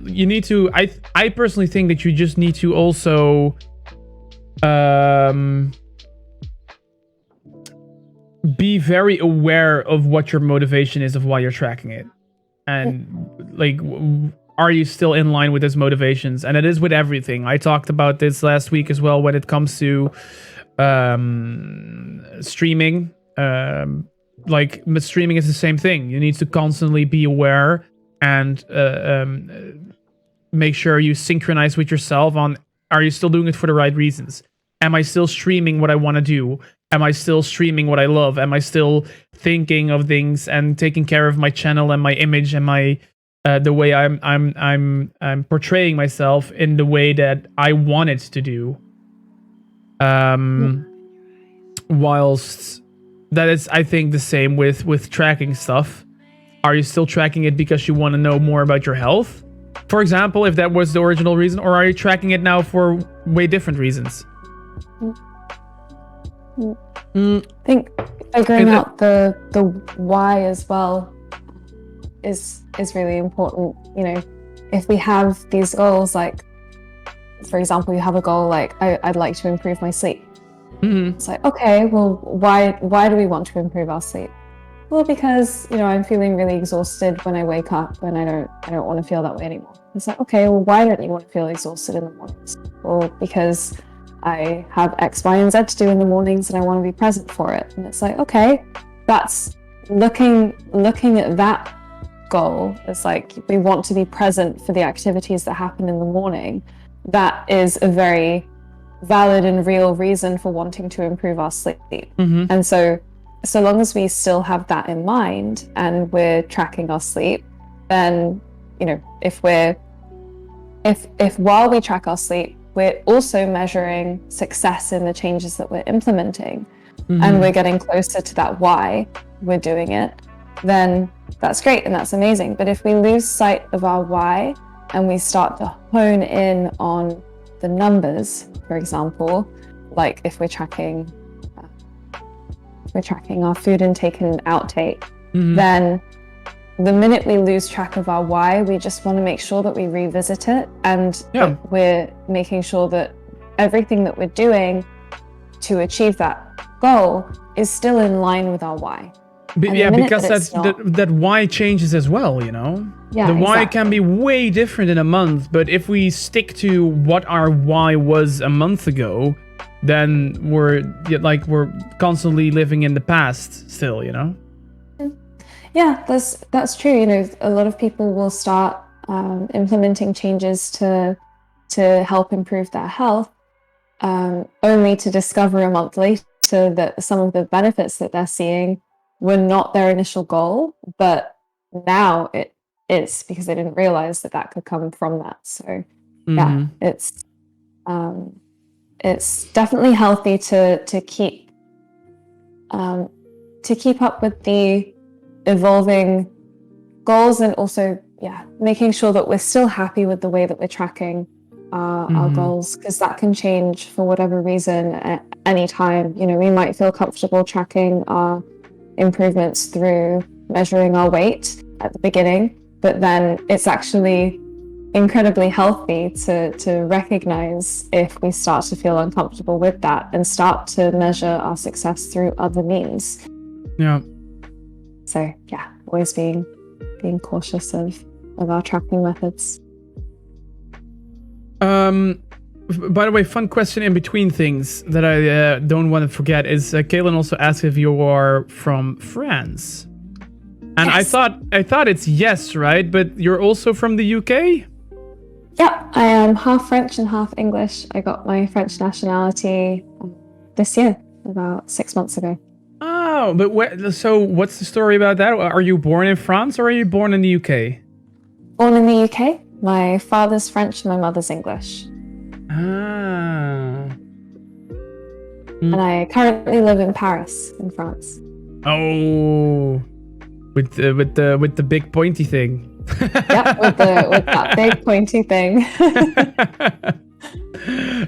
you need to, I personally think that you just need to also be very aware of what your motivation is of why you're tracking it, and like, are you still in line with those motivations? And it is with everything. I talked about this last week as well when it comes to streaming. Like, streaming is the same thing. You need to constantly be aware and make sure you synchronize with yourself on, are you still doing it for the right reasons? Am I still streaming what I want to do? Am I still streaming what I love? Am I still thinking of things and taking care of my channel and my image and my the way I'm portraying myself in the way that I want it to do? whilst that is, I think, the same with tracking stuff. Are you still tracking it because you want to know more about your health? For example, if that was the original reason, or are you tracking it now for way different reasons? I think figuring out the why as well is really important. You know, if we have these goals, like for example, you have a goal like I'd like to improve my sleep. It's like, okay, well, why do we want to improve our sleep? Well, because I'm feeling really exhausted when I wake up, and I don't want to feel that way anymore. It's like, okay, well, why don't you want to feel exhausted in the mornings? Well, because I have X, Y, and Z to do in the mornings, and I want to be present for it. And it's like, okay, that's looking at that goal. It's like we want to be present for the activities that happen in the morning. That is a very valid and real reason for wanting to improve our sleep. And so long as we still have that in mind and we're tracking our sleep, then if while we track our sleep, we're also measuring success in the changes that we're implementing, and we're getting closer to that why we're doing it, then that's great and that's amazing. But if we lose sight of our why and we start to hone in on the numbers, for example, like if we're tracking our food intake and outtake, then the minute we lose track of our why, we just want to make sure that we revisit it, and that we're making sure that everything that we're doing to achieve that goal is still in line with our why. Because that why changes as well, the why can be way different in a month, but if we stick to what our why was a month ago, then we're constantly living in the past still, Yeah, that's true. A lot of people will start implementing changes to help improve their health, only to discover a month later that some of the benefits that they're seeing were not their initial goal, but now it is, because they didn't realize that could come from that. So yeah, it's definitely healthy to keep up with the evolving goals, and also making sure that we're still happy with the way that we're tracking our goals, because that can change for whatever reason at any time. We might feel comfortable tracking our improvements through measuring our weight at the beginning, but then it's actually incredibly healthy to recognize if we start to feel uncomfortable with that and start to measure our success through other means. So always being cautious of our tracking methods. By the way, fun question in between things that I don't want to forget is Kaylin also asked if you are from France, and yes. I thought it's yes, right? But you're also from the UK? Yeah, I am half French and half English. I got my French nationality this year, about 6 months ago. Oh, but so what's the story about that? Are you born in France or are you born in the UK? Born in the UK. My father's French and my mother's English. Ah. And I currently live in Paris, in France. Oh, with the big pointy thing. Yep, with that big pointy thing.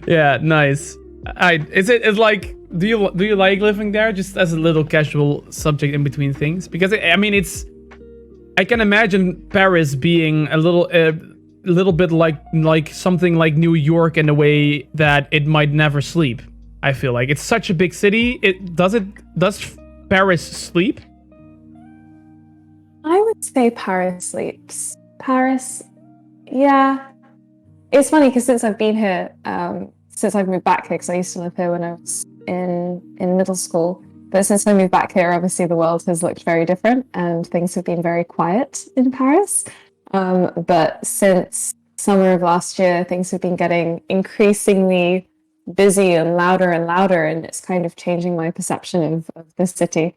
Yeah, nice. It's like, do you like living there? Just as a little casual subject in between things, because I can imagine Paris being a little bit like something like New York in a way that it might never sleep. I feel like it's such a big city. Does Paris sleep? I would say Paris sleeps. Paris, yeah. It's funny because since I've been here, since I've moved back here, because I used to live here when I was in middle school. But since I moved back here, obviously the world has looked very different and things have been very quiet in Paris. But since summer of last year, things have been getting increasingly busy and louder, and it's kind of changing my perception of the city.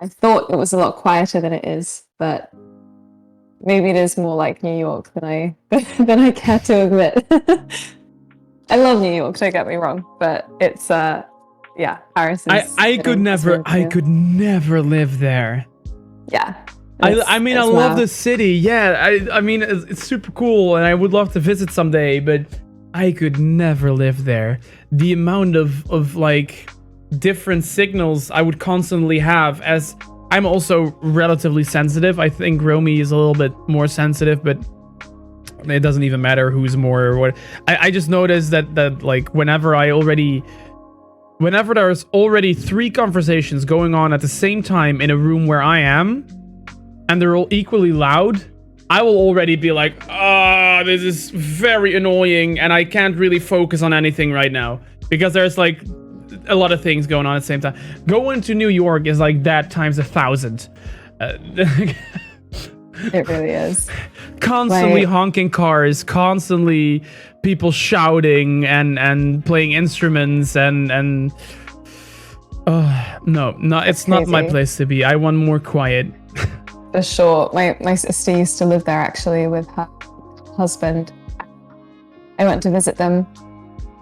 I thought it was a lot quieter than it is, but maybe it is more like New York than I care to admit. I love New York, don't get me wrong, but it's yeah, Paris is. I could never live there. Yeah. I mean, I love the city. Yeah, I mean, it's super cool, and I would love to visit someday, but I could never live there. The amount of like different signals I would constantly have, as I'm also relatively sensitive. I think Romy is a little bit more sensitive, but it doesn't even matter who's more or what. I just noticed that like whenever there's already 3 conversations going on at the same time in a room where I am, and they're all equally loud, I will already be like, this is very annoying, and I can't really focus on anything right now. Because there's like a lot of things going on at the same time. Going to New York is like that times 1,000. It really is. Constantly honking cars, constantly people shouting and playing instruments and no, it's not my place to be. I want more quiet. For sure. My sister used to live there actually with her husband. I went to visit them,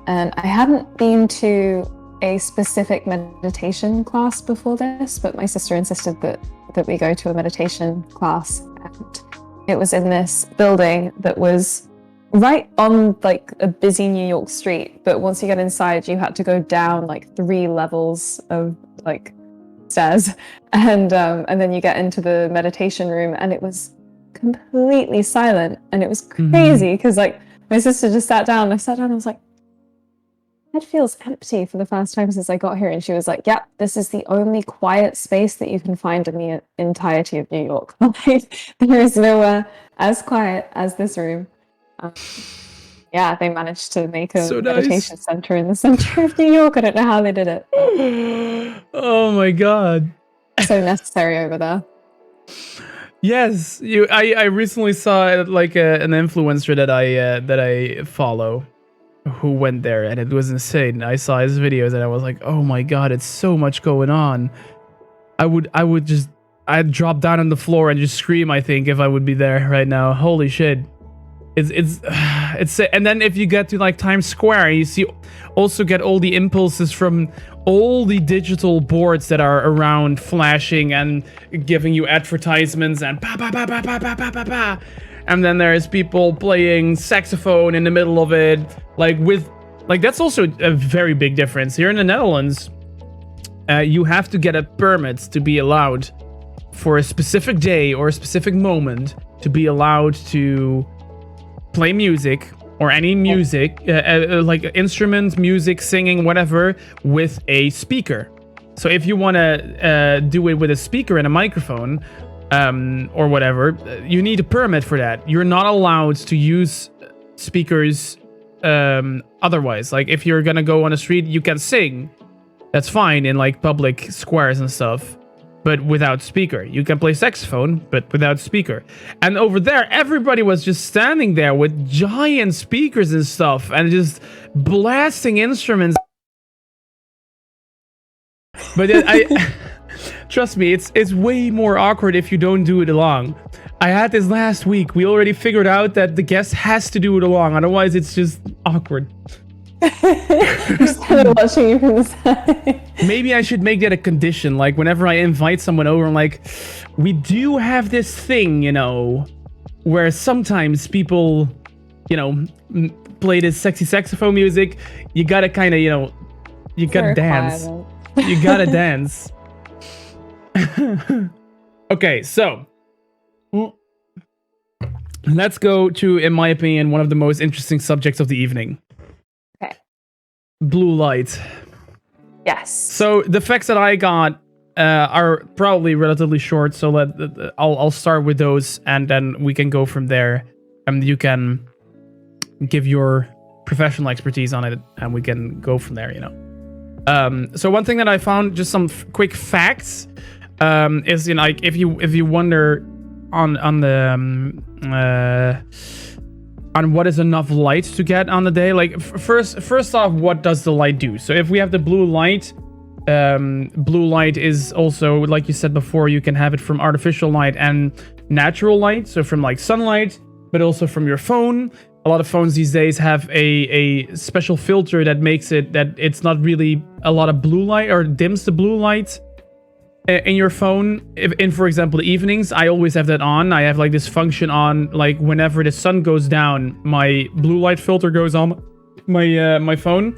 and I hadn't been to a specific meditation class before this, but my sister insisted that we go to a meditation class, and it was in this building that was right on like a busy New York street, but once you get inside you had to go down like 3 levels of like stairs, and then you get into the meditation room, and it was completely silent, and it was crazy because like my sister just sat down, and I sat down and I was like, it feels empty for the first time since I got here. And she was like, yeah, this is the only quiet space that you can find in the entirety of New York. There is nowhere as quiet as this room. Yeah, they managed to make a meditation center in the center of New York. I don't know how they did it. Oh my god. So necessary over there. Yes, I recently saw like an influencer that I follow who went there, and it was insane. I saw his videos and I was like, oh my god, it's so much going on. I'd drop down on the floor and just scream, I think, if I would be there right now. Holy shit. It's and then if you get to like Times Square, you also get all the impulses from all the digital boards that are around, flashing and giving you advertisements and pa pa pa pa pa pa pa pa pa. And then there's people playing saxophone in the middle of it, that's also a very big difference. Here in the Netherlands, you have to get a permit to be allowed for a specific day or a specific moment to be allowed to play music or any music, like instruments, music, singing, whatever, with a speaker. So if you want to do it with a speaker and a microphone, or whatever, you need a permit for that. You're not allowed to use speakers otherwise. Like if you're gonna go on the street, you can sing. That's fine in like public squares and stuff, but without speaker. You can play saxophone, but without speaker. And over there, everybody was just standing there with giant speakers and stuff and just blasting instruments. But trust me, it's way more awkward if you don't do it along. I had this last week. We already figured out that the guest has to do it along, otherwise it's just awkward. Just kind of watching you from the side. Maybe I should make that a condition. Like whenever I invite someone over, I'm like, we do have this thing, where sometimes people, play this sexy saxophone music. You gotta kind of, you gotta dance. You gotta dance. Okay, so let's go to, in my opinion, one of the most interesting subjects of the evening. Okay. Blue light. Yes. So the facts that I got are probably relatively short, so I'll start with those, and then we can go from there, and you can give your professional expertise on it, and we can go from there. So one thing that I found, just some quick facts, is like if you wonder on what is enough light to get on the day, like first off, what does the light do? So if we have the blue light is also, like you said before, you can have it from artificial light and natural light, so from like sunlight, but also from your phone. a lot of phones these days have a special filter that makes it that it's not really a lot of blue light or dims the blue light in your phone. In, for example, the evenings, I always have that on. I have like this function on, like whenever the sun goes down, my blue light filter goes on my phone.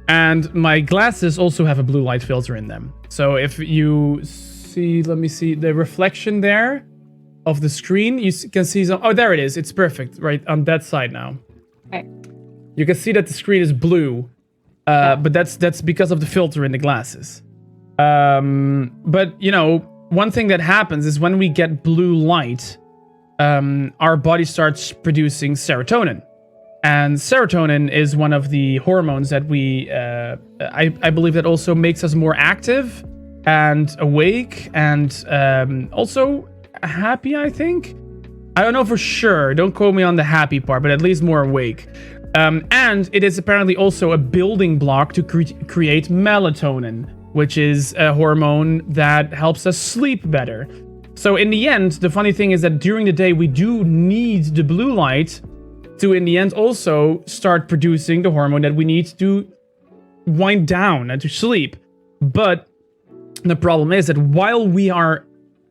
And my glasses also have a blue light filter in them. So if you see, let me see, the reflection there of the screen, you can see some, oh, there it is. It's perfect right on that side now. Okay. You can see that the screen is blue, but that's because of the filter in the glasses. But, you know, one thing that happens is when we get blue light, our body starts producing serotonin. And serotonin is one of the hormones that we, I believe that also makes us more active and awake and also happy, I think. I don't know for sure. Don't quote me on the happy part, but at least more awake. And it is apparently also a building block to create melatonin, which is a hormone that helps us sleep better. So in the end, the funny thing is that during the day, we do need the blue light to, in the end, also start producing the hormone that we need to wind down and to sleep. But the problem is that while we are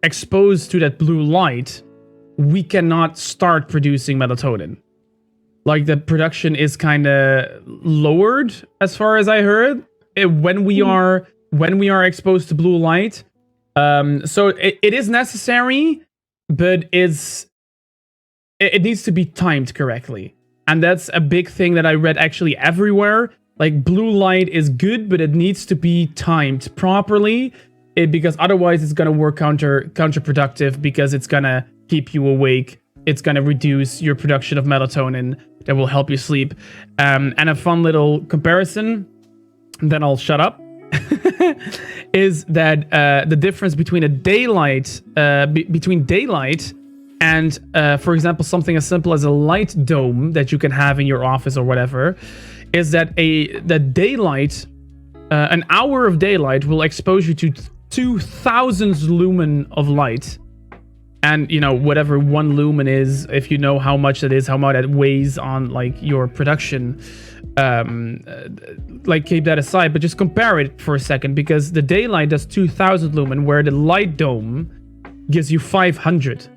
exposed to that blue light, we cannot start producing melatonin. Like, the production is kind of lowered, as far as I heard, when we are exposed to blue light. So it is necessary, but it needs to be timed correctly. And that's a big thing that I read actually everywhere. Like, blue light is good, but it needs to be timed properly, because otherwise it's going to work counterproductive, because it's going to keep you awake. It's going to reduce your production of melatonin that will help you sleep. And a fun little comparison, then I'll shut up, is that the difference between between daylight and, for example, something as simple as a light dome that you can have in your office or whatever, is that daylight, an hour of daylight will expose you to 2,000 lumen of light. And, you know, whatever 1 lumen is, if you know how much that is, how much that weighs on, like, your production, like, keep that aside, but just compare it for a second, because the daylight does 2,000 lumen, where the light dome gives you 500.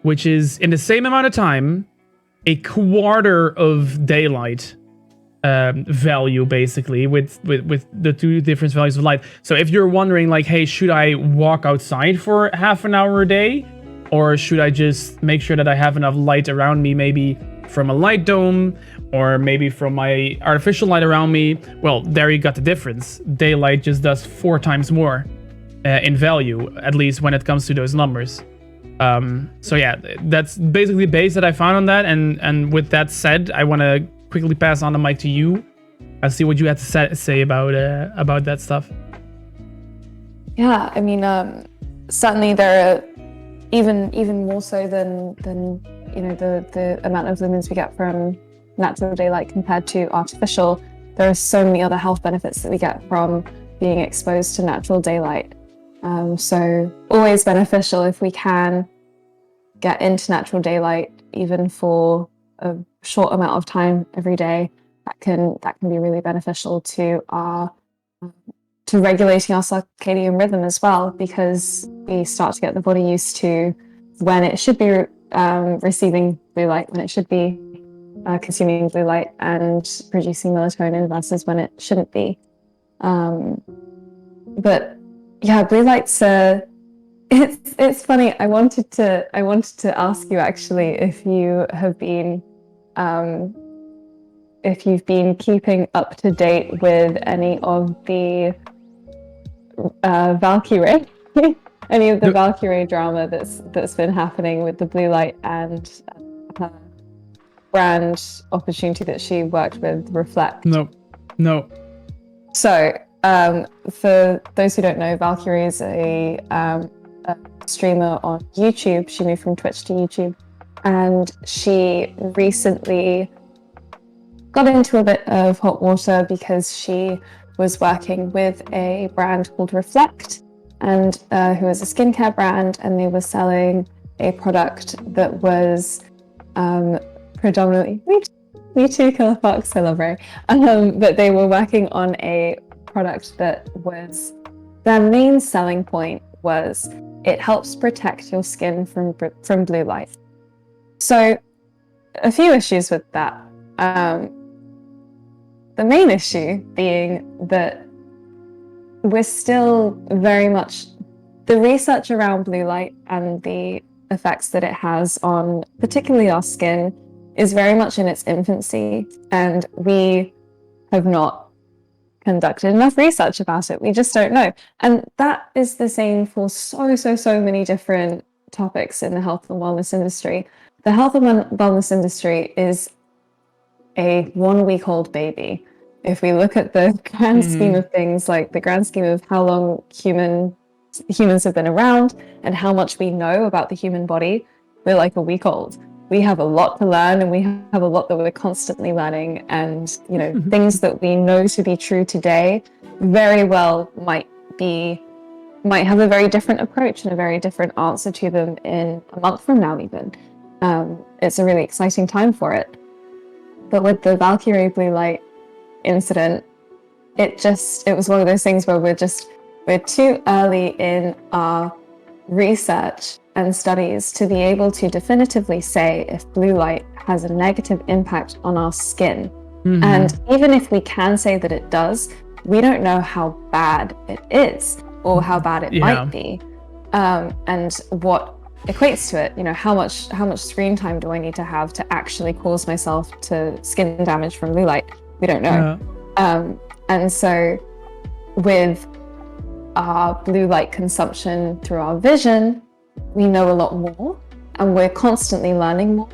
Which is, in the same amount of time, a quarter of daylight value, basically, with the two different values of light. So if you're wondering, like, hey, should I walk outside for half an hour a day? Or should I just make sure that I have enough light around me, maybe from a light dome, or maybe from my artificial light around me? Well, there you got the difference. Daylight just does 4 times more in value, at least when it comes to those numbers. So yeah, that's basically the base that I found on that. And with that said, I want to quickly pass on the mic to you. I'll see what you had to say about that stuff. Yeah, I mean, certainly there are even more so than you know, the amount of lumens we get from natural daylight compared to artificial. There are so many other health benefits that we get from being exposed to natural daylight. So always beneficial if we can get into natural daylight, even for a short amount of time every day. That can be really beneficial to regulating our circadian rhythm as well, because we start to get the body used to when it should be receiving blue light, when it should be consuming blue light and producing melatonin, versus when it shouldn't be. But yeah, blue light's it's funny. I wanted to ask you actually if you have been if you've been keeping up to date with any of the Valkyrie, any of the Valkyrie drama that's been happening with the blue light and her brand opportunity that she worked with, Reflect. No. So, for those who don't know, Valkyrie is a streamer on YouTube. She moved from Twitch to YouTube, and she recently got into a bit of hot water because she was working with a brand called Reflect, and who is a skincare brand, and they were selling a product that was predominantly Me too, Killer Fox. I love Ray. But they were working on a product that was their main selling point was it helps protect your skin from blue light. So, a few issues with that. The main issue being that we're still very much the research around blue light and the effects that it has on particularly our skin is very much in its infancy, and we have not conducted enough research about it. We just don't know. And that is the same for so many different topics in the health and wellness industry. The health and wellness industry is a 1-week-old baby. If we look at the grand scheme of things, like the grand scheme of how long humans have been around and how much we know about the human body, we're like a week old. We have a lot to learn, and we have a lot that we're constantly learning. And, things that we know to be true today very well might have a very different approach and a very different answer to them in a month from now, even. It's a really exciting time for it. But with the Valkyrie blue light incident, it was one of those things where we're too early in our research and studies to be able to definitively say if blue light has a negative impact on our skin. And even if we can say that it does, we don't know how bad it is or how bad it might be, and what equates to it. How much screen time do I need to have to actually cause myself to skin damage from blue light? We don't know. And so with our blue light consumption through our vision, we know a lot more, and we're constantly learning more,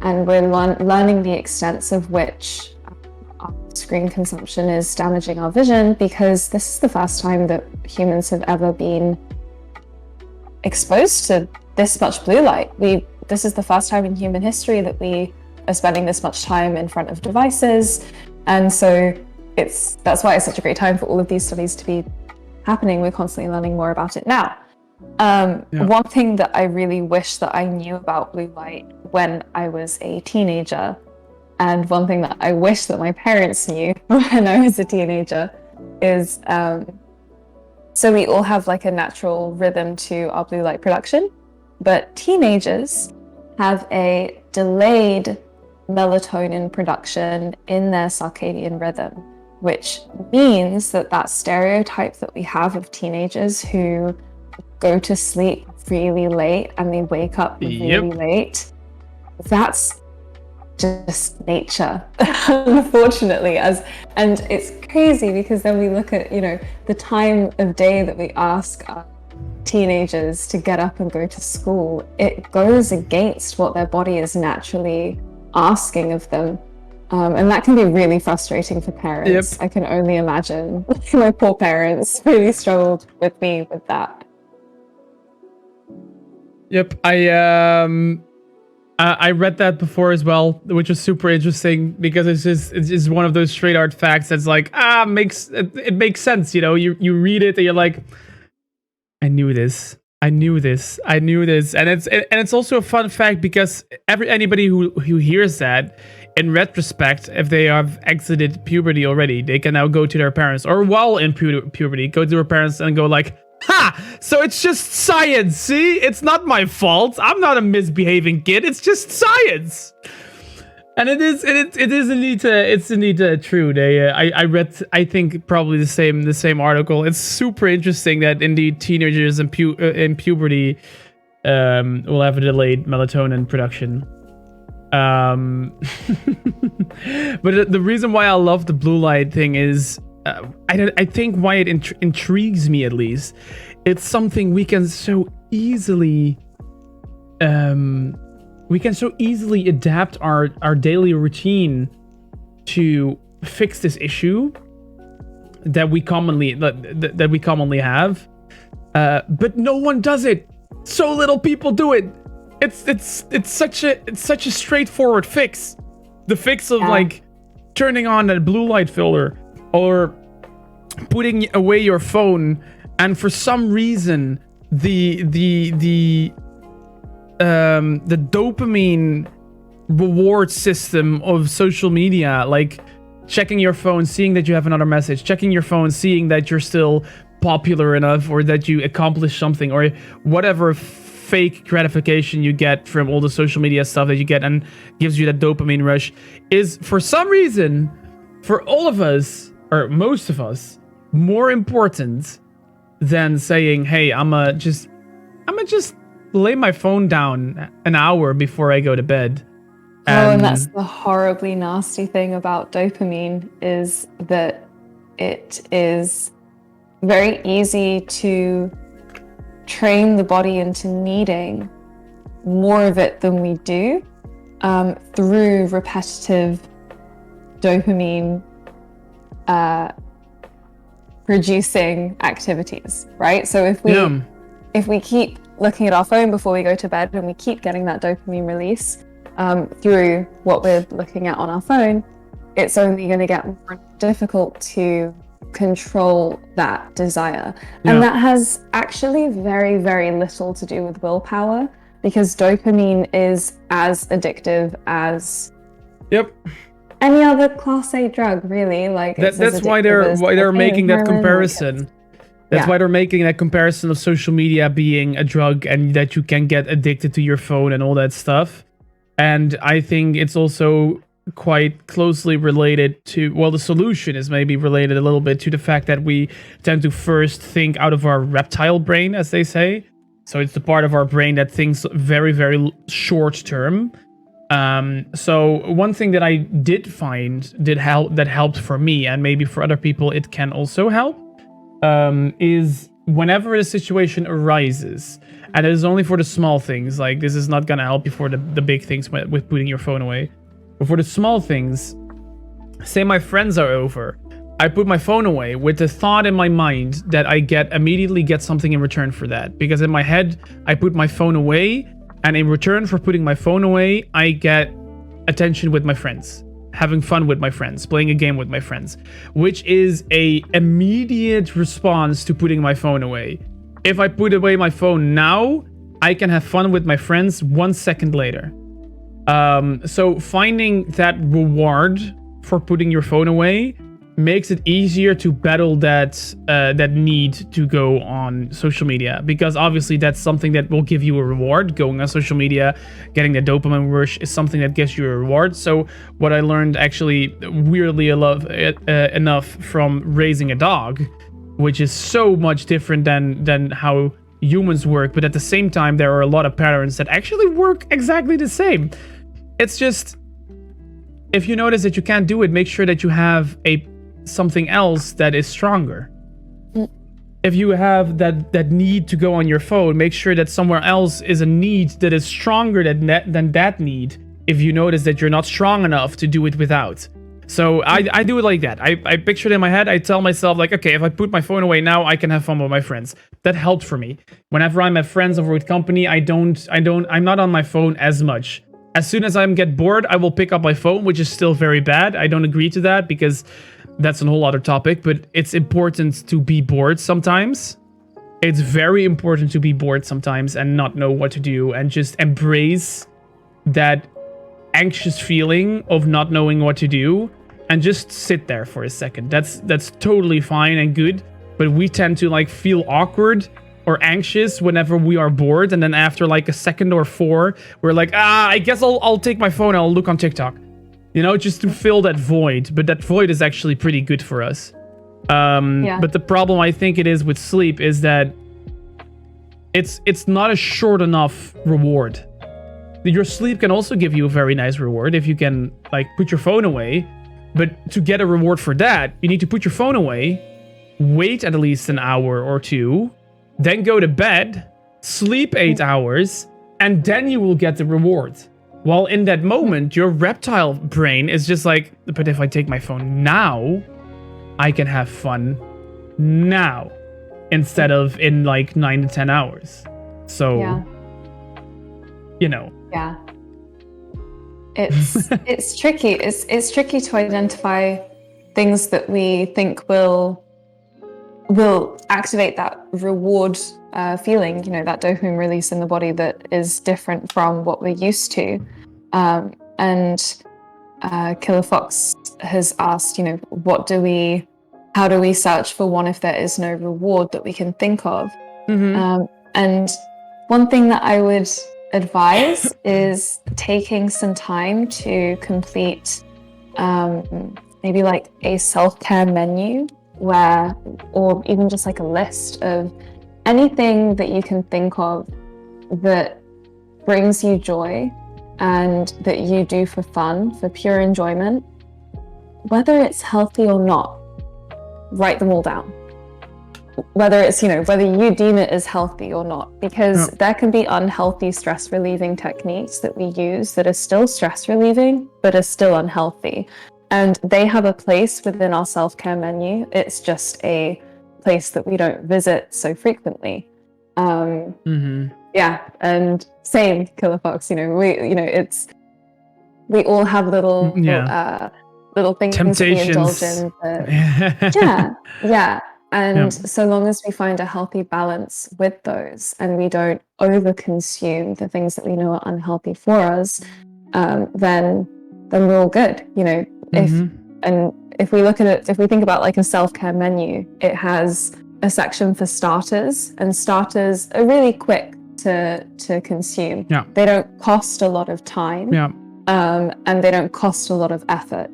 and we're learning the extents of which our screen consumption is damaging our vision, because this is the first time that humans have ever been exposed to this much blue light. This is the first time in human history that we are spending this much time in front of devices, and so that's why it's such a great time for all of these studies to be happening. We're constantly learning more about it now. One thing that I really wish that I knew about blue light when I was a teenager, and one thing that I wish that my parents knew when I was a teenager, is so we all have like a natural rhythm to our blue light production, but teenagers have a delayed melatonin production in their circadian rhythm, which means that stereotype that we have of teenagers who go to sleep really late and they wake up really late, that's just nature, unfortunately. And it's crazy, because then we look at the time of day that we ask our teenagers to get up and go to school. It goes against what their body is naturally asking of them. And that can be really frustrating for parents. I can only imagine. My poor parents really struggled with me with that. I read that before as well, which was super interesting, because it's just one of those straight art facts that's like, it makes sense. You read it and you're like, I knew this, and it's also a fun fact, because anybody who hears that, in retrospect, if they have exited puberty already, they can now go to their parents, or while in puberty, go to their parents and go like, ha! So it's just science, see? It's not my fault. I'm not a misbehaving kid. It's just science. And it is indeed true. I read, I think, probably the same article. It's super interesting that indeed teenagers in puberty will have a delayed melatonin production. But the reason why I love the blue light thing is, I think why it intrigues me, at least, it's something we can so easily adapt our daily routine to fix this issue that we commonly have, but no one does it. So little people do it. It's such a straightforward fix. The fix of like turning on a blue light filter or putting away your phone, and for some reason the dopamine reward system of social media, like checking your phone, seeing that you have another message, checking your phone, seeing that you're still popular enough or that you accomplished something, or whatever fake gratification you get from all the social media stuff that you get and gives you that dopamine rush, is for some reason, for all of us, or most of us, more important than saying, hey, I'ma just lay my phone down an hour before I go to bed. And that's the horribly nasty thing about dopamine, is that it is very easy to train the body into needing more of it than we do through repetitive dopamine producing activities, right? So if we keep looking at our phone before we go to bed and we keep getting that dopamine release through what we're looking at on our phone, it's only going to get more difficult to control that desire. And that has actually very, very little to do with willpower, because dopamine is as addictive as any other class A drug, really. Like that's why they're making that comparison. That's why they're making that comparison of social media being a drug and that you can get addicted to your phone and all that stuff. And I think it's also quite closely related to, well, the solution is maybe related a little bit to the fact that we tend to first think out of our reptile brain, as they say. So it's the part of our brain that thinks very, very short term. So one thing that I did find that helped for me, and maybe for other people it can also help, is whenever a situation arises, and it is only for the small things, like this is not going to help you for the big things with putting your phone away, but for the small things, say my friends are over, I put my phone away with the thought in my mind that I immediately get something in return for that, because in my head I put my phone away, and in return for putting my phone away, I get attention with my friends, having fun with my friends, playing a game with my friends, which is a immediate response to putting my phone away. If I put away my phone now, I can have fun with my friends 1 second later. So finding that reward for putting your phone away makes it easier to battle that need to go on social media, because obviously that's something that will give you a reward. Going on social media, getting the dopamine rush is something that gives you a reward. So what I learned, actually weirdly enough, from raising a dog, which is so much different than how humans work, but at the same time there are a lot of patterns that actually work exactly the same. It's just, if you notice that you can't do it, make sure that you have something else that is stronger. If you have that need to go on your phone, make sure that somewhere else is a need that is stronger than that need, if you notice that you're not strong enough to do it without. So I do it like that. I picture it in my head. I tell myself, like, okay, if I put my phone away now, I can have fun with my friends. That helped for me. Whenever I'm at friends over with company, I'm not on my phone as much. As soon as I get bored, I will pick up my phone, which is still very bad. I don't agree to that, because that's a whole other topic, but it's important to be bored sometimes. It's very important to be bored sometimes and not know what to do, and just embrace that anxious feeling of not knowing what to do and just sit there for a second. That's totally fine and good, but we tend to like feel awkward or anxious whenever we are bored, and then after like a second or 4, we're like, I guess I'll take my phone and I'll look on TikTok. You know, just to fill that void. But that void is actually pretty good for us. But the problem I think it is with sleep is that it's not a short enough reward. Your sleep can also give you a very nice reward if you can like put your phone away. But to get a reward for that, you need to put your phone away, wait at least an hour or 2, then go to bed, sleep 8 hours, and then you will get the reward. While in that moment, your reptile brain is just like, but if I take my phone now, I can have fun now, instead of in like 9 to 10 hours. So, you know. Yeah. It's tricky. It's tricky to identify things that we think will activate that reward feeling, you know, that dopamine release in the body that is different from what we're used to. And Killer Fox has asked, how do we search for one if there is no reward that we can think of? And one thing that I would advise is taking some time to complete maybe like a self-care menu or even just like a list of anything that you can think of that brings you joy and that you do for fun, for pure enjoyment, whether it's healthy or not, write them all down. Whether it's, whether you deem it as healthy or not, because there can be unhealthy stress relieving techniques that we use that are still stress relieving, but are still unhealthy. And they have a place within our self-care menu. It's just a place that we don't visit so frequently. Yeah, and same, Killer Fox. We all have little things temptations. that we indulge in. Yeah. And so long as we find a healthy balance with those, and we don't overconsume the things that we know are unhealthy for us, then we're all good. If we look at it, if we think about like a self-care menu, it has a section for starters, and starters are really quick to consume. They don't cost a lot of time, and they don't cost a lot of effort.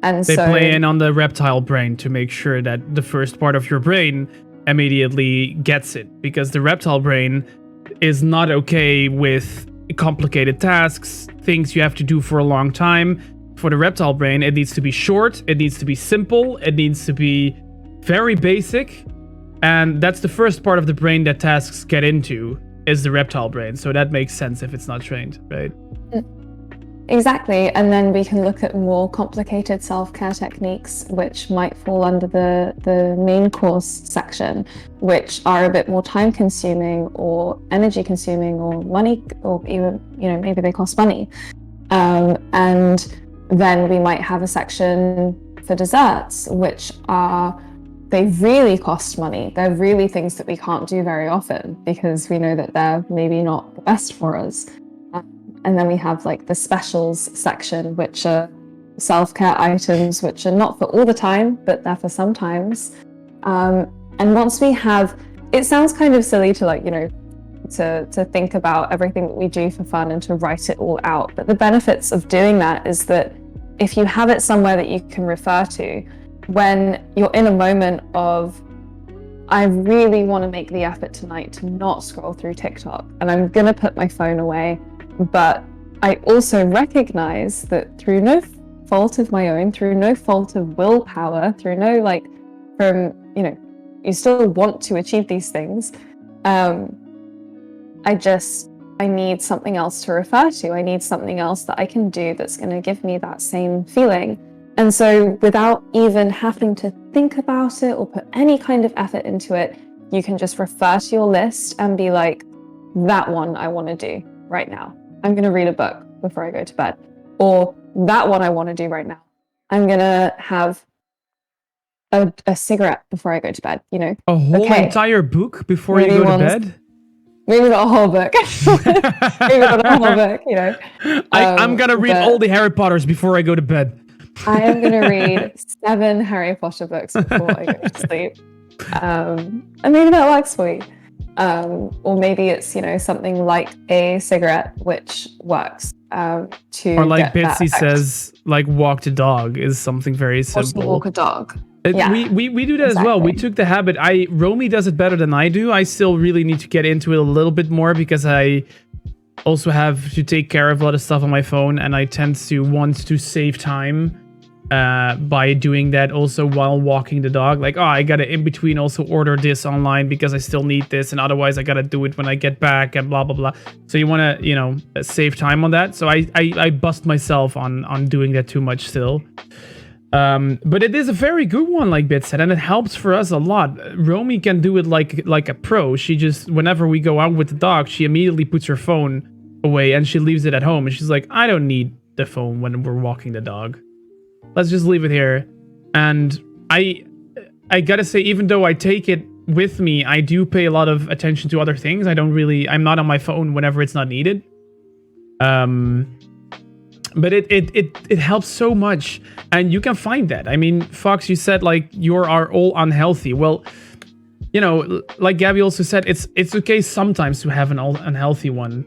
And they play in on the reptile brain to make sure that the first part of your brain immediately gets it, because the reptile brain is not okay with complicated tasks, things you have to do for a long time. For the reptile brain, it needs to be short, it needs to be simple, it needs to be very basic, and that's the first part of the brain that tasks get into, is the reptile brain. So that makes sense if it's not trained, right? Exactly. And then we can look at more complicated self-care techniques, which might fall under the main course section, which are a bit more time consuming or energy consuming or money, or even, maybe they cost money. And then we might have a section for desserts, which they really cost money. They're really things that we can't do very often because we know that they're maybe not the best for us. And then we have like the specials section, which are self-care items, which are not for all the time, but they're for sometimes. And once we have, it sounds kind of silly to to think about everything that we do for fun and to write it all out. But the benefits of doing that is that if you have it somewhere that you can refer to, when you're in a moment of, I really want to make the effort tonight to not scroll through TikTok, and I'm going to put my phone away. But I also recognize that through no fault of my own, through no fault of willpower, through you still want to achieve these things. I need something else to refer to. I need something else that I can do that's going to give me that same feeling. And so without even having to think about it or put any kind of effort into it, you can just refer to your list and be like, that one I want to do right now. I'm going to read a book before I go to bed. Or that one I want to do right now. I'm going to have a cigarette before I go to bed, A whole entire book before you go to bed? Maybe not a whole book. Maybe not a whole book, I'm going to read all the Harry Potters before I go to bed. I am going to read 7 Harry Potter books before I go to sleep. And maybe that works for you. Or maybe it's, something like a cigarette, which works or like Bitsy says, like walk the dog is something very simple. Walk a dog. We do that as well. We took the habit. Romy does it better than I do. I still really need to get into it a little bit more because I also have to take care of a lot of stuff on my phone, and I tend to want to save time by doing that also while walking the dog. Like, I gotta in between also order this online because I still need this, and otherwise I gotta do it when I get back and blah blah blah. So you want to save time on that. So I bust myself on doing that too much still. But it is a very good one, like Bit said, and it helps for us a lot. Romy can do it like a pro. She just, whenever we go out with the dog, she immediately puts her phone away and she leaves it at home, and she's like, I don't need the phone when we're walking the dog. Let's just leave it here. And I gotta say, even though I take it with me, I do pay a lot of attention to other things. I'm not on my phone whenever it's not needed. But it helps so much, and you can find that. I mean, Fox, you said like you are all unhealthy. Well, you know, like Gabie also said, it's okay sometimes to have an unhealthy one,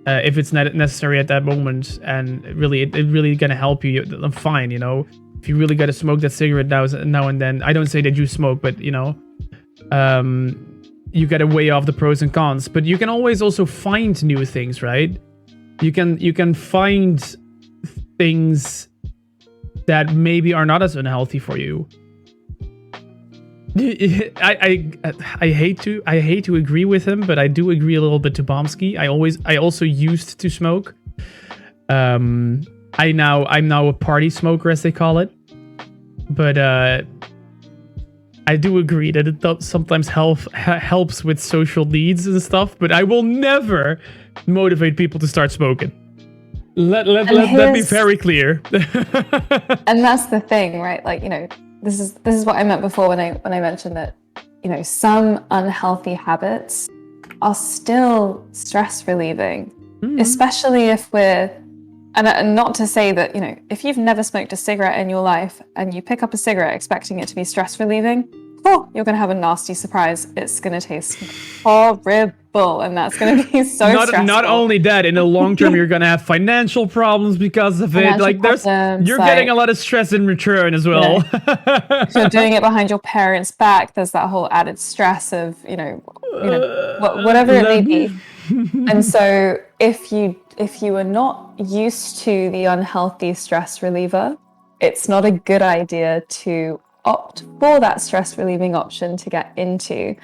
if it's not necessary at that moment, and it really gonna help you. I'm fine, you know. If you really gotta smoke that cigarette now and then, I don't say that you smoke, but you know, you gotta weigh off the pros and cons. But you can always also find new things, right? You can find things that maybe are not as unhealthy for you. I hate to agree with him, but I do agree a little bit to Bomsky. I also used to smoke. I'm now a party smoker, as they call it. But I do agree that it sometimes helps with social needs and stuff. But I will never motivate people to start smoking. Let be very clear. And that's the thing, right? Like, you know, this is what I meant before when I mentioned that, you know, some unhealthy habits are still stress relieving, especially if and not to say that, you know, if you've never smoked a cigarette in your life and you pick up a cigarette expecting it to be stress relieving, you're going to have a nasty surprise. It's going to taste horrible, and that's going to be so stressful. Not only that, in the long term, you're going to have financial problems because of it. Like, you're getting a lot of stress in return as well. You know, if you're doing it behind your parents' back, there's that whole added stress of, you know, whatever it may be. And so if you are not used to the unhealthy stress reliever, it's not a good idea to opt for that stress relieving option to get into.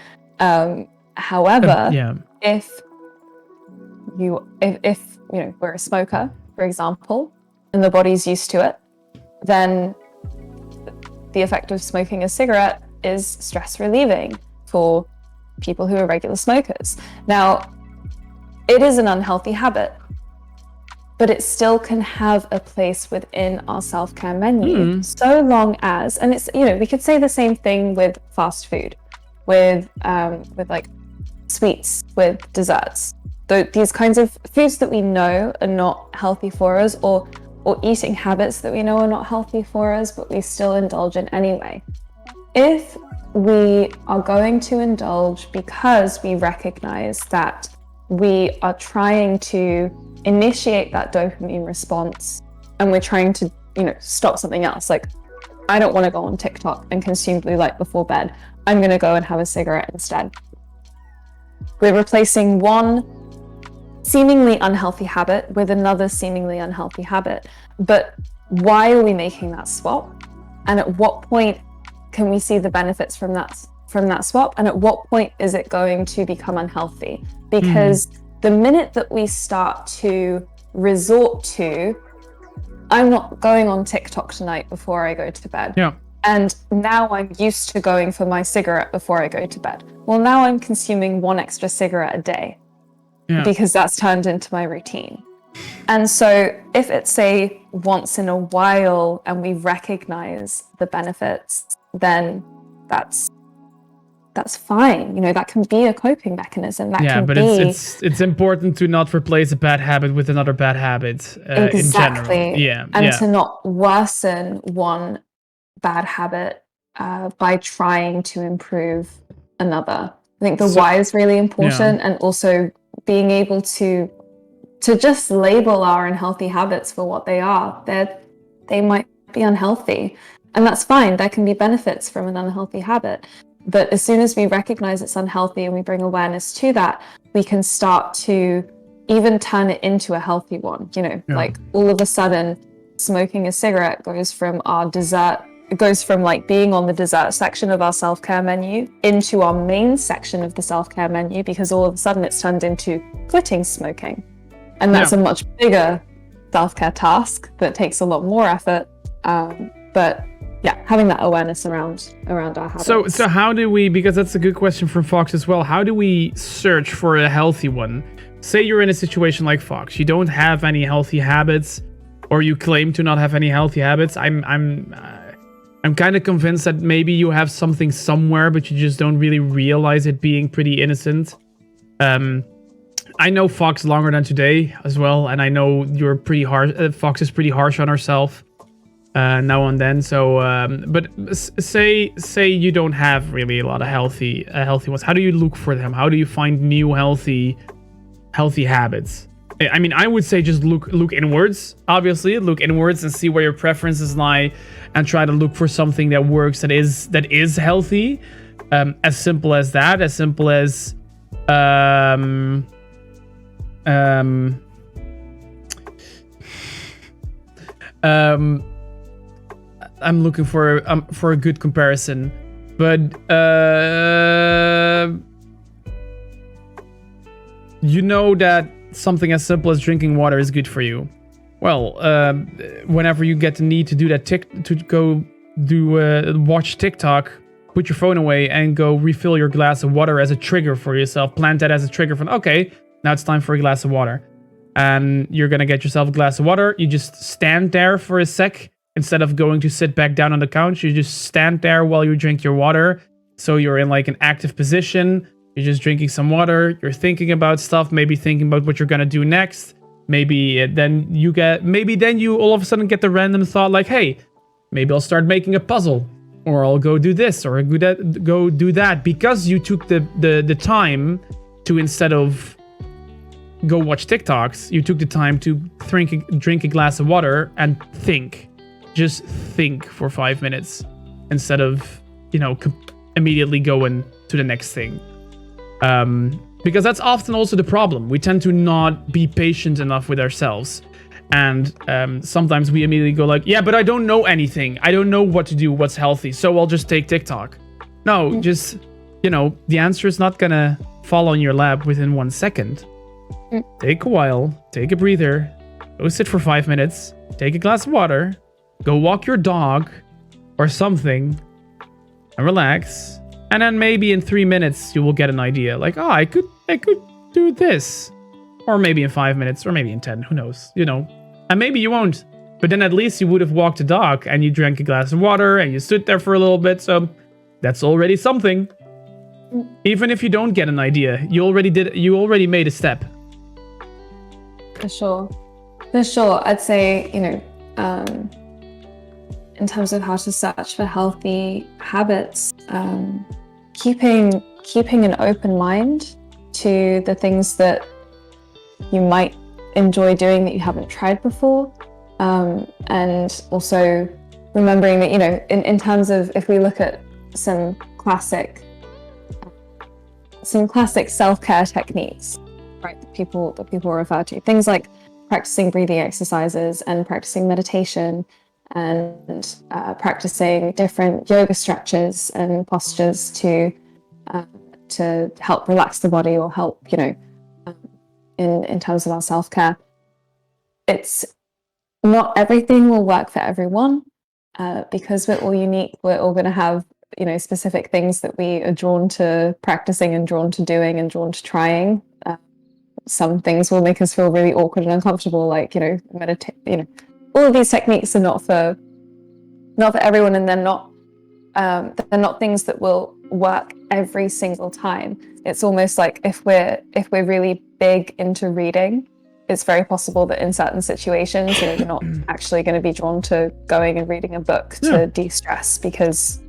However, if you know, we're a smoker, for example, and the body's used to it, then the effect of smoking a cigarette is stress relieving for people who are regular smokers. Now, it is an unhealthy habit, but it still can have a place within our self-care menu, so long as, and it's, you know, we could say the same thing with fast food, with like sweets, with desserts. These kinds of foods that we know are not healthy for us, or eating habits that we know are not healthy for us, but we still indulge in anyway. If we are going to indulge because we recognize that we are trying to initiate that dopamine response, and we're trying to, you know, stop something else. Like, I don't want to go on TikTok and consume blue light before bed. I'm going to go and have a cigarette instead. We're replacing one seemingly unhealthy habit with another seemingly unhealthy habit. But why are we making that swap? And at what point can we see the benefits from that swap? And at what point is it going to become unhealthy? Because the minute that we start to resort to, I'm not going on TikTok tonight before I go to bed. Yeah. And now I'm used to going for my cigarette before I go to bed. Well, now I'm consuming one extra cigarette a day because that's turned into my routine. And so if it's, say, once in a while and we recognize the benefits, then that's fine. You know, that can be a coping mechanism. It's important to not replace a bad habit with another bad habit in general. And to not worsen one bad habit by trying to improve another. I think the why is really important, and also being able to just label our unhealthy habits for what they are. They might be unhealthy, and that's fine. There can be benefits from an unhealthy habit. But as soon as we recognize it's unhealthy and we bring awareness to that, we can start to even turn it into a healthy one. You know, like all of a sudden, smoking a cigarette goes from like being on the dessert section of our self-care menu into our main section of the self-care menu, because all of a sudden it's turned into quitting smoking. And that's a much bigger self-care task that takes a lot more effort. But yeah, having that awareness around our habits. So how do we, because that's a good question from Fox as well, how do we search for a healthy one? Say you're in a situation like Fox, you don't have any healthy habits, or you claim to not have any healthy habits. I'm kind of convinced that maybe you have something somewhere, but you just don't really realize it, being pretty innocent. I know Fox longer than today as well, and I know you're pretty harsh. Fox is pretty harsh on herself now and then. So, but say you don't have really a lot of healthy ones. How do you look for them? How do you find new healthy habits? I mean, I would say just look inwards. Obviously, look inwards and see where your preferences lie, and try to look for something that works, that is healthy. As simple as that. As simple as I'm looking for a good comparison, but you know that something as simple as drinking water is good for you. Well, whenever you get the need to do that, watch TikTok, put your phone away and go refill your glass of water as a trigger for yourself. Plant that as a trigger for, okay, now it's time for a glass of water. And you're gonna get yourself a glass of water. You just stand there for a sec. Instead of going to sit back down on the couch, you just stand there while you drink your water. So you're in like an active position. You're just drinking some water. You're thinking about stuff, maybe thinking about what you're gonna do next. Maybe then you all of a sudden get the random thought like, hey, maybe I'll start making a puzzle, or I'll go do this, or go do that, because you took the time to, instead of go watch TikToks, you took the time to drink a glass of water and think. Just think for 5 minutes instead of, immediately going to the next thing. Because that's often also the problem. We tend to not be patient enough with ourselves. And sometimes we immediately go like, yeah, but I don't know anything. I don't know what to do, what's healthy, so I'll just take TikTok. No, just, the answer is not gonna fall on your lap within 1 second. Take a while, take a breather, go sit for 5 minutes, take a glass of water, go walk your dog or something and relax. And then maybe in 3 minutes you will get an idea like, oh, I could do this. Or maybe in 5 minutes, or maybe in 10, who knows, And maybe you won't. But then at least you would have walked the dog and you drank a glass of water and you stood there for a little bit. So that's already something. Even if you don't get an idea, you already made a step. For sure. I'd say, in terms of how to search for healthy habits, keeping an open mind to the things that you might enjoy doing that you haven't tried before, and also remembering that, in terms of, if we look at some classic self-care techniques, right, that people refer to, things like practicing breathing exercises and practicing meditation and practicing different yoga stretches and postures to help relax the body, or help, in terms of our self-care. It's not everything will work for everyone, because we're all unique. We're all going to have, specific things that we are drawn to practicing and drawn to doing and drawn to trying. Some things will make us feel really awkward and uncomfortable, like, meditate, all of these techniques are not for everyone, and they're not things that will work every single time. It's almost like if we're really big into reading, it's very possible that in certain situations, you're not actually going to be drawn to going and reading a book to de-stress, because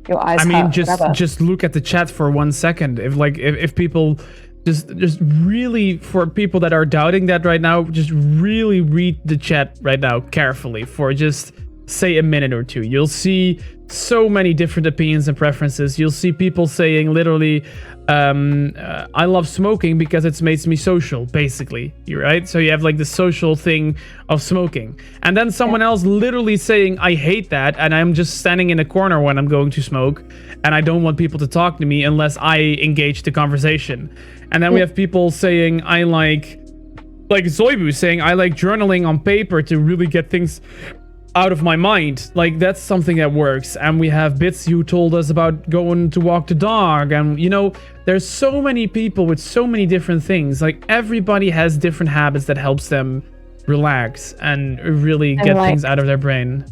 your eyes hurt, just look at the chat for 1 second. If people just really, for people that are doubting that right now, just really read the chat right now carefully for just say a minute or two. You'll see so many different opinions and preferences. You'll see people saying literally, I love smoking because it makes me social, basically. You're right. So you have like the social thing of smoking, and then someone else literally saying, I hate that, and I'm just standing in a corner when I'm going to smoke, and I don't want people to talk to me unless I engage the conversation. And then we have people saying, I like Zoibu saying, I like journaling on paper to really get things out of my mind. Like, that's something that works. And we have Bits who told us about going to walk the dog. And, there's so many people with so many different things. Like, everybody has different habits that helps them relax and really get things out of their brain.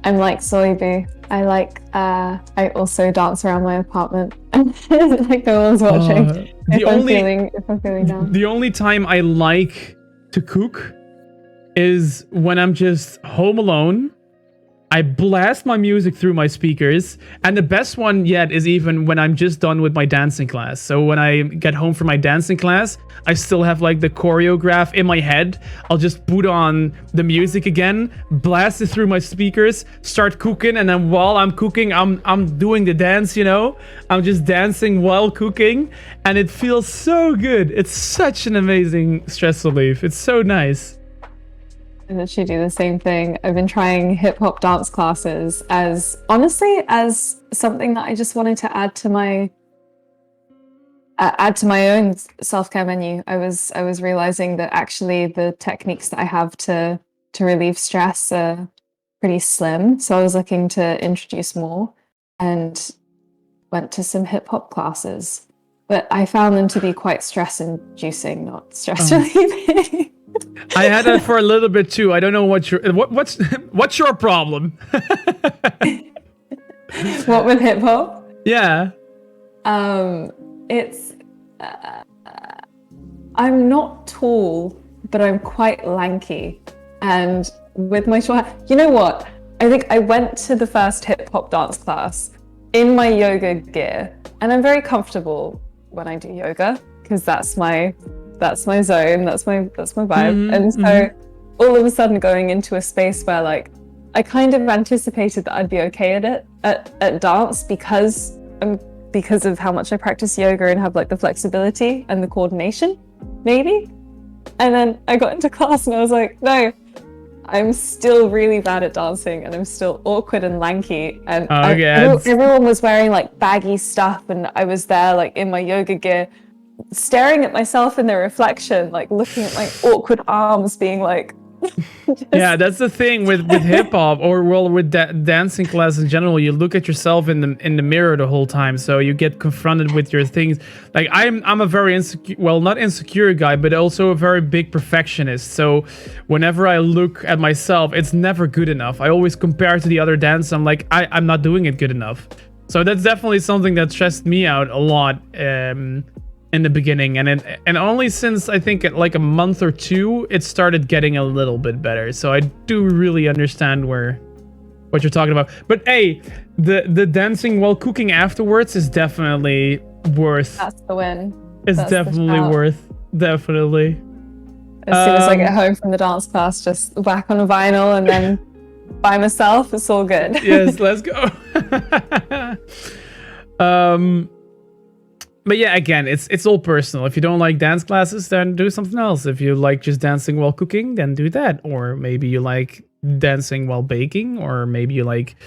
I'm like Soybu. I also dance around my apartment like no one's watching. If I'm feeling down. The only time I like to cook is when I'm just home alone. I blast my music through my speakers, and the best one yet is even when I'm just done with my dancing class. So when I get home from my dancing class, I still have like the choreograph in my head. I'll just put on the music again, blast it through my speakers, start cooking, and then while I'm cooking, I'm doing the dance, you know? I'm just dancing while cooking, and it feels so good. It's such an amazing stress relief. It's so nice. I literally do the same thing. I've been trying hip hop dance classes as something that I just wanted to add to my own self-care menu. I was realizing that actually the techniques that I have to relieve stress are pretty slim. So I was looking to introduce more and went to some hip hop classes. But I found them to be quite stress-inducing, not stress-relieving. I had that for a little bit too. I don't know what's your problem? What with hip hop? Yeah. It's I'm not tall, but I'm quite lanky, and with my short hair, you know what? I think I went to the first hip hop dance class in my yoga gear, and I'm very comfortable when I do yoga because that's my zone, that's my vibe. And so all of a sudden going into a space where like I kind of anticipated that I'd be okay at dance because of how much I practice yoga and have like the flexibility and the coordination, maybe. And then I got into class and I was like, no, I'm still really bad at dancing and I'm still awkward and lanky. And everyone was wearing like baggy stuff and I was there like in my yoga gear, staring at myself in the reflection, like looking at my awkward arms, being like, yeah, that's the thing with hip hop or with dancing class in general. You look at yourself in the mirror the whole time, so you get confronted with your things. Like I'm a very insecure, well, not insecure guy, but also a very big perfectionist. So whenever I look at myself, it's never good enough. I always compare to the other dance. I'm like, I'm not doing it good enough. So that's definitely something that stressed me out a lot. In the beginning, and only since I think like a month or two it started getting a little bit better. So I do really understand what you're talking about. But hey, the dancing while cooking afterwards is definitely worth. That's the win. It's definitely worth. Definitely. As soon as I get home from the dance class, just whack on a vinyl and then by myself, it's all good. Yes, let's go. But yeah, again, it's all personal. If you don't like dance classes, then do something else. If you like just dancing while cooking, then do that. Or maybe you like dancing while baking, or maybe you like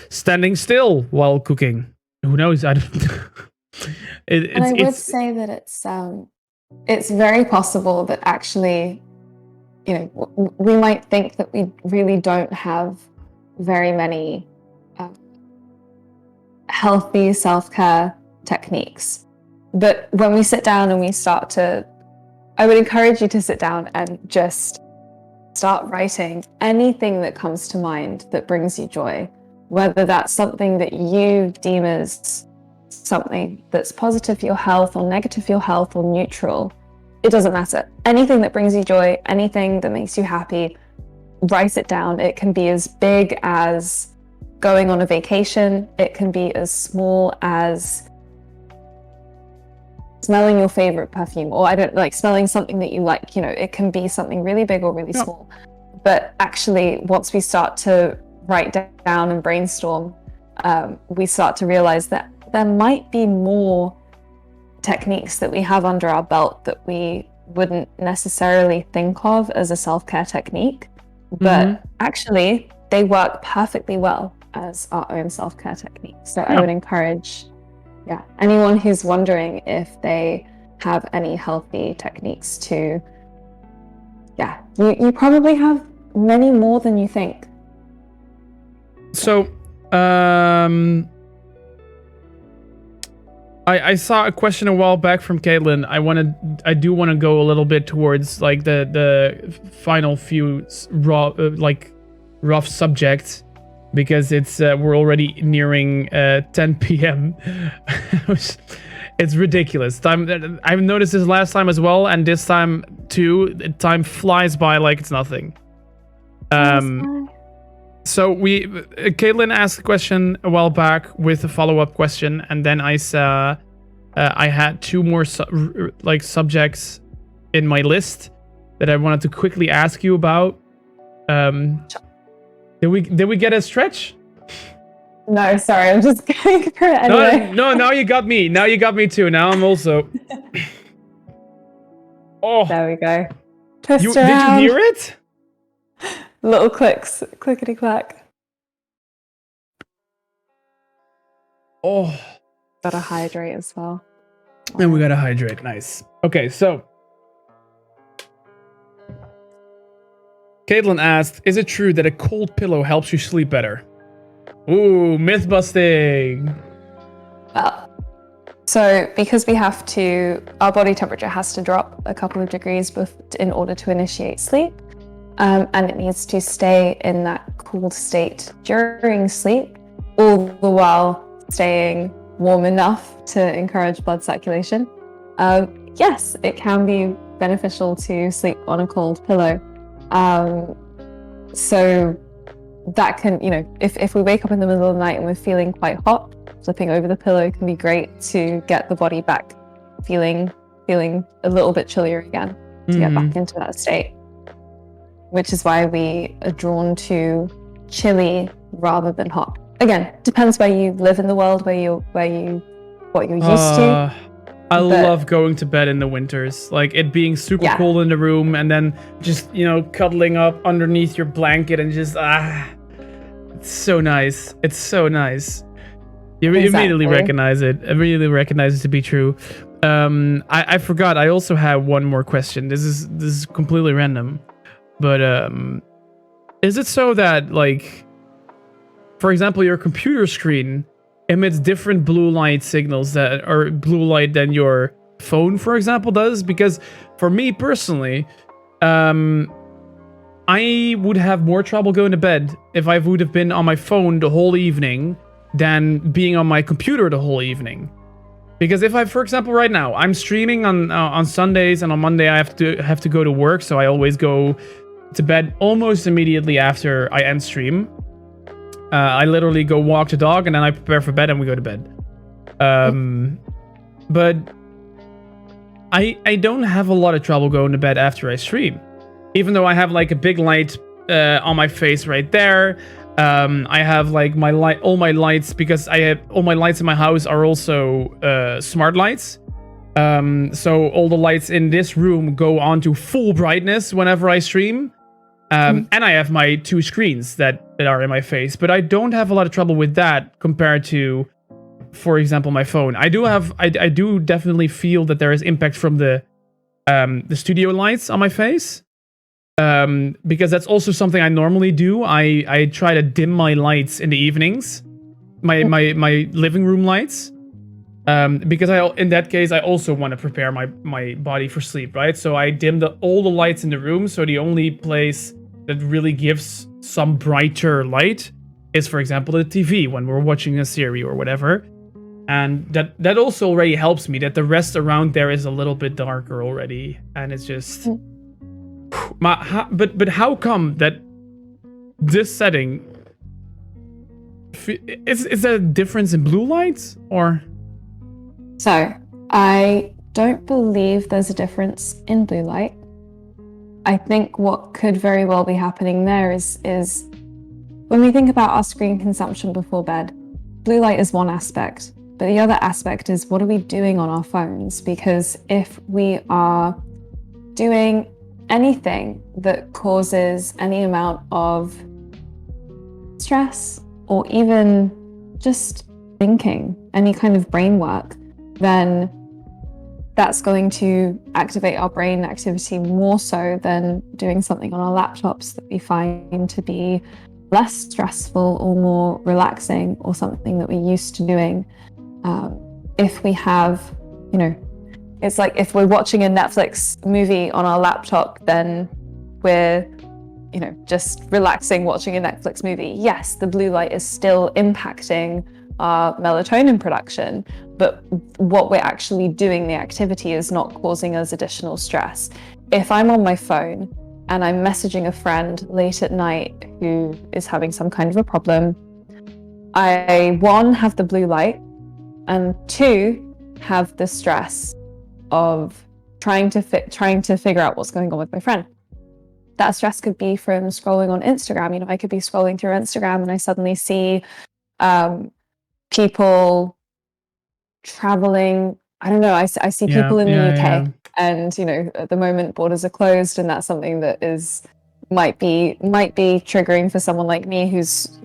standing still while cooking. Who knows? I don't know. I would say that it's very possible that actually, you know, we might think that we really don't have very many healthy self-care techniques. But when we sit down and we start to, I would encourage you to sit down and just start writing anything that comes to mind that brings you joy, whether that's something that you deem as something that's positive for your health or negative for your health or neutral. It doesn't matter. Anything that brings you joy, anything that makes you happy, write it down. It can be as big as going on a vacation. It can be as small as smelling your favorite perfume, or smelling something that you like. You know, it can be something really big or really small. But actually, once we start to write down and brainstorm, we start to realize that there might be more techniques that we have under our belt that we wouldn't necessarily think of as a self-care technique, but actually they work perfectly well as our own self-care technique. So I would encourage anyone who's wondering if they have any healthy techniques to, you probably have many more than you think. So, I saw a question a while back from Caitlin. I do want to go a little bit towards like the final few rough subjects. because we're already nearing 10 p.m. It's ridiculous. I've noticed this last time as well, and this time too. Time flies by like it's nothing. So Caitlin asked a question a while back with a follow-up question, and then I saw I had two more subjects in my list that I wanted to quickly ask you about. Did we get a stretch? No, sorry, I'm just going for it anyway. No, now you got me. Now you got me too. Now I'm also. Oh, There we go. Twist did around. you hear it? Little clicks, clickety clack. Oh, Gotta hydrate as well. and we gotta hydrate. Nice. Okay, so Caitlin asked, "Is it true that a cold pillow helps you sleep better?" Ooh, myth busting. Well, so because our body temperature has to drop a couple of degrees in order to initiate sleep, and it needs to stay in that cooled state during sleep, all the while staying warm enough to encourage blood circulation. Yes, it can be beneficial to sleep on a cold pillow. So that can, if we wake up in the middle of the night and we're feeling quite hot, flipping over the pillow can be great to get the body back feeling a little bit chillier again, to get back into that state. Which is why we are drawn to chilly rather than hot. Again, depends where you live in the world, what you're used to. I love going to bed in the winters, like it being super cold in the room, and then just cuddling up underneath your blanket and just it's so nice. It's so nice. You immediately recognize it. Immediately recognize it to be true. I forgot. I also have one more question. This is completely random, but is it so that, like, for example, your computer screen emits different blue light signals blue light than your phone, for example, does? Because for me personally, I would have more trouble going to bed if I would have been on my phone the whole evening than being on my computer the whole evening. Because if for example, right now I'm streaming on Sundays, and on Monday I have to go to work, so I always go to bed almost immediately after I end stream. I literally go walk the dog, and then I prepare for bed, and we go to bed. But I don't have a lot of trouble going to bed after I stream, even though I have like a big light on my face right there. I have like all my lights, because I have all my lights in my house are also smart lights. So all the lights in this room go on to full brightness whenever I stream. And I have my two screens that are in my face, but I don't have a lot of trouble with that compared to, for example, my phone. I do definitely feel that there is impact from the studio lights on my face, because that's also something I normally do. I try to dim my lights in the evenings, my living room lights, because in that case I also want to prepare my body for sleep, right? So I dim all the lights in the room, so the only place that really gives some brighter light is, for example, the TV when we're watching a series or whatever. And that also already helps me, that the rest around there is a little bit darker already. And it's just... But how come that this setting... Is there a difference in blue lights, or...? So, I don't believe there's a difference in blue light. I think what could very well be happening there is when we think about our screen consumption before bed, blue light is one aspect, but the other aspect is, what are we doing on our phones? Because if we are doing anything that causes any amount of stress, or even just thinking, any kind of brain work, then that's going to activate our brain activity more so than doing something on our laptops that we find to be less stressful or more relaxing, or something that we're used to doing. If we have, it's like if we're watching a Netflix movie on our laptop, then we're just relaxing, watching a Netflix movie, yes, the blue light is still impacting our melatonin production, but what we're actually doing, the activity, is not causing us additional stress. If I'm on my phone and I'm messaging a friend late at night who is having some kind of a problem, I, one, have the blue light, and two, have the stress of trying to figure out what's going on with my friend. That stress could be from scrolling on Instagram. I could be scrolling through Instagram and I suddenly see people traveling. I don't know. I see people in the UK, and at the moment borders are closed, and that's something that might be triggering for someone like me who's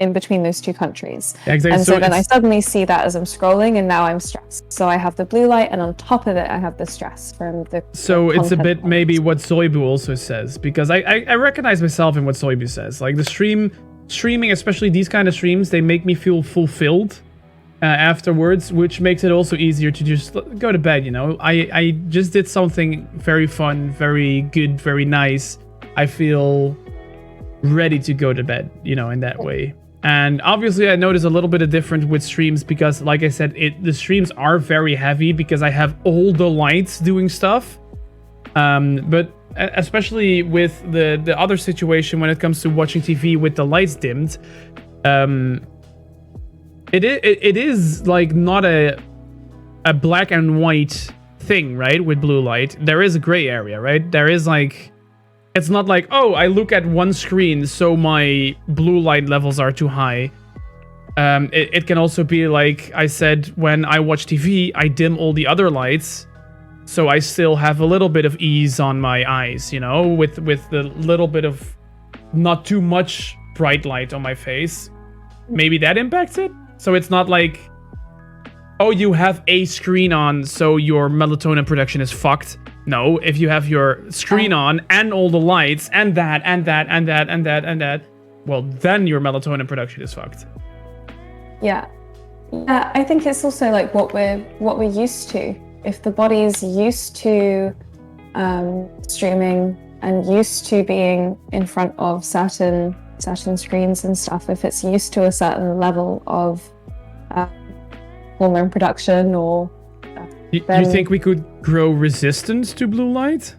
in between those two countries. Exactly. And so then I suddenly see that as I'm scrolling, and now I'm stressed. So I have the blue light, and on top of it, I have the stress from the. So it's a bit maybe what Soibu also says, because I recognize myself in what Soibu says. Like the streaming, especially these kind of streams, they make me feel fulfilled afterwards, which makes it also easier to just go to bed. I just did something very fun, very good, very nice. I feel ready to go to bed, in that way. And obviously I notice a little bit of difference with streams because, like I said, the streams are very heavy because I have all the lights doing stuff. But especially with the other situation when it comes to watching TV with the lights dimmed, it is like not a black and white thing, right? With blue light, there is a gray area, right? There is like. It's not like, oh, I look at one screen, so my blue light levels are too high. It can also be like I said, when I watch TV, I dim all the other lights, so I still have a little bit of ease on my eyes, with the little bit of not too much bright light on my face. Maybe that impacts it? So it's not like, oh, you have a screen on, so your melatonin production is fucked. No, if you have your screen on and all the lights and that, well, then your melatonin production is fucked. Yeah. I think it's also like what we're used to. If the body's used to streaming and used to being in front of certain screens and stuff, if it's used to a certain level of hormone production or you think we could grow resistance to blue light?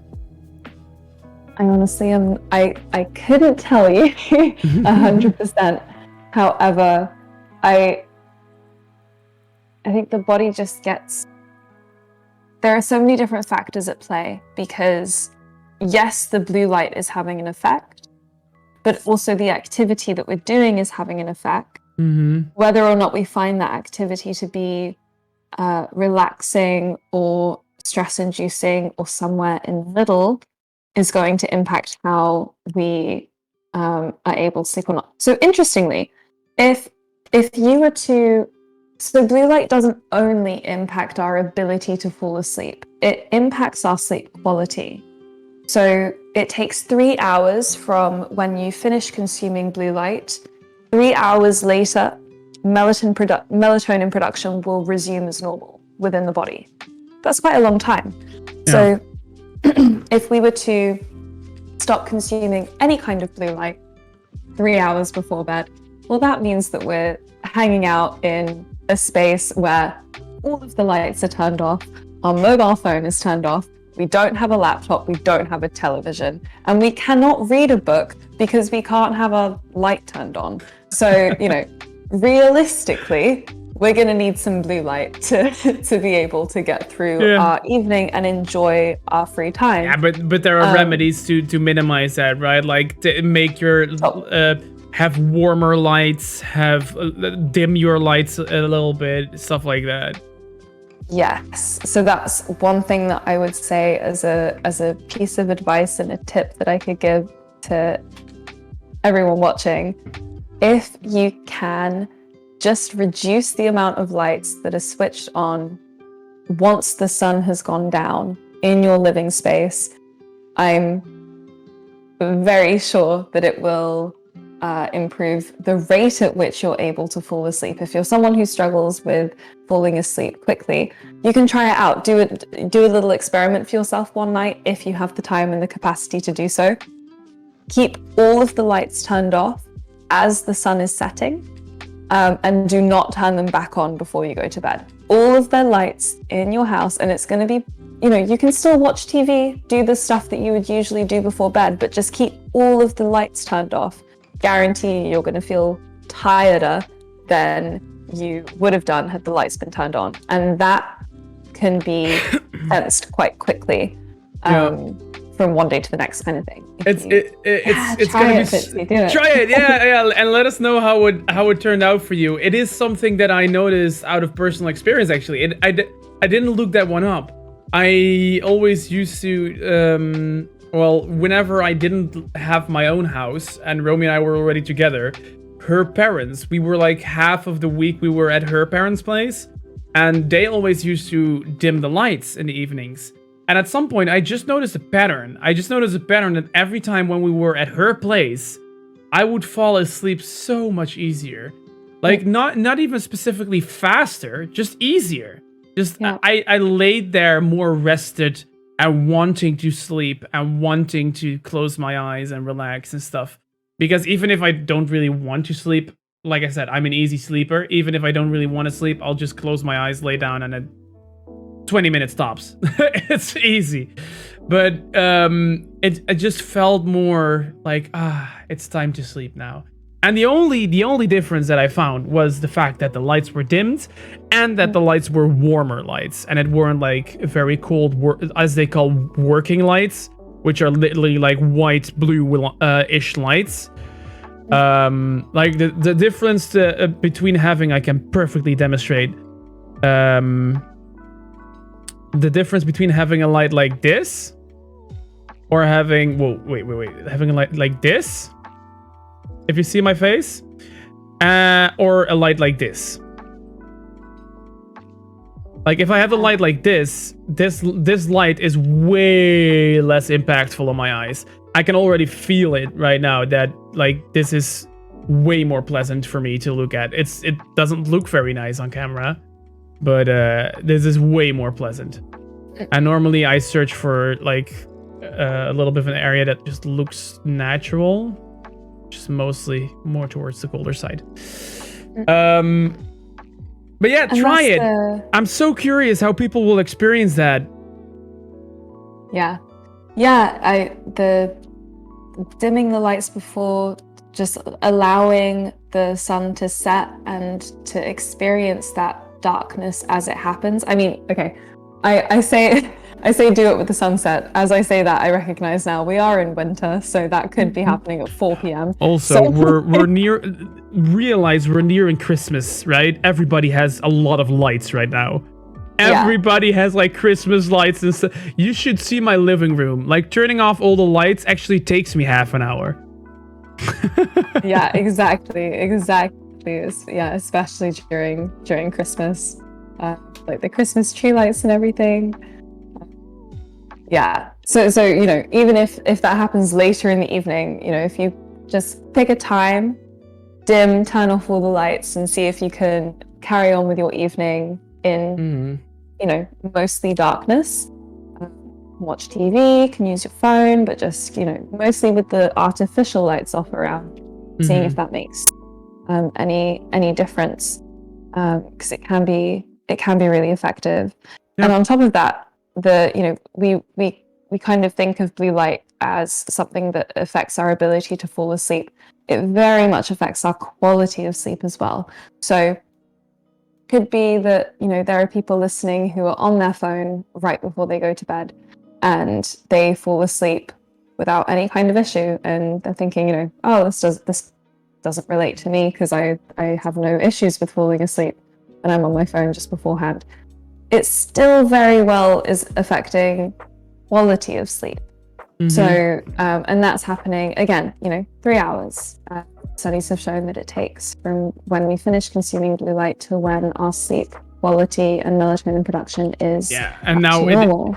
I honestly am. I couldn't tell you 100%. However, I think the body just gets. There are so many different factors at play because, yes, the blue light is having an effect, but also the activity that we're doing is having an effect. Mm-hmm. Whether or not we find that activity to be relaxing or stress-inducing or somewhere in the middle is going to impact how we are able to sleep or not. So interestingly, if you were to... So blue light doesn't only impact our ability to fall asleep, it impacts our sleep quality. So it takes 3 hours from when you finish consuming blue light. 3 hours later, melatonin production will resume as normal within the body. That's quite a long time. Yeah. So if we were to stop consuming any kind of blue light 3 hours before bed, well, that means that we're hanging out in a space where all of the lights are turned off, our mobile phone is turned off, we don't have a laptop, we don't have a television, and we cannot read a book because we can't have our light turned on. So, realistically, we're going to need some blue light to be able to get through our evening and enjoy our free time. Yeah, but there are remedies to minimize that, right? Like to make your have warmer lights, have dim your lights a little bit, stuff like that. Yes, so that's one thing that I would say as a piece of advice and a tip that I could give to everyone watching. If you can, just reduce the amount of lights that are switched on once the sun has gone down in your living space. I'm very sure that it will improve the rate at which you're able to fall asleep. If you're someone who struggles with falling asleep quickly, you can try it out. Do a little experiment for yourself one night if you have the time and the capacity to do so. keep all of the lights turned off as the sun is setting, and do not turn them back on before you go to bed. All of the lights in your house, and it's going to be, you can still watch TV, do the stuff that you would usually do before bed, but just keep all of the lights turned off. Guarantee you're going to feel tireder than you would have done had the lights been turned on, and that can be sensed quite quickly from one day to the next, kind of thing. It's gonna be try it, yeah, and let us know how it turned out for you. It is something that I noticed out of personal experience. Actually, I didn't look that one up. I always used to whenever I didn't have my own house and Romy and I were already together, her parents, we were like half of the week we were at her parents' place, and they always used to dim the lights in the evenings. And at some point, I just noticed a pattern. That every time when we were at her place, I would fall asleep so much easier. Like, not even specifically faster, just easier. I laid there more rested and wanting to sleep and wanting to close my eyes and relax and stuff. Because even if I don't really want to sleep, like I said, I'm an easy sleeper. Even if I don't really want to sleep, I'll just close my eyes, lay down, and then 20 minutes tops. It's easy. But it just felt more like, it's time to sleep now. And the only difference that I found was the fact that the lights were dimmed and that the lights were warmer lights, and it weren't like very cold, as they call working lights, which are literally like white, blue ish lights. Like the difference between having, I can perfectly demonstrate, the difference between having a light like this or having, having a light like this, if you see my face, or a light like this. Like if I have a light like this light is way less impactful on my eyes. I can already feel it right now that like this is way more pleasant for me to look at. It doesn't look very nice on camera, but this is way more pleasant. And normally I search for like a little bit of an area that just looks natural, just mostly more towards the colder side. But yeah, try it. I'm so curious how people will experience that. Yeah, the dimming the lights before, just allowing the sun to set and to experience that darkness as it happens. I mean, okay, I say do it with the sunset. As I say that, I recognize now we are in winter, so that could be happening at 4 p.m. Also, we're nearing Christmas, right? Everybody has a lot of lights right now. Everybody has like Christmas lights and stuff. You should see my living room. Like turning off all the lights actually takes me half an hour. Yeah, exactly. Yeah, especially during Christmas, like the Christmas tree lights and everything. Yeah. So even if that happens later in the evening, if you just pick a time, turn off all the lights, and see if you can carry on with your evening in mostly darkness. Watch TV, can use your phone, but just mostly with the artificial lights off around, seeing if that makes any difference, because it can be really effective. And on top of that, we kind of think of blue light as something that affects our ability to fall asleep. It very much affects our quality of sleep as well. So could be that there are people listening who are on their phone right before they go to bed, and they fall asleep without any kind of issue, and they're thinking, this doesn't relate to me because I have no issues with falling asleep and I'm on my phone just beforehand. It still very well is affecting quality of sleep. So, and that's happening again, 3 hours. Studies have shown that it takes from when we finish consuming blue light to when our sleep quality and melatonin production is and now normal.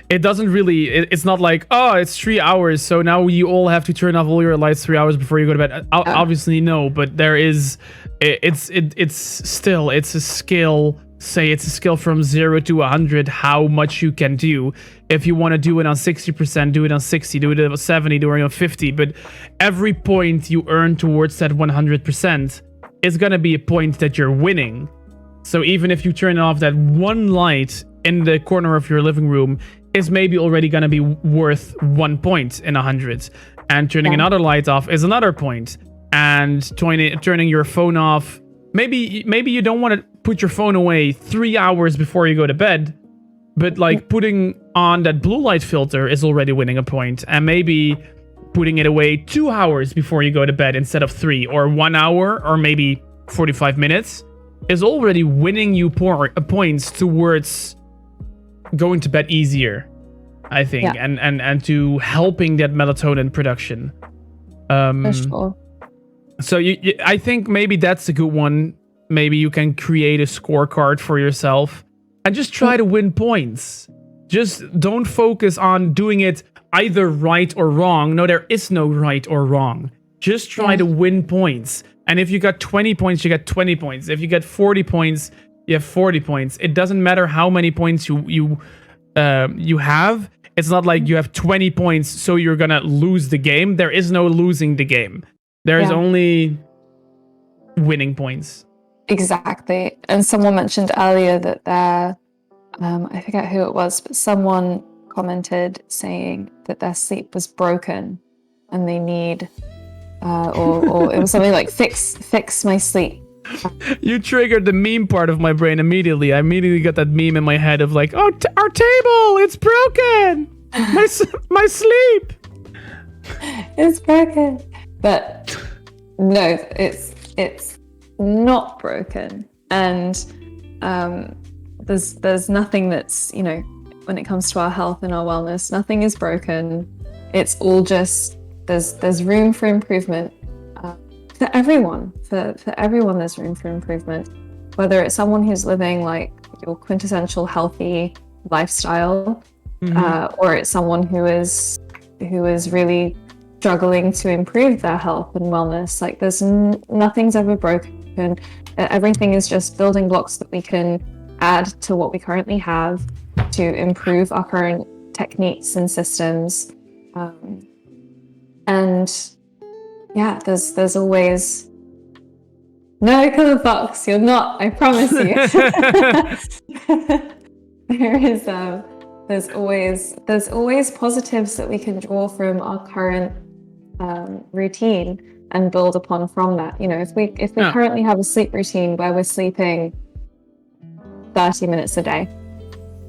It doesn't really, it's not like, it's 3 hours, so now you all have to turn off all your lights 3 hours before you go to bed. Obviously no, but there is, it's a skill say it's a scale from 0 to 100, how much you can do. If you want to do it on 60%, do it on 60, do it on 70, do it on 50. But every point you earn towards that 100% is going to be a point that you're winning. So even if you turn off that one light in the corner of your living room, is maybe already going to be worth 1 point in 100. And turning another light off is another point. And turning your phone off, maybe you don't want to put your phone away 3 hours before you go to bed, but like putting on that blue light filter is already winning a point. And maybe putting it away 2 hours before you go to bed instead of 3, or 1 hour, or maybe 45 minutes is already winning you points towards going to bed easier, I think, and to helping that melatonin production. For sure. So I think maybe that's a good one. Maybe you can create a scorecard for yourself and just try to win points. Just don't focus on doing it either right or wrong. No, there is no right or wrong. Just try to win points. And if you got 20 points, you get 20 points. If you get 40 points, you have 40 points. It doesn't matter how many points you have. It's not like you have 20 points, so you're gonna lose the game. There is no losing the game. There is only winning points. Exactly. And someone mentioned earlier that I forget who it was, but someone commented saying that their sleep was broken and they need, or it was something like fix my sleep. You triggered the meme part of my brain immediately. I immediately got that meme in my head of like, oh, our table, it's broken. My sleep. It's broken. But no, it's not broken. And there's nothing that's, when it comes to our health and our wellness, nothing is broken. It's all just, there's room for improvement. For everyone, for everyone, there's room for improvement. Whether it's someone who's living like your quintessential healthy lifestyle, or it's someone who is really struggling to improve their health and wellness. Like there's nothing's ever broken. Everything is just building blocks that we can add to what we currently have to improve our current techniques and systems. And yeah, there's always no killer fox. You're not. I promise you. There's always positives that we can draw from our current routine and build upon from that. If we currently have a sleep routine where we're sleeping 30 minutes a day,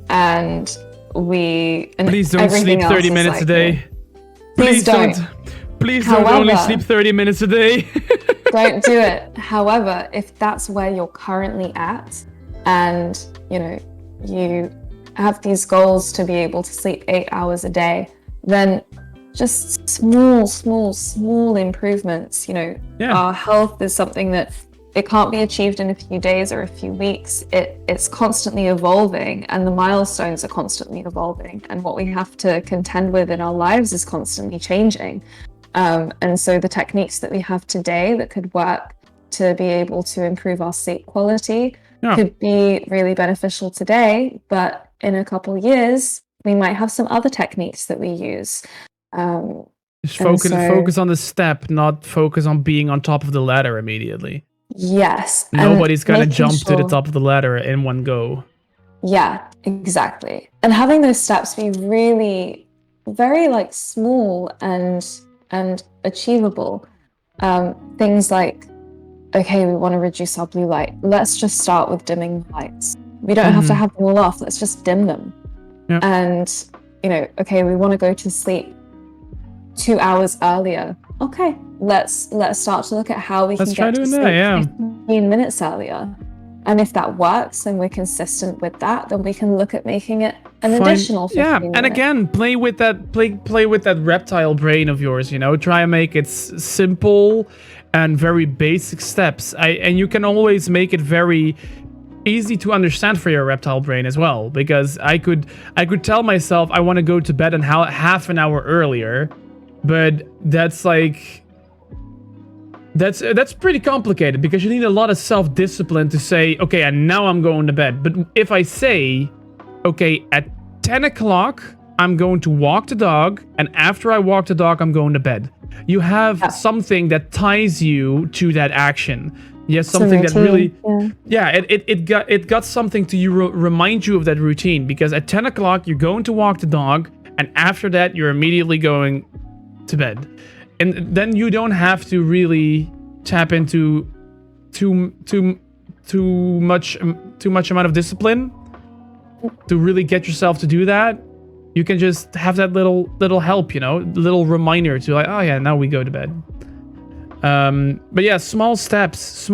and please don't sleep 30 minutes a day. Please don't. Please don't only sleep 30 minutes a day. Don't do it. However, if that's where you're currently at, and you have these goals to be able to sleep 8 hours a day, then just small improvements. Our health is something that it can't be achieved in a few days or a few weeks. It's constantly evolving, and the milestones are constantly evolving, and what we have to contend with in our lives is constantly changing. And so the techniques that we have today that could work to be able to improve our sleep quality could be really beneficial today, but in a couple of years, we might have some other techniques that we use. Just focus on the step, not focus on being on top of the ladder immediately. Yes. Nobody's going to jump to the top of the ladder in one go. Yeah, exactly. And having those steps be really very small and achievable. Things like, okay, we want to reduce our blue light. Let's just start with dimming the lights. We don't have to have them all off. Let's just dim them. Yep. And, okay, we want to go to sleep 2 hours earlier. Okay, let's start to look at how we can get to sleep 15 minutes earlier. And if that works and we're consistent with that, then we can look at making it an additional 15 minutes. And again, play with that reptile brain of yours, try and make it simple and very basic steps. And you can always make it very easy to understand for your reptile brain as well, because I could tell myself I want to go to bed and half an hour earlier, but that's That's pretty complicated because you need a lot of self-discipline to say, okay, and now I'm going to bed. But if I say, okay, at 10 o'clock, I'm going to walk the dog, and after I walk the dog, I'm going to bed. You have something that ties you to that action. Yes, something that really, it got something to you remind you of that routine. Because at 10 o'clock, you're going to walk the dog, and after that, you're immediately going to bed. And then you don't have to really tap into too much amount of discipline to really get yourself to do that. You can just have that little help, little reminder to like, oh yeah, now we go to bed. But yeah, small steps,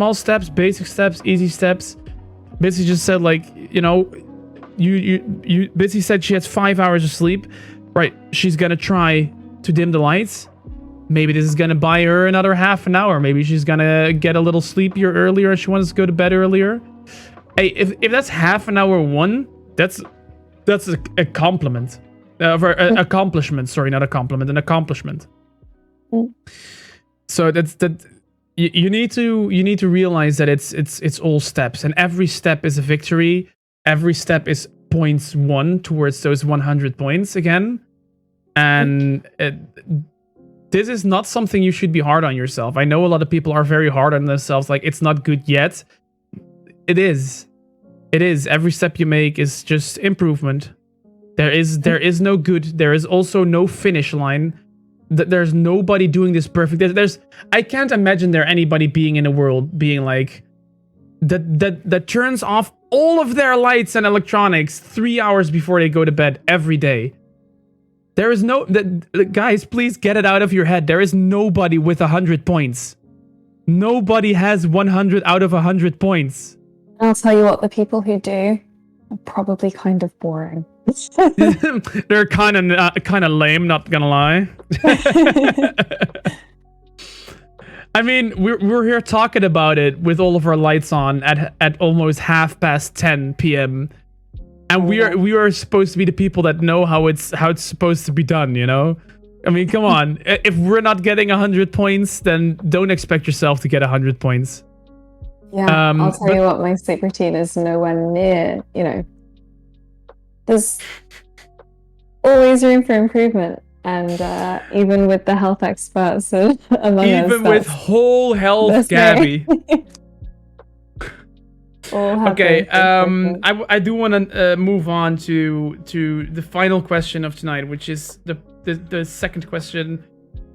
basic steps, easy steps. Busy just said like, you Busy said she has 5 hours of sleep. Right, she's gonna try to dim the lights. Maybe this is gonna buy her another half an hour. Maybe she's gonna get a little sleepier earlier. She wants to go to bed earlier. Hey, if that's half an hour one, that's a compliment. Accomplishment. Sorry, not a compliment. An accomplishment. So that you need to realize that it's all steps, and every step is a victory. Every step is points 1 towards those 100 points again, and this is not something you should be hard on yourself. I know a lot of people are very hard on themselves, like it's not good yet. It is. Every step you make is just improvement. There is no good. There is also no finish line. There's nobody doing this perfect. I can't imagine there anybody being in the world being like that turns off all of their lights and electronics 3 hours before they go to bed every day. There is no... guys, please get it out of your head. There is nobody with 100 points. Nobody has 100 out of 100 points. I'll tell you what, the people who do are probably kind of boring. They're kind of lame, not gonna lie. I mean, we're here talking about it with all of our lights on at almost 10:30 p.m. And we are supposed to be the people that know how it's supposed to be done, I mean, come on. If we're not getting 100 points, then don't expect yourself to get 100 points. Yeah, I'll tell you what, my sleep routine is nowhere near, there's always room for improvement. And even with the health experts among us. Even with whole health, Gabie. Okay, I do want to move on to the final question of tonight, which is the second question,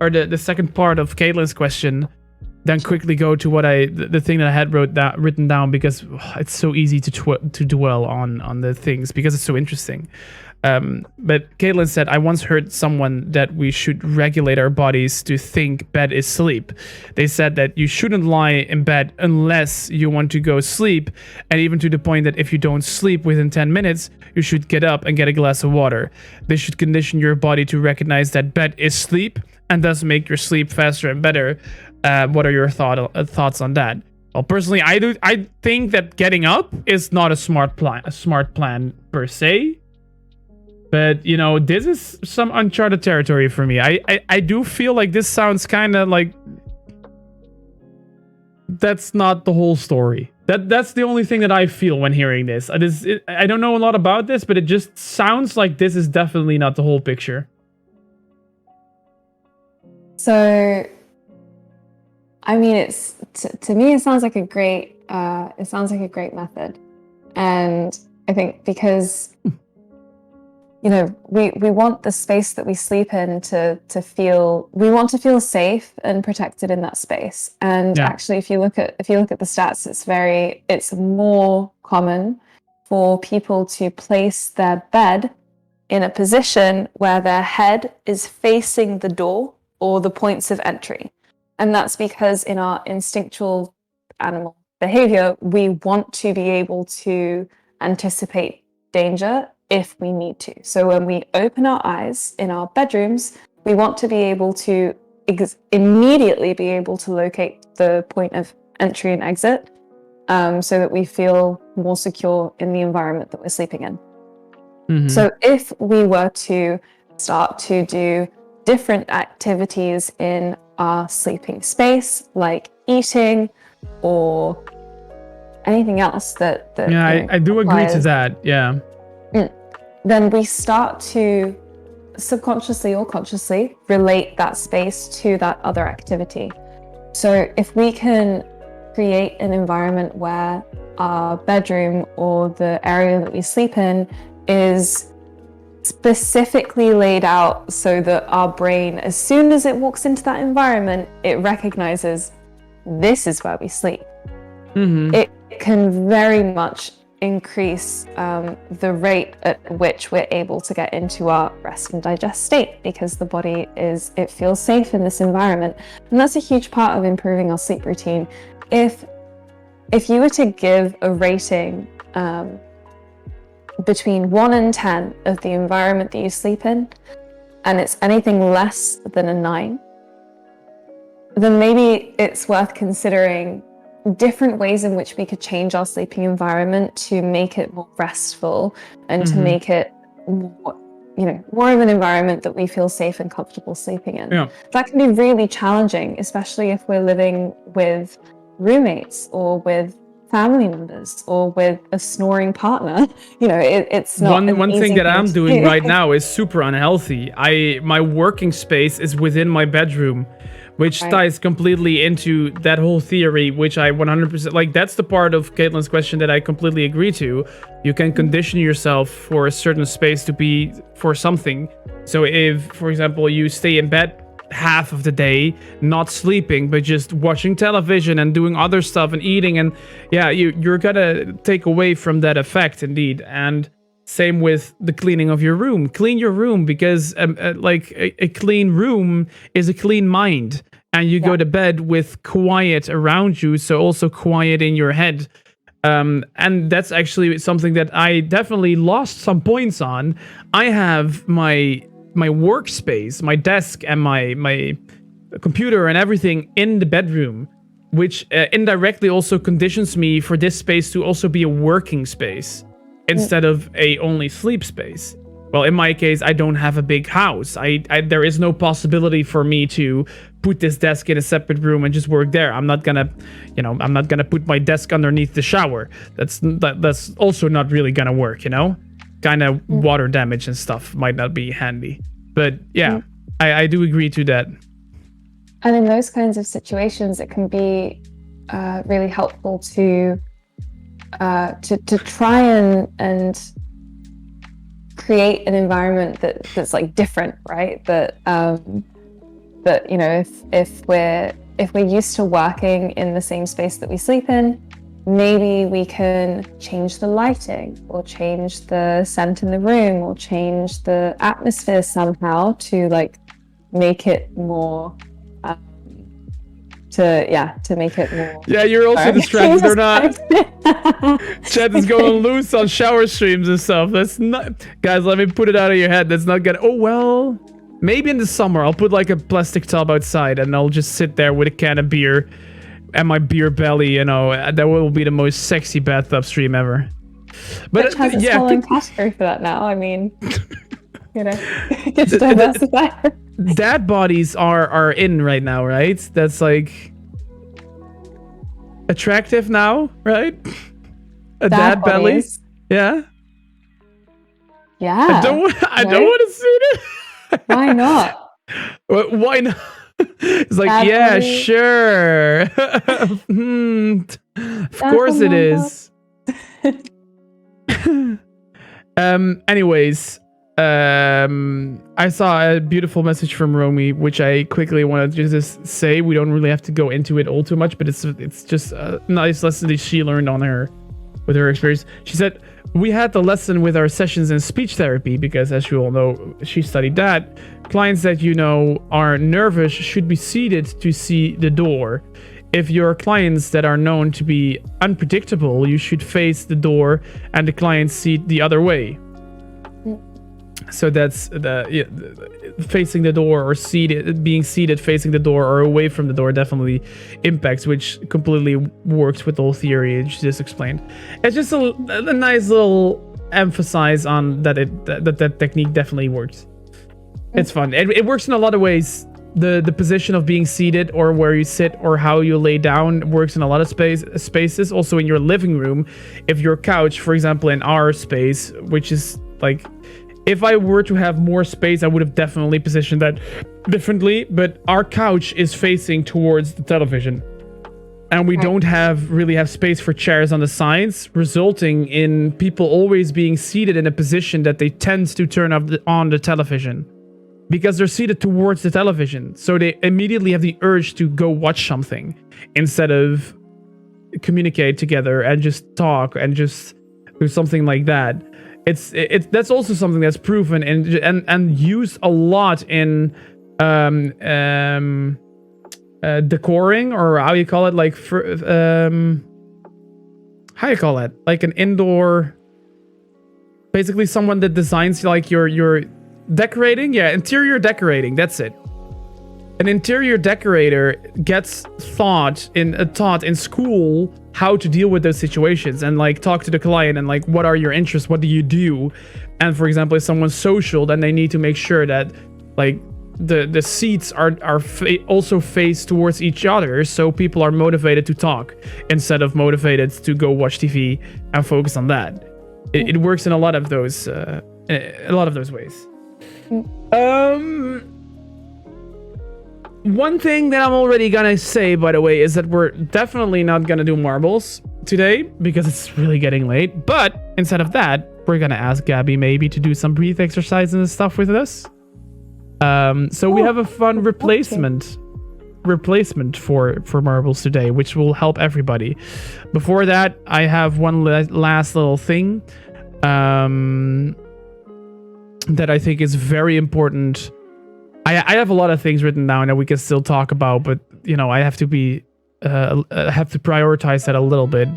or the second part of Caitlin's question. Then quickly go to the thing that I had written down, because it's so easy to dwell on the things because it's so interesting. But Caitlin said, I once heard someone that we should regulate our bodies to think bed is sleep. They said that you shouldn't lie in bed unless you want to go sleep, and even to the point that if you don't sleep within 10 minutes, you should get up and get a glass of water. They should condition your body to recognize that bed is sleep and thus make your sleep faster and better. What are your thoughts on that? Well, personally, I think that getting up is not a smart plan per se. But, this is some uncharted territory for me. I do feel like this sounds kind of like... That's not the whole story. That's the only thing that I feel when hearing this. I don't know a lot about this, but it just sounds like this is definitely not the whole picture. So, I mean, to me, it sounds like a great... method. And I think because... we want the space that we sleep in to feel safe and protected in that space. And actually, if you look at the stats, it's more common for people to place their bed in a position where their head is facing the door or the points of entry. And that's because in our instinctual animal behavior, we want to be able to anticipate danger if we need to. So when we open our eyes in our bedrooms, we want to be able to immediately be able to locate the point of entry and exit, so that we feel more secure in the environment that we're sleeping in. Mm-hmm. So if we were to start to do different activities in our sleeping space, like eating or anything else that Yeah, I do agree to requires- that. Yeah. then we start to subconsciously or consciously relate that space to that other activity. So if we can create an environment where our bedroom or the area that we sleep in is specifically laid out so that our brain, as soon as it walks into that environment, it recognizes this is where we sleep. It can very much increase the rate at which we're able to get into our rest and digest state, because the body it feels safe in this environment. And that's a huge part of improving our sleep routine. If you were to give a rating between 1 and 10 of the environment that you sleep in, and it's anything less than a 9, then maybe it's worth considering different ways in which we could change our sleeping environment to make it more restful and to make it more of an environment that we feel safe and comfortable sleeping in. Yeah. That can be really challenging, especially if we're living with roommates or with family members or with a snoring partner. It's not one easy thing that I'm to doing do. right now is super unhealthy. My working space is within my bedroom, which Right. ties completely into that whole theory, which I 100% like. That's the part of Caitlin's question that I completely agree to. You can condition yourself for a certain space to be for something. So if, for example, you stay in bed half of the day, not sleeping, but just watching television and doing other stuff and eating, and you're gonna take away from that effect indeed. And same with the cleaning of your room. Clean your room, because a clean room is a clean mind, and you go to bed with quiet around you, so also quiet in your head. And that's actually something that I definitely lost some points on. I have my workspace, my desk, and my computer and everything in the bedroom, which indirectly also conditions me for this space to also be a working space instead of a only sleep space. Well, in my case, I don't have a big house. There is no possibility for me to put this desk in a separate room and just work there. I'm not gonna put my desk underneath the shower. That's also not really gonna work, Kind of water damage and stuff might not be handy. But yeah, I do agree to that. And in those kinds of situations, it can be really helpful to try and create an environment that's like different, right? That if we're used to working in the same space that we sleep in, maybe we can change the lighting or change the scent in the room or change the atmosphere somehow to make it more to make it more. Yeah, you're also distracted or not. Chat is going loose on shower streams and stuff. That's not, guys, let me put it out of your head. That's not good. Oh, well, maybe in the summer I'll put a plastic tub outside and I'll just sit there with a can of beer and my beer belly, that will be the most sexy bathtub stream ever. But Which has its own category for that now. I mean, it's diversified. Dad bodies are in right now, right? That's attractive now, right? A dad belly. bodies. Yeah. Yeah. I don't want to see it. Why not? Why not? It's Dad yeah, body. sure. Of course it is. Anyways, I saw a beautiful message from Romy, which I quickly wanted to just say. We don't really have to go into it all too much, but it's just a nice lesson that she learned with her experience. She said, we had the lesson with our sessions in speech therapy because, as you all know, she studied that. Clients that are nervous should be seated to see the door. If your clients that are known to be unpredictable, you should face the door and the client's seat the other way. So that's facing the door or being seated facing the door or away from the door definitely impacts, which completely works with the whole theory she just explained. It's just a nice little emphasize on that technique definitely works. It's fun. It works in a lot of ways the position of being seated or where you sit or how you lay down works in a lot of spaces. Also in your living room, if your couch, for example, in our space, which is like, if I were to have more space, I would have definitely positioned that differently. But our couch is facing towards the television, and we don't really have space for chairs on the sides, resulting in people always being seated in a position that they tend to turn on the television. Because they're seated towards the television. So they immediately have the urge to go watch something instead of communicate together and just talk and just do something like that. That's also something that's proven and used a lot in decoring, or how you call it, like how you call it, like an indoor, basically someone that designs like your decorating, interior decorating. That's it. An interior decorator gets taught in school how to deal with those situations and like talk to the client and like, what are your interests? What do you do? And for example, if someone's social, then they need to make sure that like the seats are also face towards each other, so people are motivated to talk instead of motivated to go watch TV and focus on that. It works in a lot of those ways. One thing that I'm already gonna say, by the way, is that we're definitely not gonna do marbles today because it's really getting late. But instead of that, we're gonna ask Gabie maybe to do some breathe exercises and stuff with us. So we have a fun replacement for marbles today, which will help everybody. Before that, I have one last little thing that I think is very important. I have a lot of things written down that we can still talk about, but you know, I have to prioritize that a little bit.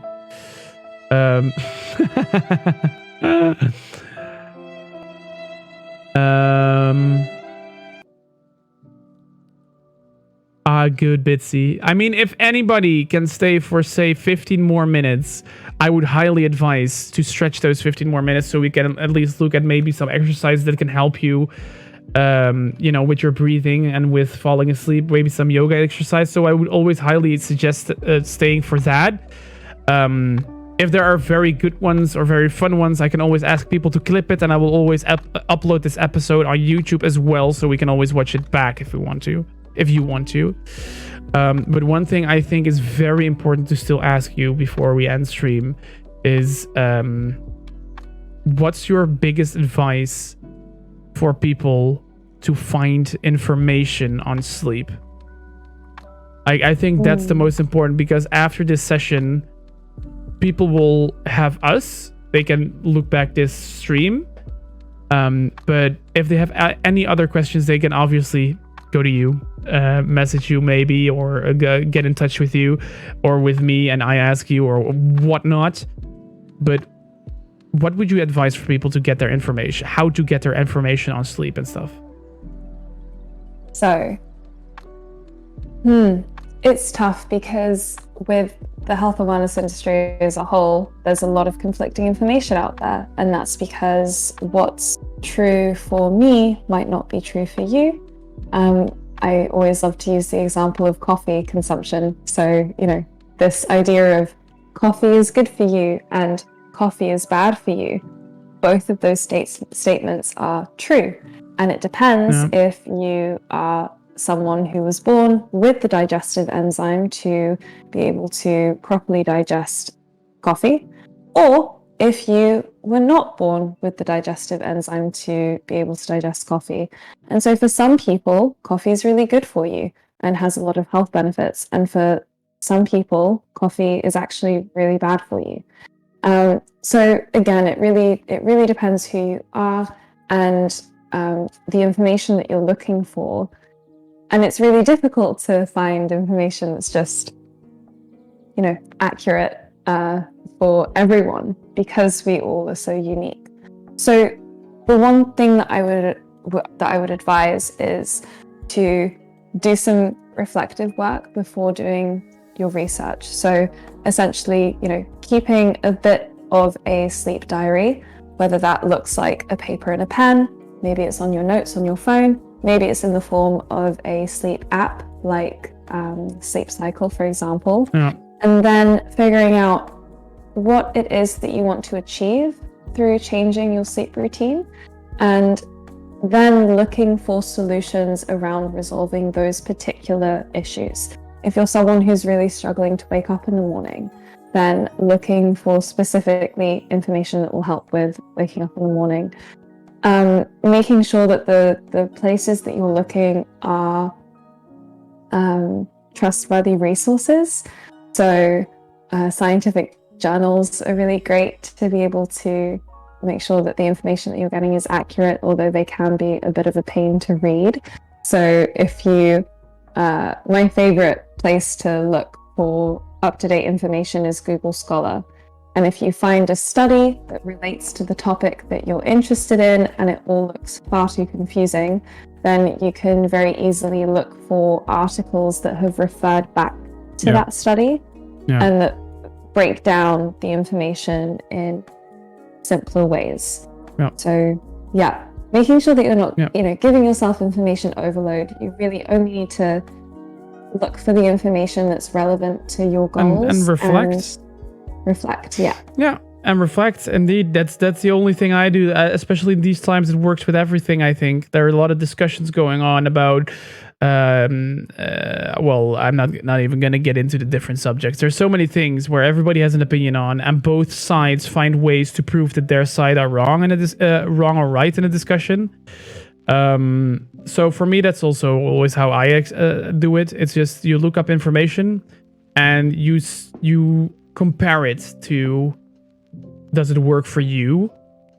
Good Bitsy. I mean, if anybody can stay for say 15 more minutes, I would highly advise to stretch those 15 more minutes so we can at least look at maybe some exercises that can help you, you know, with your breathing and with falling asleep, maybe some yoga exercise. So I would always highly suggest staying for that. If there are very good ones or very fun ones, I can always ask people to clip it, and I will always upload this episode on YouTube as well, so we can always watch it back if we want to. If you want to. But one thing I think is very important to still ask you before we end stream is, what's your biggest advice for people to find information on sleep? I think that's the most important, because after this session, people will have us. They can look back this stream. But if they have any other questions, they can obviously go to you, message you maybe, or get in touch with you or with me and I ask you or whatnot. But what would you advise for people to get their information, how to get their information on sleep and stuff? So, it's tough because with the health and wellness industry as a whole, there's a lot of conflicting information out there. And that's because what's true for me might not be true for you. I always love to use the example of coffee consumption. So, you know, this idea of coffee is good for you and coffee is bad for you. Both of those statements are true. And it depends if you are someone who was born with the digestive enzyme to be able to properly digest coffee, or if you were not born with the digestive enzyme to be able to digest coffee. And so for some people, coffee is really good for you and has a lot of health benefits. And for some people, coffee is actually really bad for you. So again, it really depends who you are and the information that you're looking for. And it's really difficult to find information that's just, you know, accurate for everyone, because we all are so unique. So the one thing that I would advise is to do some reflective work before doing your research. So essentially, you know, keeping a bit of a sleep diary, whether that looks like a paper and a pen, maybe it's on your notes on your phone, Maybe it's in the form of a sleep app, like Sleep Cycle, for example. Yeah. And then figuring out what it is that you want to achieve through changing your sleep routine, and then looking for solutions around resolving those particular issues. If you're someone who's really struggling to wake up in the morning, then looking for specifically information that will help with waking up in the morning. Making sure that the places that you're looking are trustworthy resources. So scientific journals are really great to be able to make sure that the information that you're getting is accurate, although they can be a bit of a pain to read. So if you, my favorite place to look for up-to-date information is Google Scholar. And if you find a study that relates to the topic that you're interested in and it all looks far too confusing, then you can very easily look for articles that have referred back to that study and that break down the information in simpler ways. So making sure that you're not giving yourself information overload. You really only need to look for the information that's relevant to your goals and reflect. And reflect. Indeed, that's the only thing I do, especially in these times. It works with everything. I think there are a lot of discussions going on about well, I'm not even going to get into the different subjects. There's so many things where everybody has an opinion on, and both sides find ways to prove that their side are wrong wrong or right in a discussion. So for me, that's also always how I do it. It's just you look up information and you compare it to, does it work for you?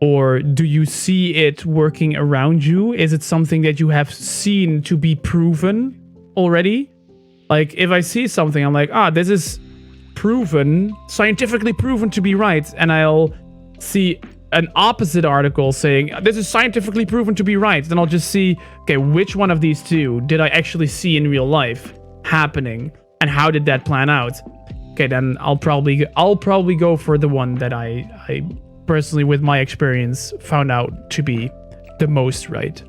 Or do you see it working around you? Is it something that you have seen to be proven already? Like, if I see something, I'm like, this is proven, scientifically proven to be right. And I'll see an opposite article saying, this is scientifically proven to be right. Then I'll just see, okay, which one of these two did I actually see in real life happening? And how did that plan out? Okay, then I'll probably go for the one that I personally, with my experience, found out to be the most right.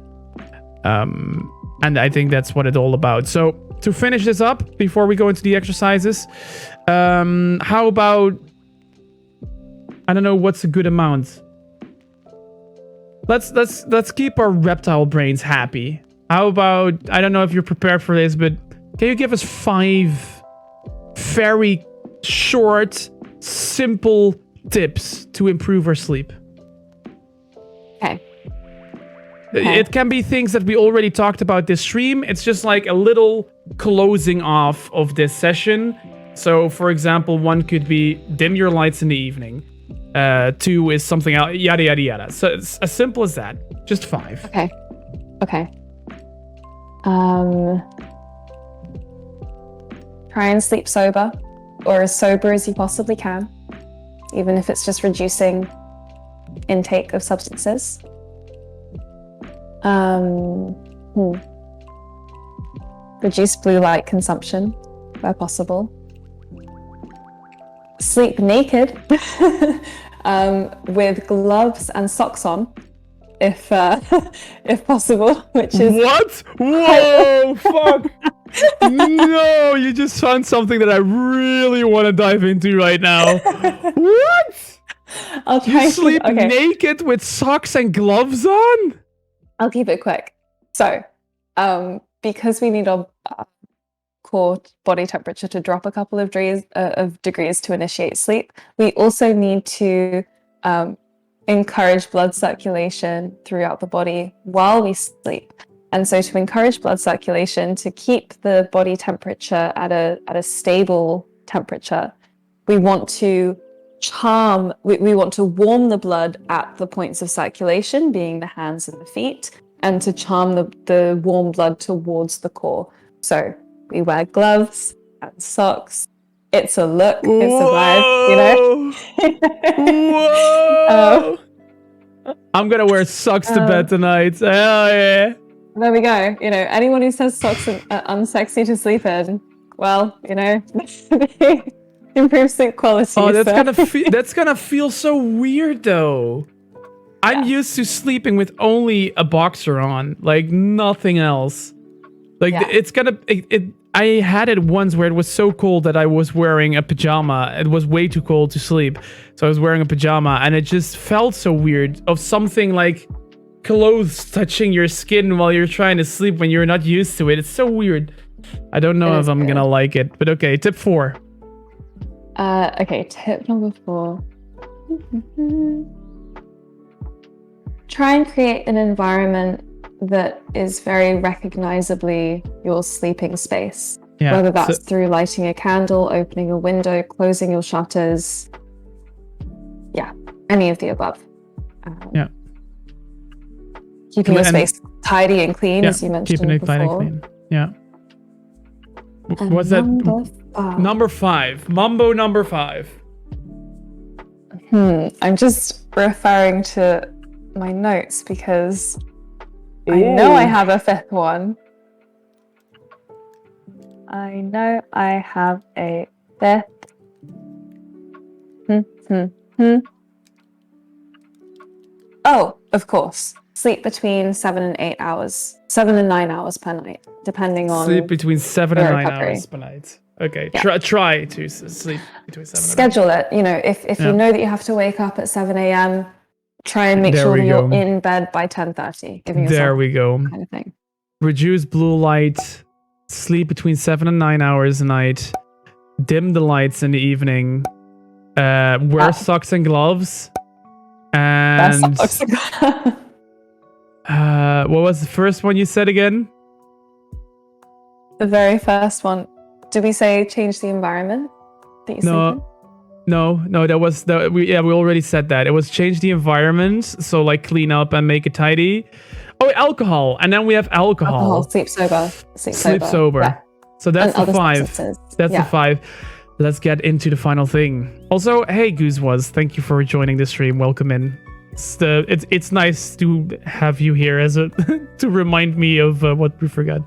And I think that's what it's all about. So to finish this up, before we go into the exercises, how about, I don't know, what's a good amount? Let's keep our reptile brains happy. How about, I don't know if you're prepared for this, but can you give us 5 very short, simple tips to improve our sleep? Okay. It can be things that we already talked about this stream. It's just like a little closing off of this session. So, for example, 1 could be dim your lights in the evening. 2 is something else, yada, yada, yada. So it's as simple as that. Just 5. Okay. Try and sleep sober, or as sober as you possibly can, even if it's just reducing intake of substances. Reduce blue light consumption where possible. Sleep naked with gloves and socks on, if possible, which is... What? Whoa, fuck! No, you just found something that I really want to dive into right now. What? I'll try you sleep naked with socks and gloves on? I'll keep it quick. So, because we need our core body temperature to drop a couple of degrees to initiate sleep, we also need to encourage blood circulation throughout the body while we sleep. And so to encourage blood circulation, to keep the body temperature at a stable temperature, we want to we want to warm the blood at the points of circulation, being the hands and the feet, and to charm the warm blood towards the core. So we wear gloves and socks. It's a look, it's a vibe, you know? Whoa! I'm gonna wear socks to bed tonight. Hell yeah! There we go. You know, anyone who says socks are unsexy to sleep in, well, you know, improve sleep quality. Oh, that's gonna feel so weird though. I'm used to sleeping with only a boxer on, like nothing else. Like it's gonna. I had it once where it was so cold that I was wearing a pajama. It was way too cold to sleep, so I was wearing a pajama, and it just felt so weird. Of something like clothes touching your skin while you're trying to sleep when you're not used to it. It's so weird. I don't know if I'm gonna like it, but okay. Tip 4. Okay, tip number 4. Try and create an environment that is very recognizably your sleeping space. Yeah, Whether that's through lighting a candle, opening a window, closing your shutters. Yeah, any of the above. Yeah. Keeping your space tidy and clean, as you mentioned keeping it before. tidy and clean. Yeah. And What's that? Number 5. Number 5. Mambo number 5. I'm just referring to my notes because I know I have a 5th one. I know I have a 5th. Oh, of course. Sleep between 7 and 8 hours. 7 and 9 hours per night, depending on Sleep between 7 and 9 recovery. hours per night. Okay, Yeah. try to sleep between 7 and 9. Schedule it. You know, if you know that you have to wake up at 7 a.m., try and make There sure we that you're go. in bed by 10:30. Giving yourself There we go. kind of thing. Reduce blue light. Sleep between 7 and 9 hours a night. Dim the lights in the evening. Wear socks and gloves. And what was the first one you said again? The very first one. Did we say change the environment that you sleep in? No, that was we already said that. It was change the environment, so like clean up and make it tidy. Oh, alcohol, and then we have alcohol. Sleep sober. Sleep sober. Yeah. So that's And the other 5. substances. That's Yeah. the 5. Let's get into the final thing. Also, hey Goose thank you for joining the stream. Welcome in. It's nice to have you here as a to remind me of what we forgot.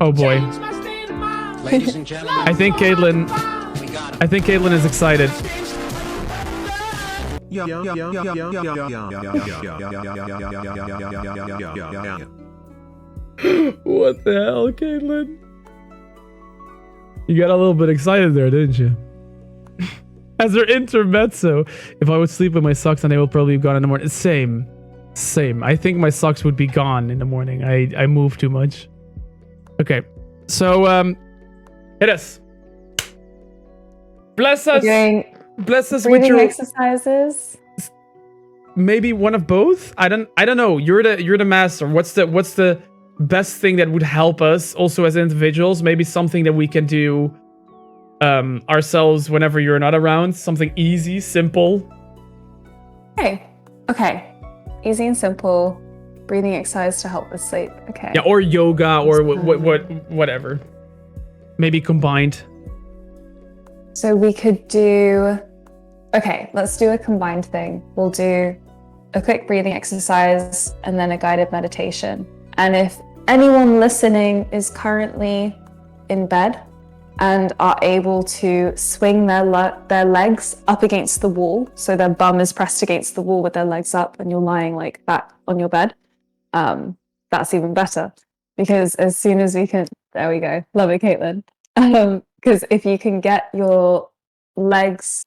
Oh boy. Ladies and gentlemen, I think Caitlin is excited. What the hell, Caitlin? You got a little bit excited there, didn't you? As our intermezzo, if I would sleep with my socks on, they will probably be gone in the morning. Same. I think my socks would be gone in the morning. I move too much. Okay, so hit us. Bless us. Bless us with your exercises. Maybe one of both. I don't know. You're the master. What's the best thing that would help us also as individuals? Maybe something that we can do ourselves whenever you're not around. Something easy, simple. Okay. Easy and simple. Breathing exercise to help with sleep. Okay. Yeah, or yoga, or whatever. Maybe combined. So we could do. Okay, let's do a combined thing. We'll do a quick breathing exercise and then a guided meditation. And if anyone listening is currently in bed and are able to swing their legs up against the wall, so their bum is pressed against the wall with their legs up and you're lying like that on your bed, that's even better. Because as soon as we can, there we go. Love it, Caitlin. Because if you can get your legs,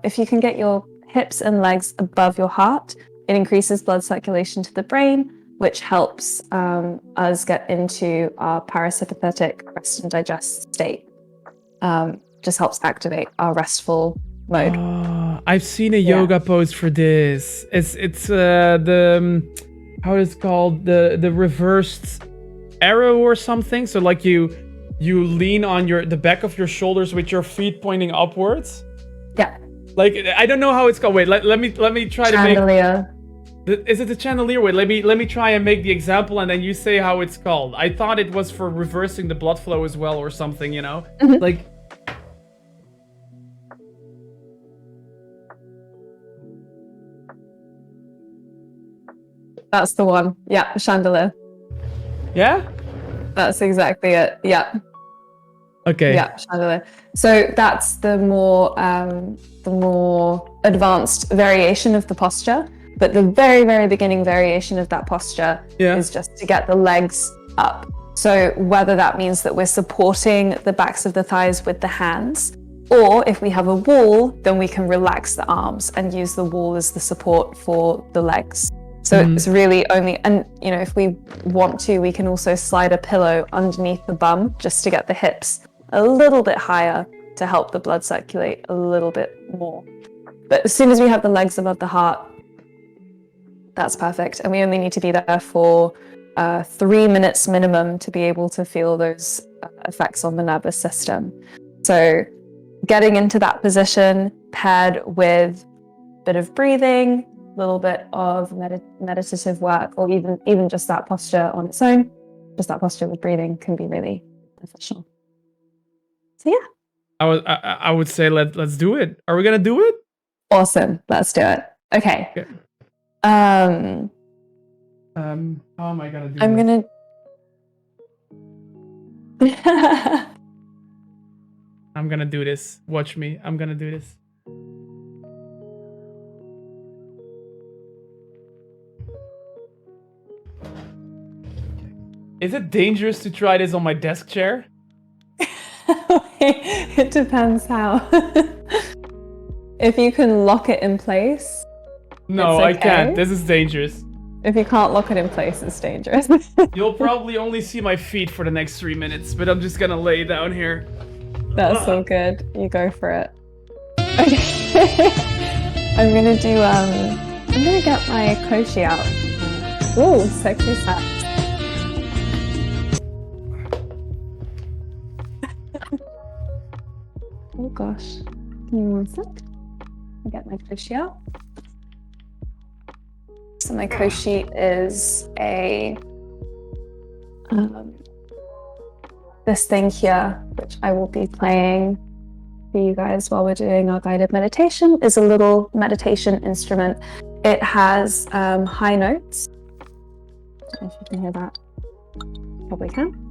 if you can get your hips and legs above your heart, it increases blood circulation to the brain, which helps us get into our parasympathetic rest and digest state. Just helps activate our restful mode. I've seen a yoga pose for this. It's the how is it called, the reversed arrow or something. So like you lean on the back of your shoulders with your feet pointing upwards. Yeah. Like I don't know how it's called. Wait, let me try Chandelier. to make. Is it the chandelier? Wait, let me try and make the example, and then you say how it's called. I thought it was for reversing the blood flow as well, or something. You know, like. That's the one. Yeah, chandelier. Yeah? That's exactly it. Yeah. Okay. Yeah, chandelier. So that's the more advanced variation of the posture. But the very, very beginning variation of that posture is just to get the legs up. So whether that means that we're supporting the backs of the thighs with the hands, or if we have a wall, then we can relax the arms and use the wall as the support for the legs. So it's really only, and you know, if we want to, we can also slide a pillow underneath the bum just to get the hips a little bit higher to help the blood circulate a little bit more. But as soon as we have the legs above the heart, that's perfect. And we only need to be there for 3 minutes minimum to be able to feel those effects on the nervous system. So getting into that position paired with a bit of breathing, a little bit of meditative work, or even just that posture on its own, just that posture with breathing can be really beneficial. So yeah. I would say let's do it. Are we gonna do it? Awesome. Let's do it. Okay. How am I gonna do I'm this? gonna I'm gonna do this. Watch me. I'm gonna do this. Is it dangerous to try this on my desk chair? It depends how. If you can lock it in place. No, it's I okay. can't. This is dangerous. If you can't lock it in place, it's dangerous. You'll probably only see my feet for the next 3 minutes, but I'm just gonna lay down here. That's so good. You go for it. Okay. I'm gonna get my koshi out. Ooh, sexy sax. Oh gosh. Give me 1 sec. I'll get my koshi out. So my koshi is this thing here, which I will be playing for you guys while we're doing our guided meditation, is a little meditation instrument. It has high notes. I don't know if you can hear that. Probably can.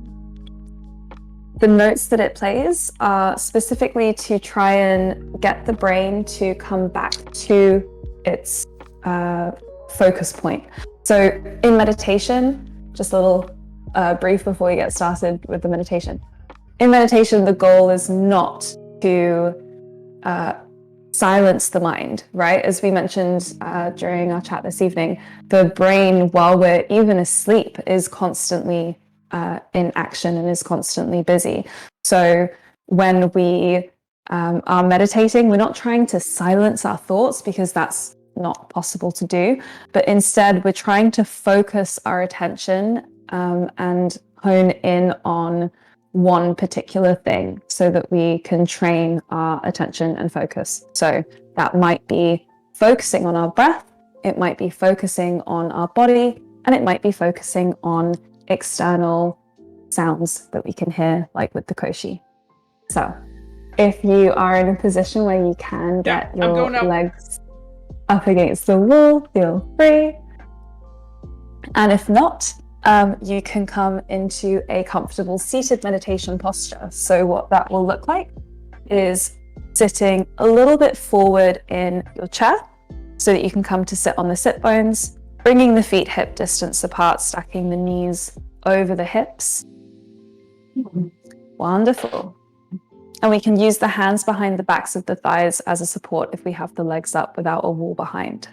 The notes that it plays are specifically to try and get the brain to come back to its focus point. So in meditation, just a little brief before we get started with the meditation. In meditation, the goal is not to silence the mind, right? As we mentioned during our chat this evening, the brain, while we're even asleep, is constantly in action and is constantly busy. So when we are meditating, we're not trying to silence our thoughts because that's not possible to do, but instead we're trying to focus our attention and hone in on one particular thing so that we can train our attention and focus. So that might be focusing on our breath, it might be focusing on our body, and it might be focusing on external sounds that we can hear, like with the koshi. So if you are in a position where you can get your legs up against the wall, feel free. And if not, you can come into a comfortable seated meditation posture. So what that will look like is sitting a little bit forward in your chair so that you can come to sit on the sit bones, bringing the feet hip distance apart, stacking the knees over the hips. Wonderful. And we can use the hands behind the backs of the thighs as a support if we have the legs up without a wall behind.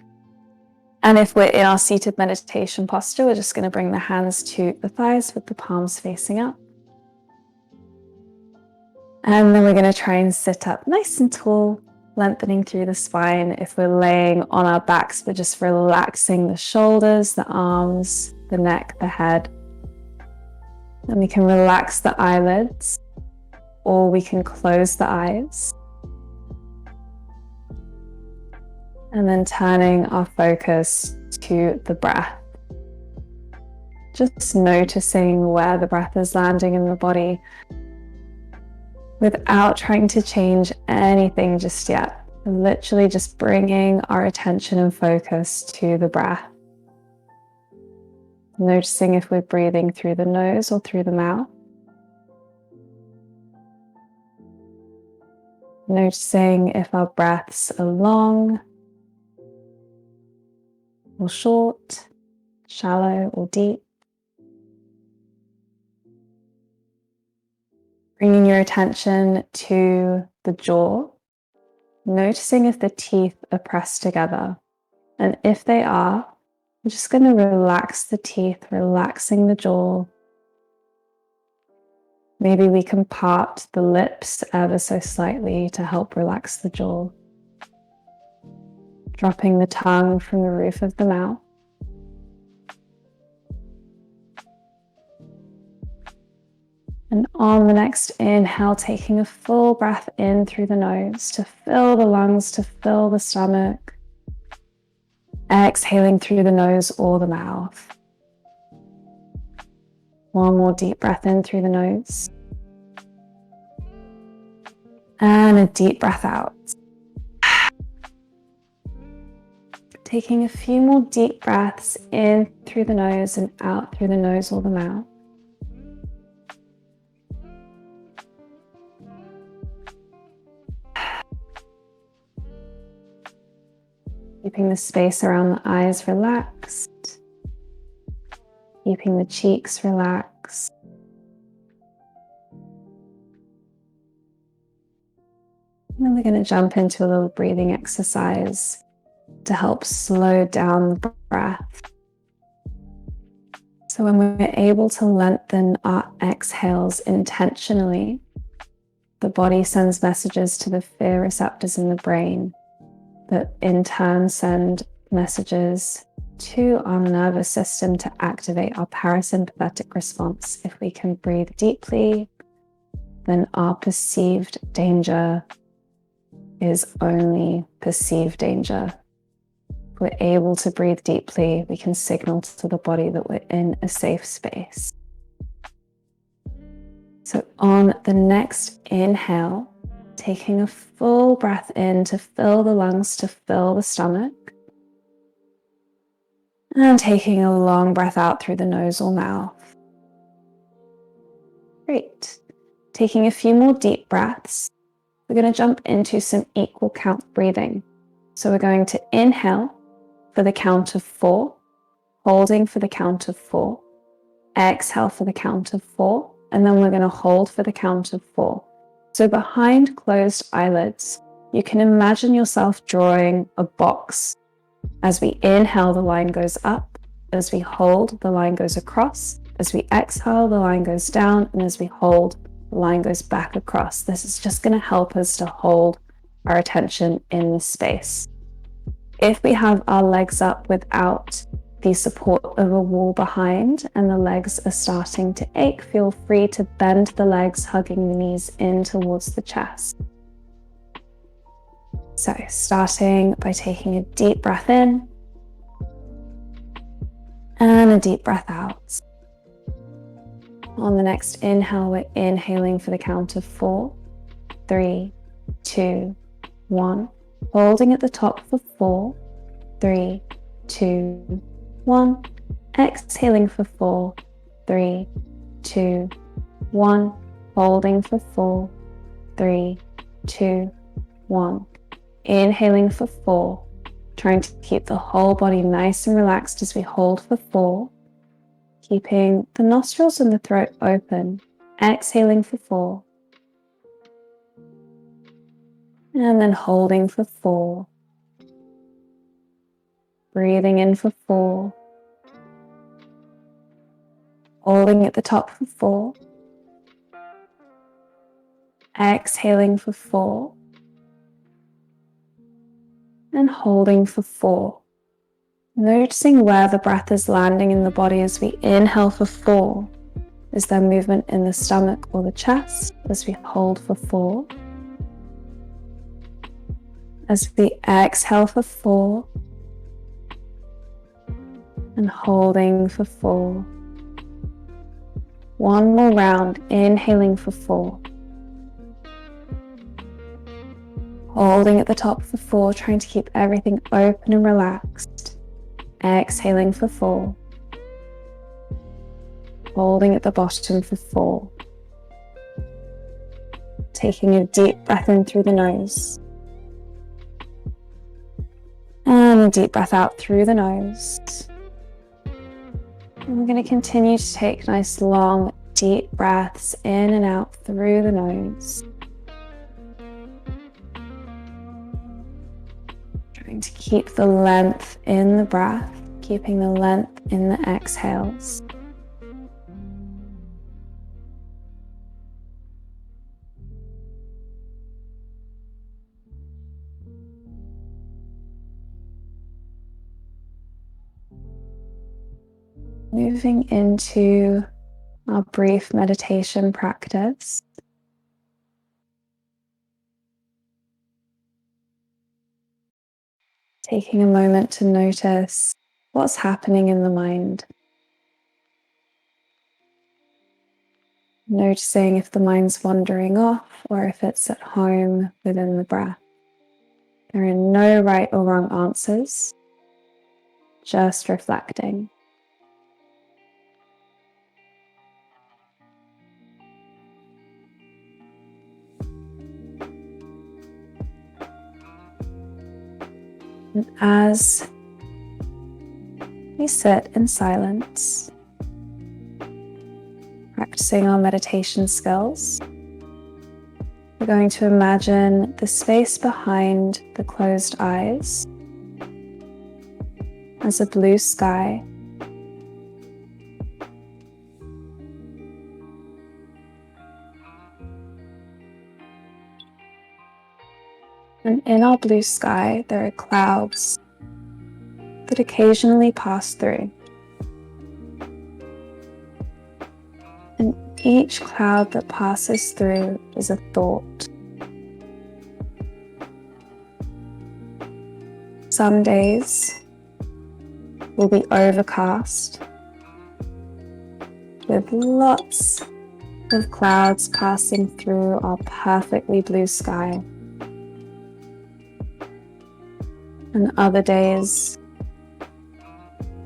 And if we're in our seated meditation posture, we're just going to bring the hands to the thighs with the palms facing up. And then we're going to try and sit up nice and tall, lengthening through the spine. If we're laying on our backs, we're just relaxing the shoulders, the arms, the neck, the head. And we can relax the eyelids, or we can close the eyes. And then turning our focus to the breath. Just noticing where the breath is landing in the body without trying to change anything just yet. Literally just bringing our attention and focus to the breath. Noticing if we're breathing through the nose or through the mouth. Noticing if our breaths are long or short, shallow or deep. Bringing your attention to the jaw, noticing if the teeth are pressed together. And if they are, we're just going to relax the teeth, relaxing the jaw. Maybe we can part the lips ever so slightly to help relax the jaw. Dropping the tongue from the roof of the mouth. And on the next inhale, taking a full breath in through the nose to fill the lungs, to fill the stomach. Exhaling through the nose or the mouth. One more deep breath in through the nose. And a deep breath out. Taking a few more deep breaths in through the nose and out through the nose or the mouth. Keeping the space around the eyes relaxed. Keeping the cheeks relaxed. And then we're going to jump into a little breathing exercise to help slow down the breath. So when we're able to lengthen our exhales intentionally, the body sends messages to the fear receptors in the brain that in turn send messages to our nervous system to activate our parasympathetic response. If we can breathe deeply, then our perceived danger is only perceived danger. If we're able to breathe deeply, we can signal to the body that we're in a safe space. So on the next inhale, taking a full breath in to fill the lungs, to fill the stomach. And taking a long breath out through the nose or mouth. Great. Taking a few more deep breaths. We're going to jump into some equal count breathing. So we're going to inhale for the count of 4, holding for the count of 4, exhale for the count of 4, and then we're going to hold for the count of 4. So behind closed eyelids, you can imagine yourself drawing a box. As we inhale, the line goes up. As we hold, the line goes across. As we exhale, the line goes down. And as we hold, the line goes back across. This is just going to help us to hold our attention in this space. If we have our legs up without the support of a wall behind and the legs are starting to ache, feel free to bend the legs, hugging the knees in towards the chest. So starting by taking a deep breath in and a deep breath out. On the next inhale, we're inhaling for the count of 4, 3, 2, 1. Holding at the top for 4, 3, 2, 1. Exhaling for 4, 3, 2, 1. Holding for 4, 3, 2, 1. Inhaling for 4. Trying to keep the whole body nice and relaxed as we hold for 4. Keeping the nostrils and the throat open. Exhaling for 4. And then holding for 4. Breathing in for 4. Holding at the top for 4. Exhaling for 4. And holding for 4. Noticing where the breath is landing in the body as we inhale for 4. Is there movement in the stomach or the chest as we hold for 4? As we exhale for 4. And holding for 4. One more round, inhaling for 4. Holding at the top for 4, trying to keep everything open and relaxed. Exhaling for 4. Holding at the bottom for 4. Taking a deep breath in through the nose. And a deep breath out through the nose. And we're going to continue to take nice long deep breaths in and out through the nose. Trying to keep the length in the breath, keeping the length in the exhales. Moving into our brief meditation practice. Taking a moment to notice what's happening in the mind. Noticing if the mind's wandering off or if it's at home within the breath. There are no right or wrong answers, just reflecting. And as we sit in silence, practicing our meditation skills, we're going to imagine the space behind the closed eyes as a blue sky. And in our blue sky, there are clouds that occasionally pass through. And each cloud that passes through is a thought. Some days will be overcast with lots of clouds passing through our perfectly blue sky. And other days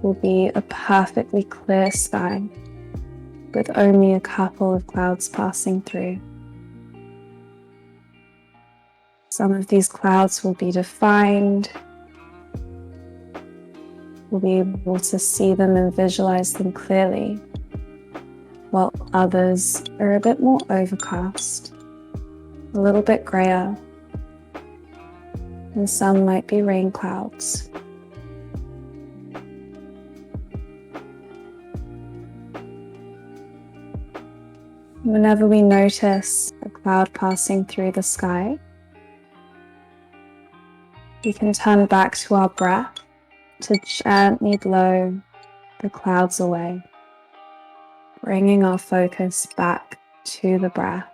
will be a perfectly clear sky with only a couple of clouds passing through. Some of these clouds will be defined. We'll be able to see them and visualize them clearly, while others are a bit more overcast, a little bit grayer, and some might be rain clouds. Whenever we notice a cloud passing through the sky, we can turn back to our breath to gently blow the clouds away, bringing our focus back to the breath,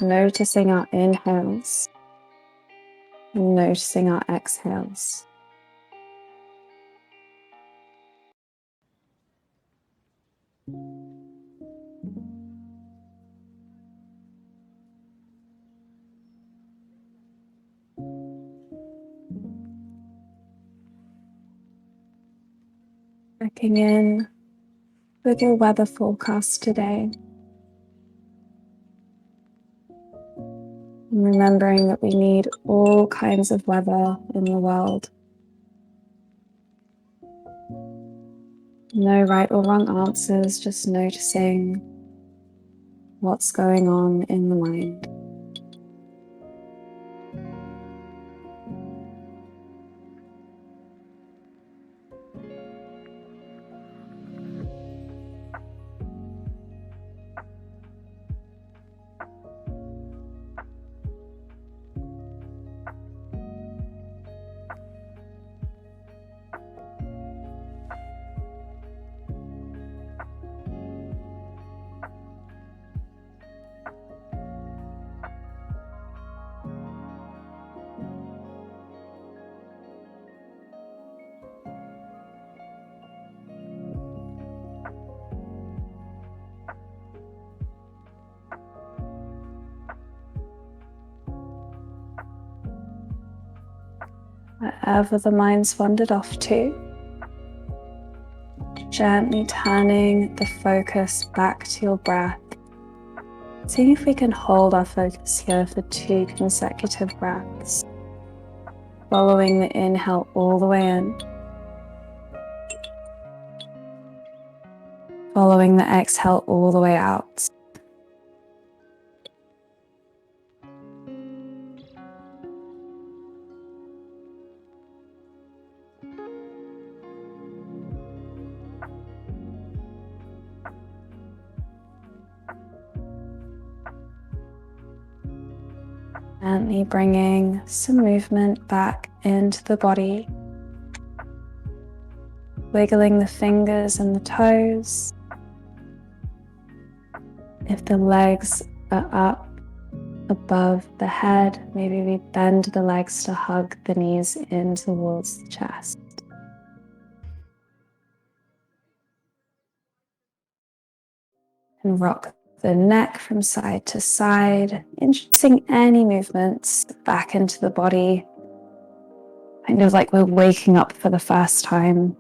noticing our inhales and noticing our exhales. Checking in with your weather forecast today. And remembering that we need all kinds of weather in the world. No right or wrong answers, just noticing what's going on in the mind. Wherever the mind's wandered off to, gently turning the focus back to your breath, seeing if we can hold our focus here for 2 consecutive breaths. Following the inhale all the way in. Following the exhale all the way out. Gently bringing some movement back into the body. Wiggling the fingers and the toes. If the legs are up above the head, maybe we bend the legs to hug the knees in towards the chest. And rock the neck from side to side, introducing any movements back into the body, kind of like we're waking up for the first time.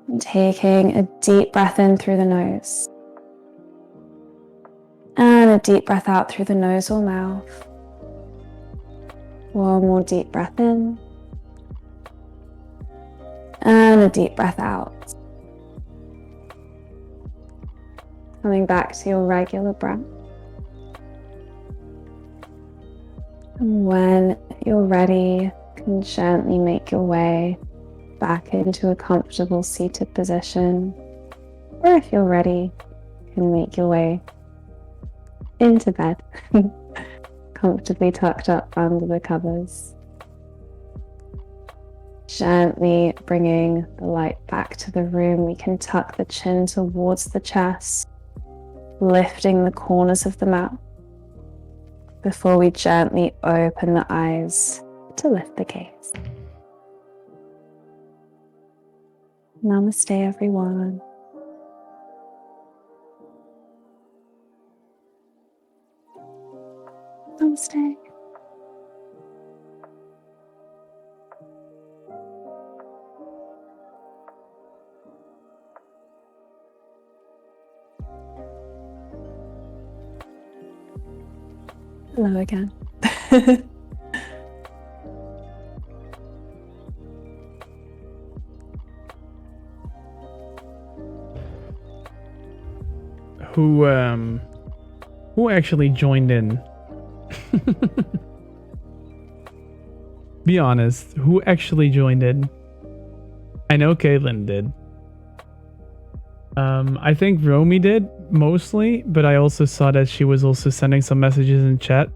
And taking a deep breath in through the nose. And a deep breath out through the nose or mouth. One more deep breath in. And a deep breath out. Coming back to your regular breath. And when you're ready, you can gently make your way back into a comfortable seated position. Or if you're ready, you can make your way into bed, comfortably tucked up under the covers. Gently bringing the light back to the room, we can tuck the chin towards the chest, lifting the corners of the mouth before we gently open the eyes to lift the gaze. Namaste, everyone. Namaste. Hello again. Who actually joined in? Be honest, who actually joined in? I know Caitlin did. I think Romy did mostly, but I also saw that she was also sending some messages in chat.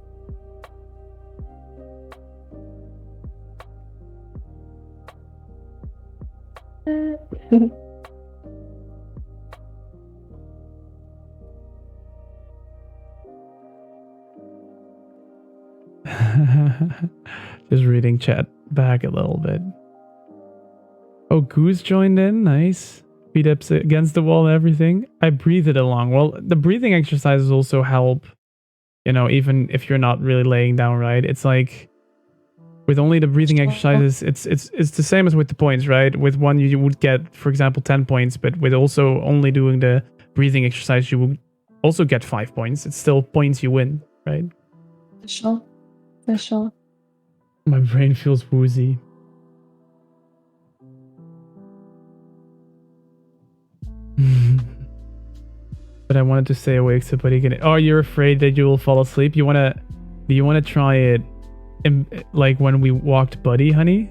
Just reading chat back a little bit. Oh, Goose joined in. Nice. Feet up against the wall and everything. I breathed it along. Well, the breathing exercises also help, you know, even if you're not really laying down, right? It's like with only the breathing exercises, it's the same as with the points, right? With one you would get, for example, 10 points, but with also only doing the breathing exercise, you will also get 5 points. It's still points you win, right? For sure. For sure. My brain feels woozy. But I wanted to stay awake so buddy can. Oh, you're afraid that you will fall asleep? Do you wanna try it in, like when we walked Buddy, honey?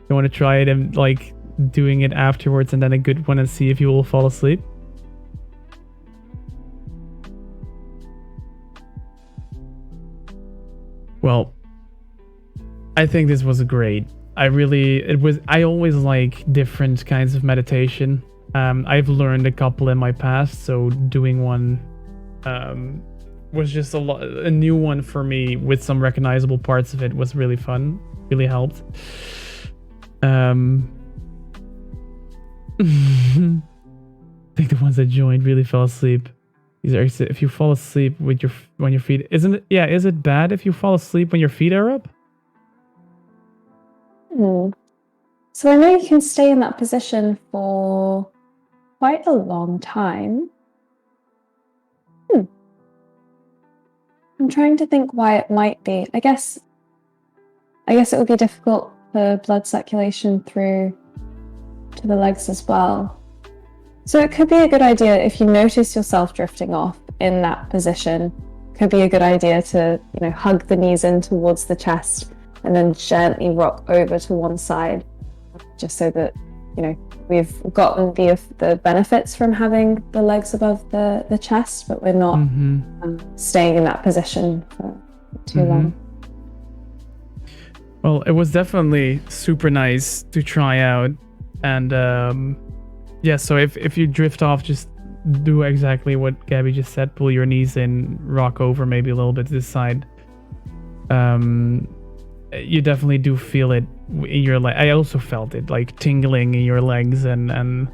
You wanna try it and like doing it afterwards and then a good one and see if you will fall asleep? Well, I think this was great. I always like different kinds of meditation. I've learned a couple in my past, so doing one was just a new one for me with some recognizable parts of it was really fun, really helped. I think the ones that joined really fell asleep. These are if you fall asleep with when your feet isn't it? Yeah, is it bad if you fall asleep when your feet are up? So I know you can stay in that position for quite a long time. I'm trying to think why it might be. I guess it would be difficult for blood circulation through to the legs as well. So it could be a good idea if you notice yourself drifting off in that position. Could be a good idea to, hug the knees in towards the chest and then gently rock over to one side, just so that, we've gotten the benefits from having the legs above the chest, but we're not staying in that position for too long. Well, it was definitely super nice to try out. And so if you drift off, just do exactly what Gabie just said. Pull your knees in, rock over maybe a little bit to this side. You definitely do feel it in your leg. I also felt it like tingling in your legs, and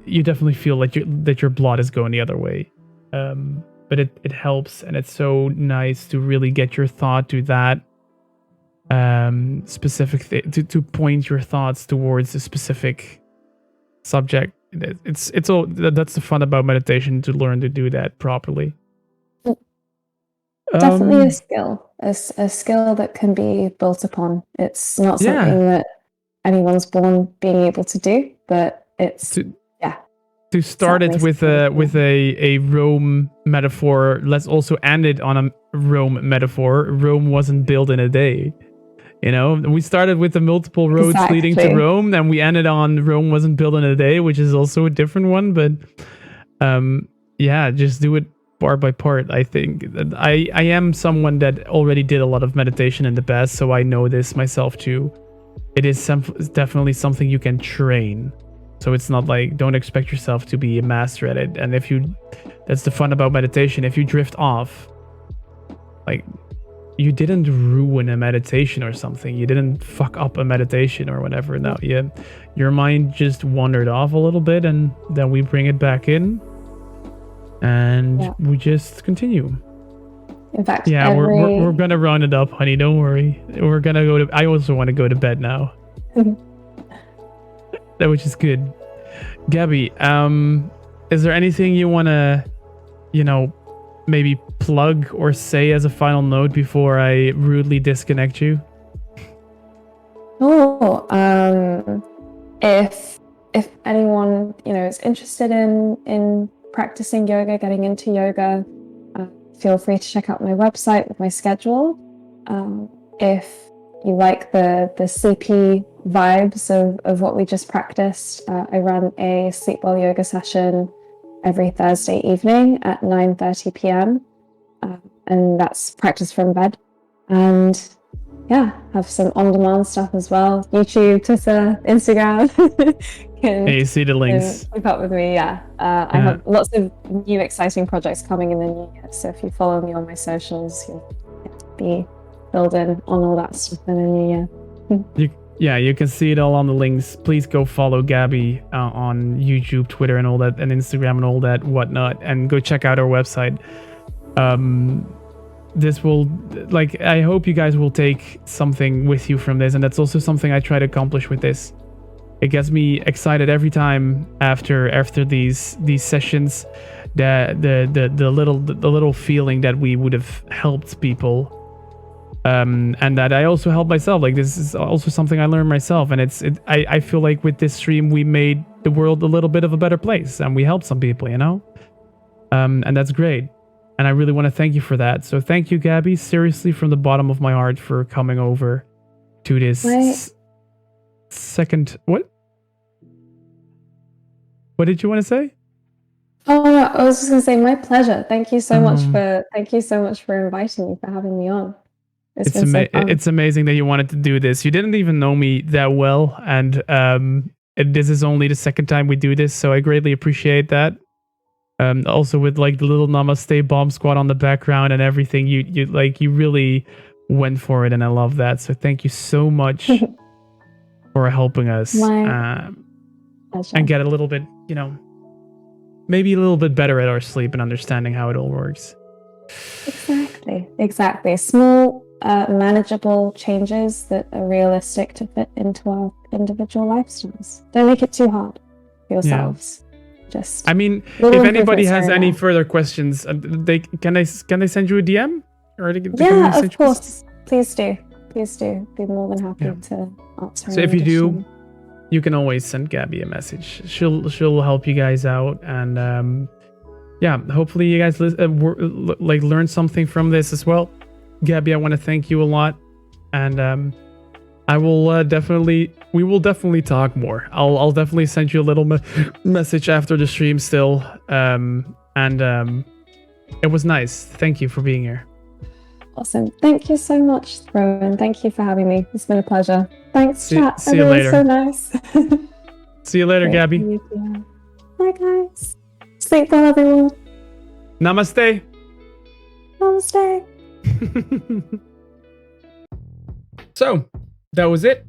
you definitely feel that your blood is going the other way. But it helps, and it's so nice to really get your thought to that specific thing, to point your thoughts towards a specific subject. It's all that's the fun about meditation, to learn to do that properly. Definitely a skill that can be built upon. It's not something that anyone's born being able to do, but it's to start it with a Rome metaphor. Let's also end it on a Rome metaphor. Rome wasn't built in a day. We started with the multiple roads leading to Rome, and we ended on Rome wasn't built in a day, which is also a different one. But just do it part by part. I think I am someone that already did a lot of meditation in the past, so I know this myself too. It is definitely something you can train. So it's not like, don't expect yourself to be a master at it. And that's the fun about meditation. If you drift off, like, you didn't ruin a meditation or something. You didn't fuck up a meditation or whatever. No, your mind just wandered off a little bit, and then we bring it back in, and we just continue. In fact, we're gonna round it up, honey. Don't worry. We're gonna go to. I also want to go to bed now. That, which is good. Gabie, is there anything you wanna, maybe plug or say as a final note before I rudely disconnect you? If anyone is interested in practicing yoga, getting into yoga, feel free to check out my website with my schedule. If you like the sleepy vibes of what we just practiced, I run a sleep well yoga session every Thursday evening at 9:30 p.m. And that's practice from bed. And have some on-demand stuff as well. YouTube, Twitter, Instagram. You see the links. Keep up with me, I have lots of new exciting projects coming in the new year. So if you follow me on my socials, you'll get to be filled in on all that stuff in the new year. You can see it all on the links. Please go follow Gabie on YouTube, Twitter, and all that, and Instagram and all that whatnot, and go check out our website. This will, I hope you guys will take something with you from this, and that's also something I try to accomplish with this. It gets me excited every time after these sessions, the little feeling that we would have helped people. And that I also help myself. Like, this is also something I learned myself, and I feel like with this stream we made the world a little bit of a better place, and we helped some people, and that's great, and I really want to thank you for that. So thank you, Gabie, seriously, from the bottom of my heart, for coming over to this second. What did you want to say? Oh no, I was just gonna say, my pleasure. Thank you so much for inviting me, for having me on. It's amazing that you wanted to do this. You didn't even know me that well, and this is only the second time we do this, so I greatly appreciate that. Also with the little Namaste bomb squad on the background and everything, you really went for it, and I love that. So thank you so much for helping us and get a little bit, maybe a little bit better at our sleep and understanding how it all works. Exactly. manageable changes that are realistic to fit into our individual lifestyles. Don't make it too hard for yourselves. Just I mean, little if anybody improvements has here and any there. further questions, can they send you a DM? Or can they Yeah, send of you- course. Please do. Please do. Be more than happy to answer. So any if you do, additional- you can always send Gabby a message. She'll help you guys out, and yeah, hopefully you guys learn something from this as well. Gabby, I want to thank you a lot, and I will we will definitely talk more. I'll definitely send you a little message after the stream still, and it was nice. Thank you for being here. Awesome. Thank you so much, Rowen. Thank you for having me. It's been a pleasure. Thanks, See- chat. see you Everyone's later. so nice. See you later, Great Gabby. to meet you. Bye, guys. Sleep well, everyone. Namaste. Namaste. So, that was it.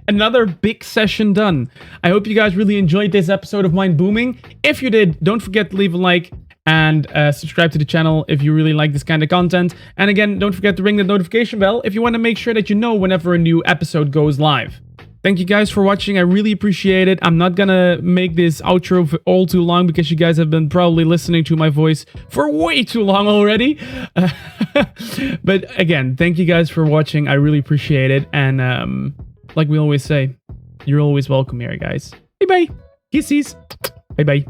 Another big session done. I hope you guys really enjoyed this episode of Mind Booming. If you did, don't forget to leave a like and subscribe to the channel if you really like this kind of content. And again, don't forget to ring the notification bell if you want to make sure that you know whenever a new episode goes live. Thank you guys for watching. I really appreciate it. I'm not gonna make this outro all too long because you guys have been probably listening to my voice for way too long already. But again, thank you guys for watching. I really appreciate it. And like we always say, you're always welcome here, guys. Bye bye. Kisses. Bye bye.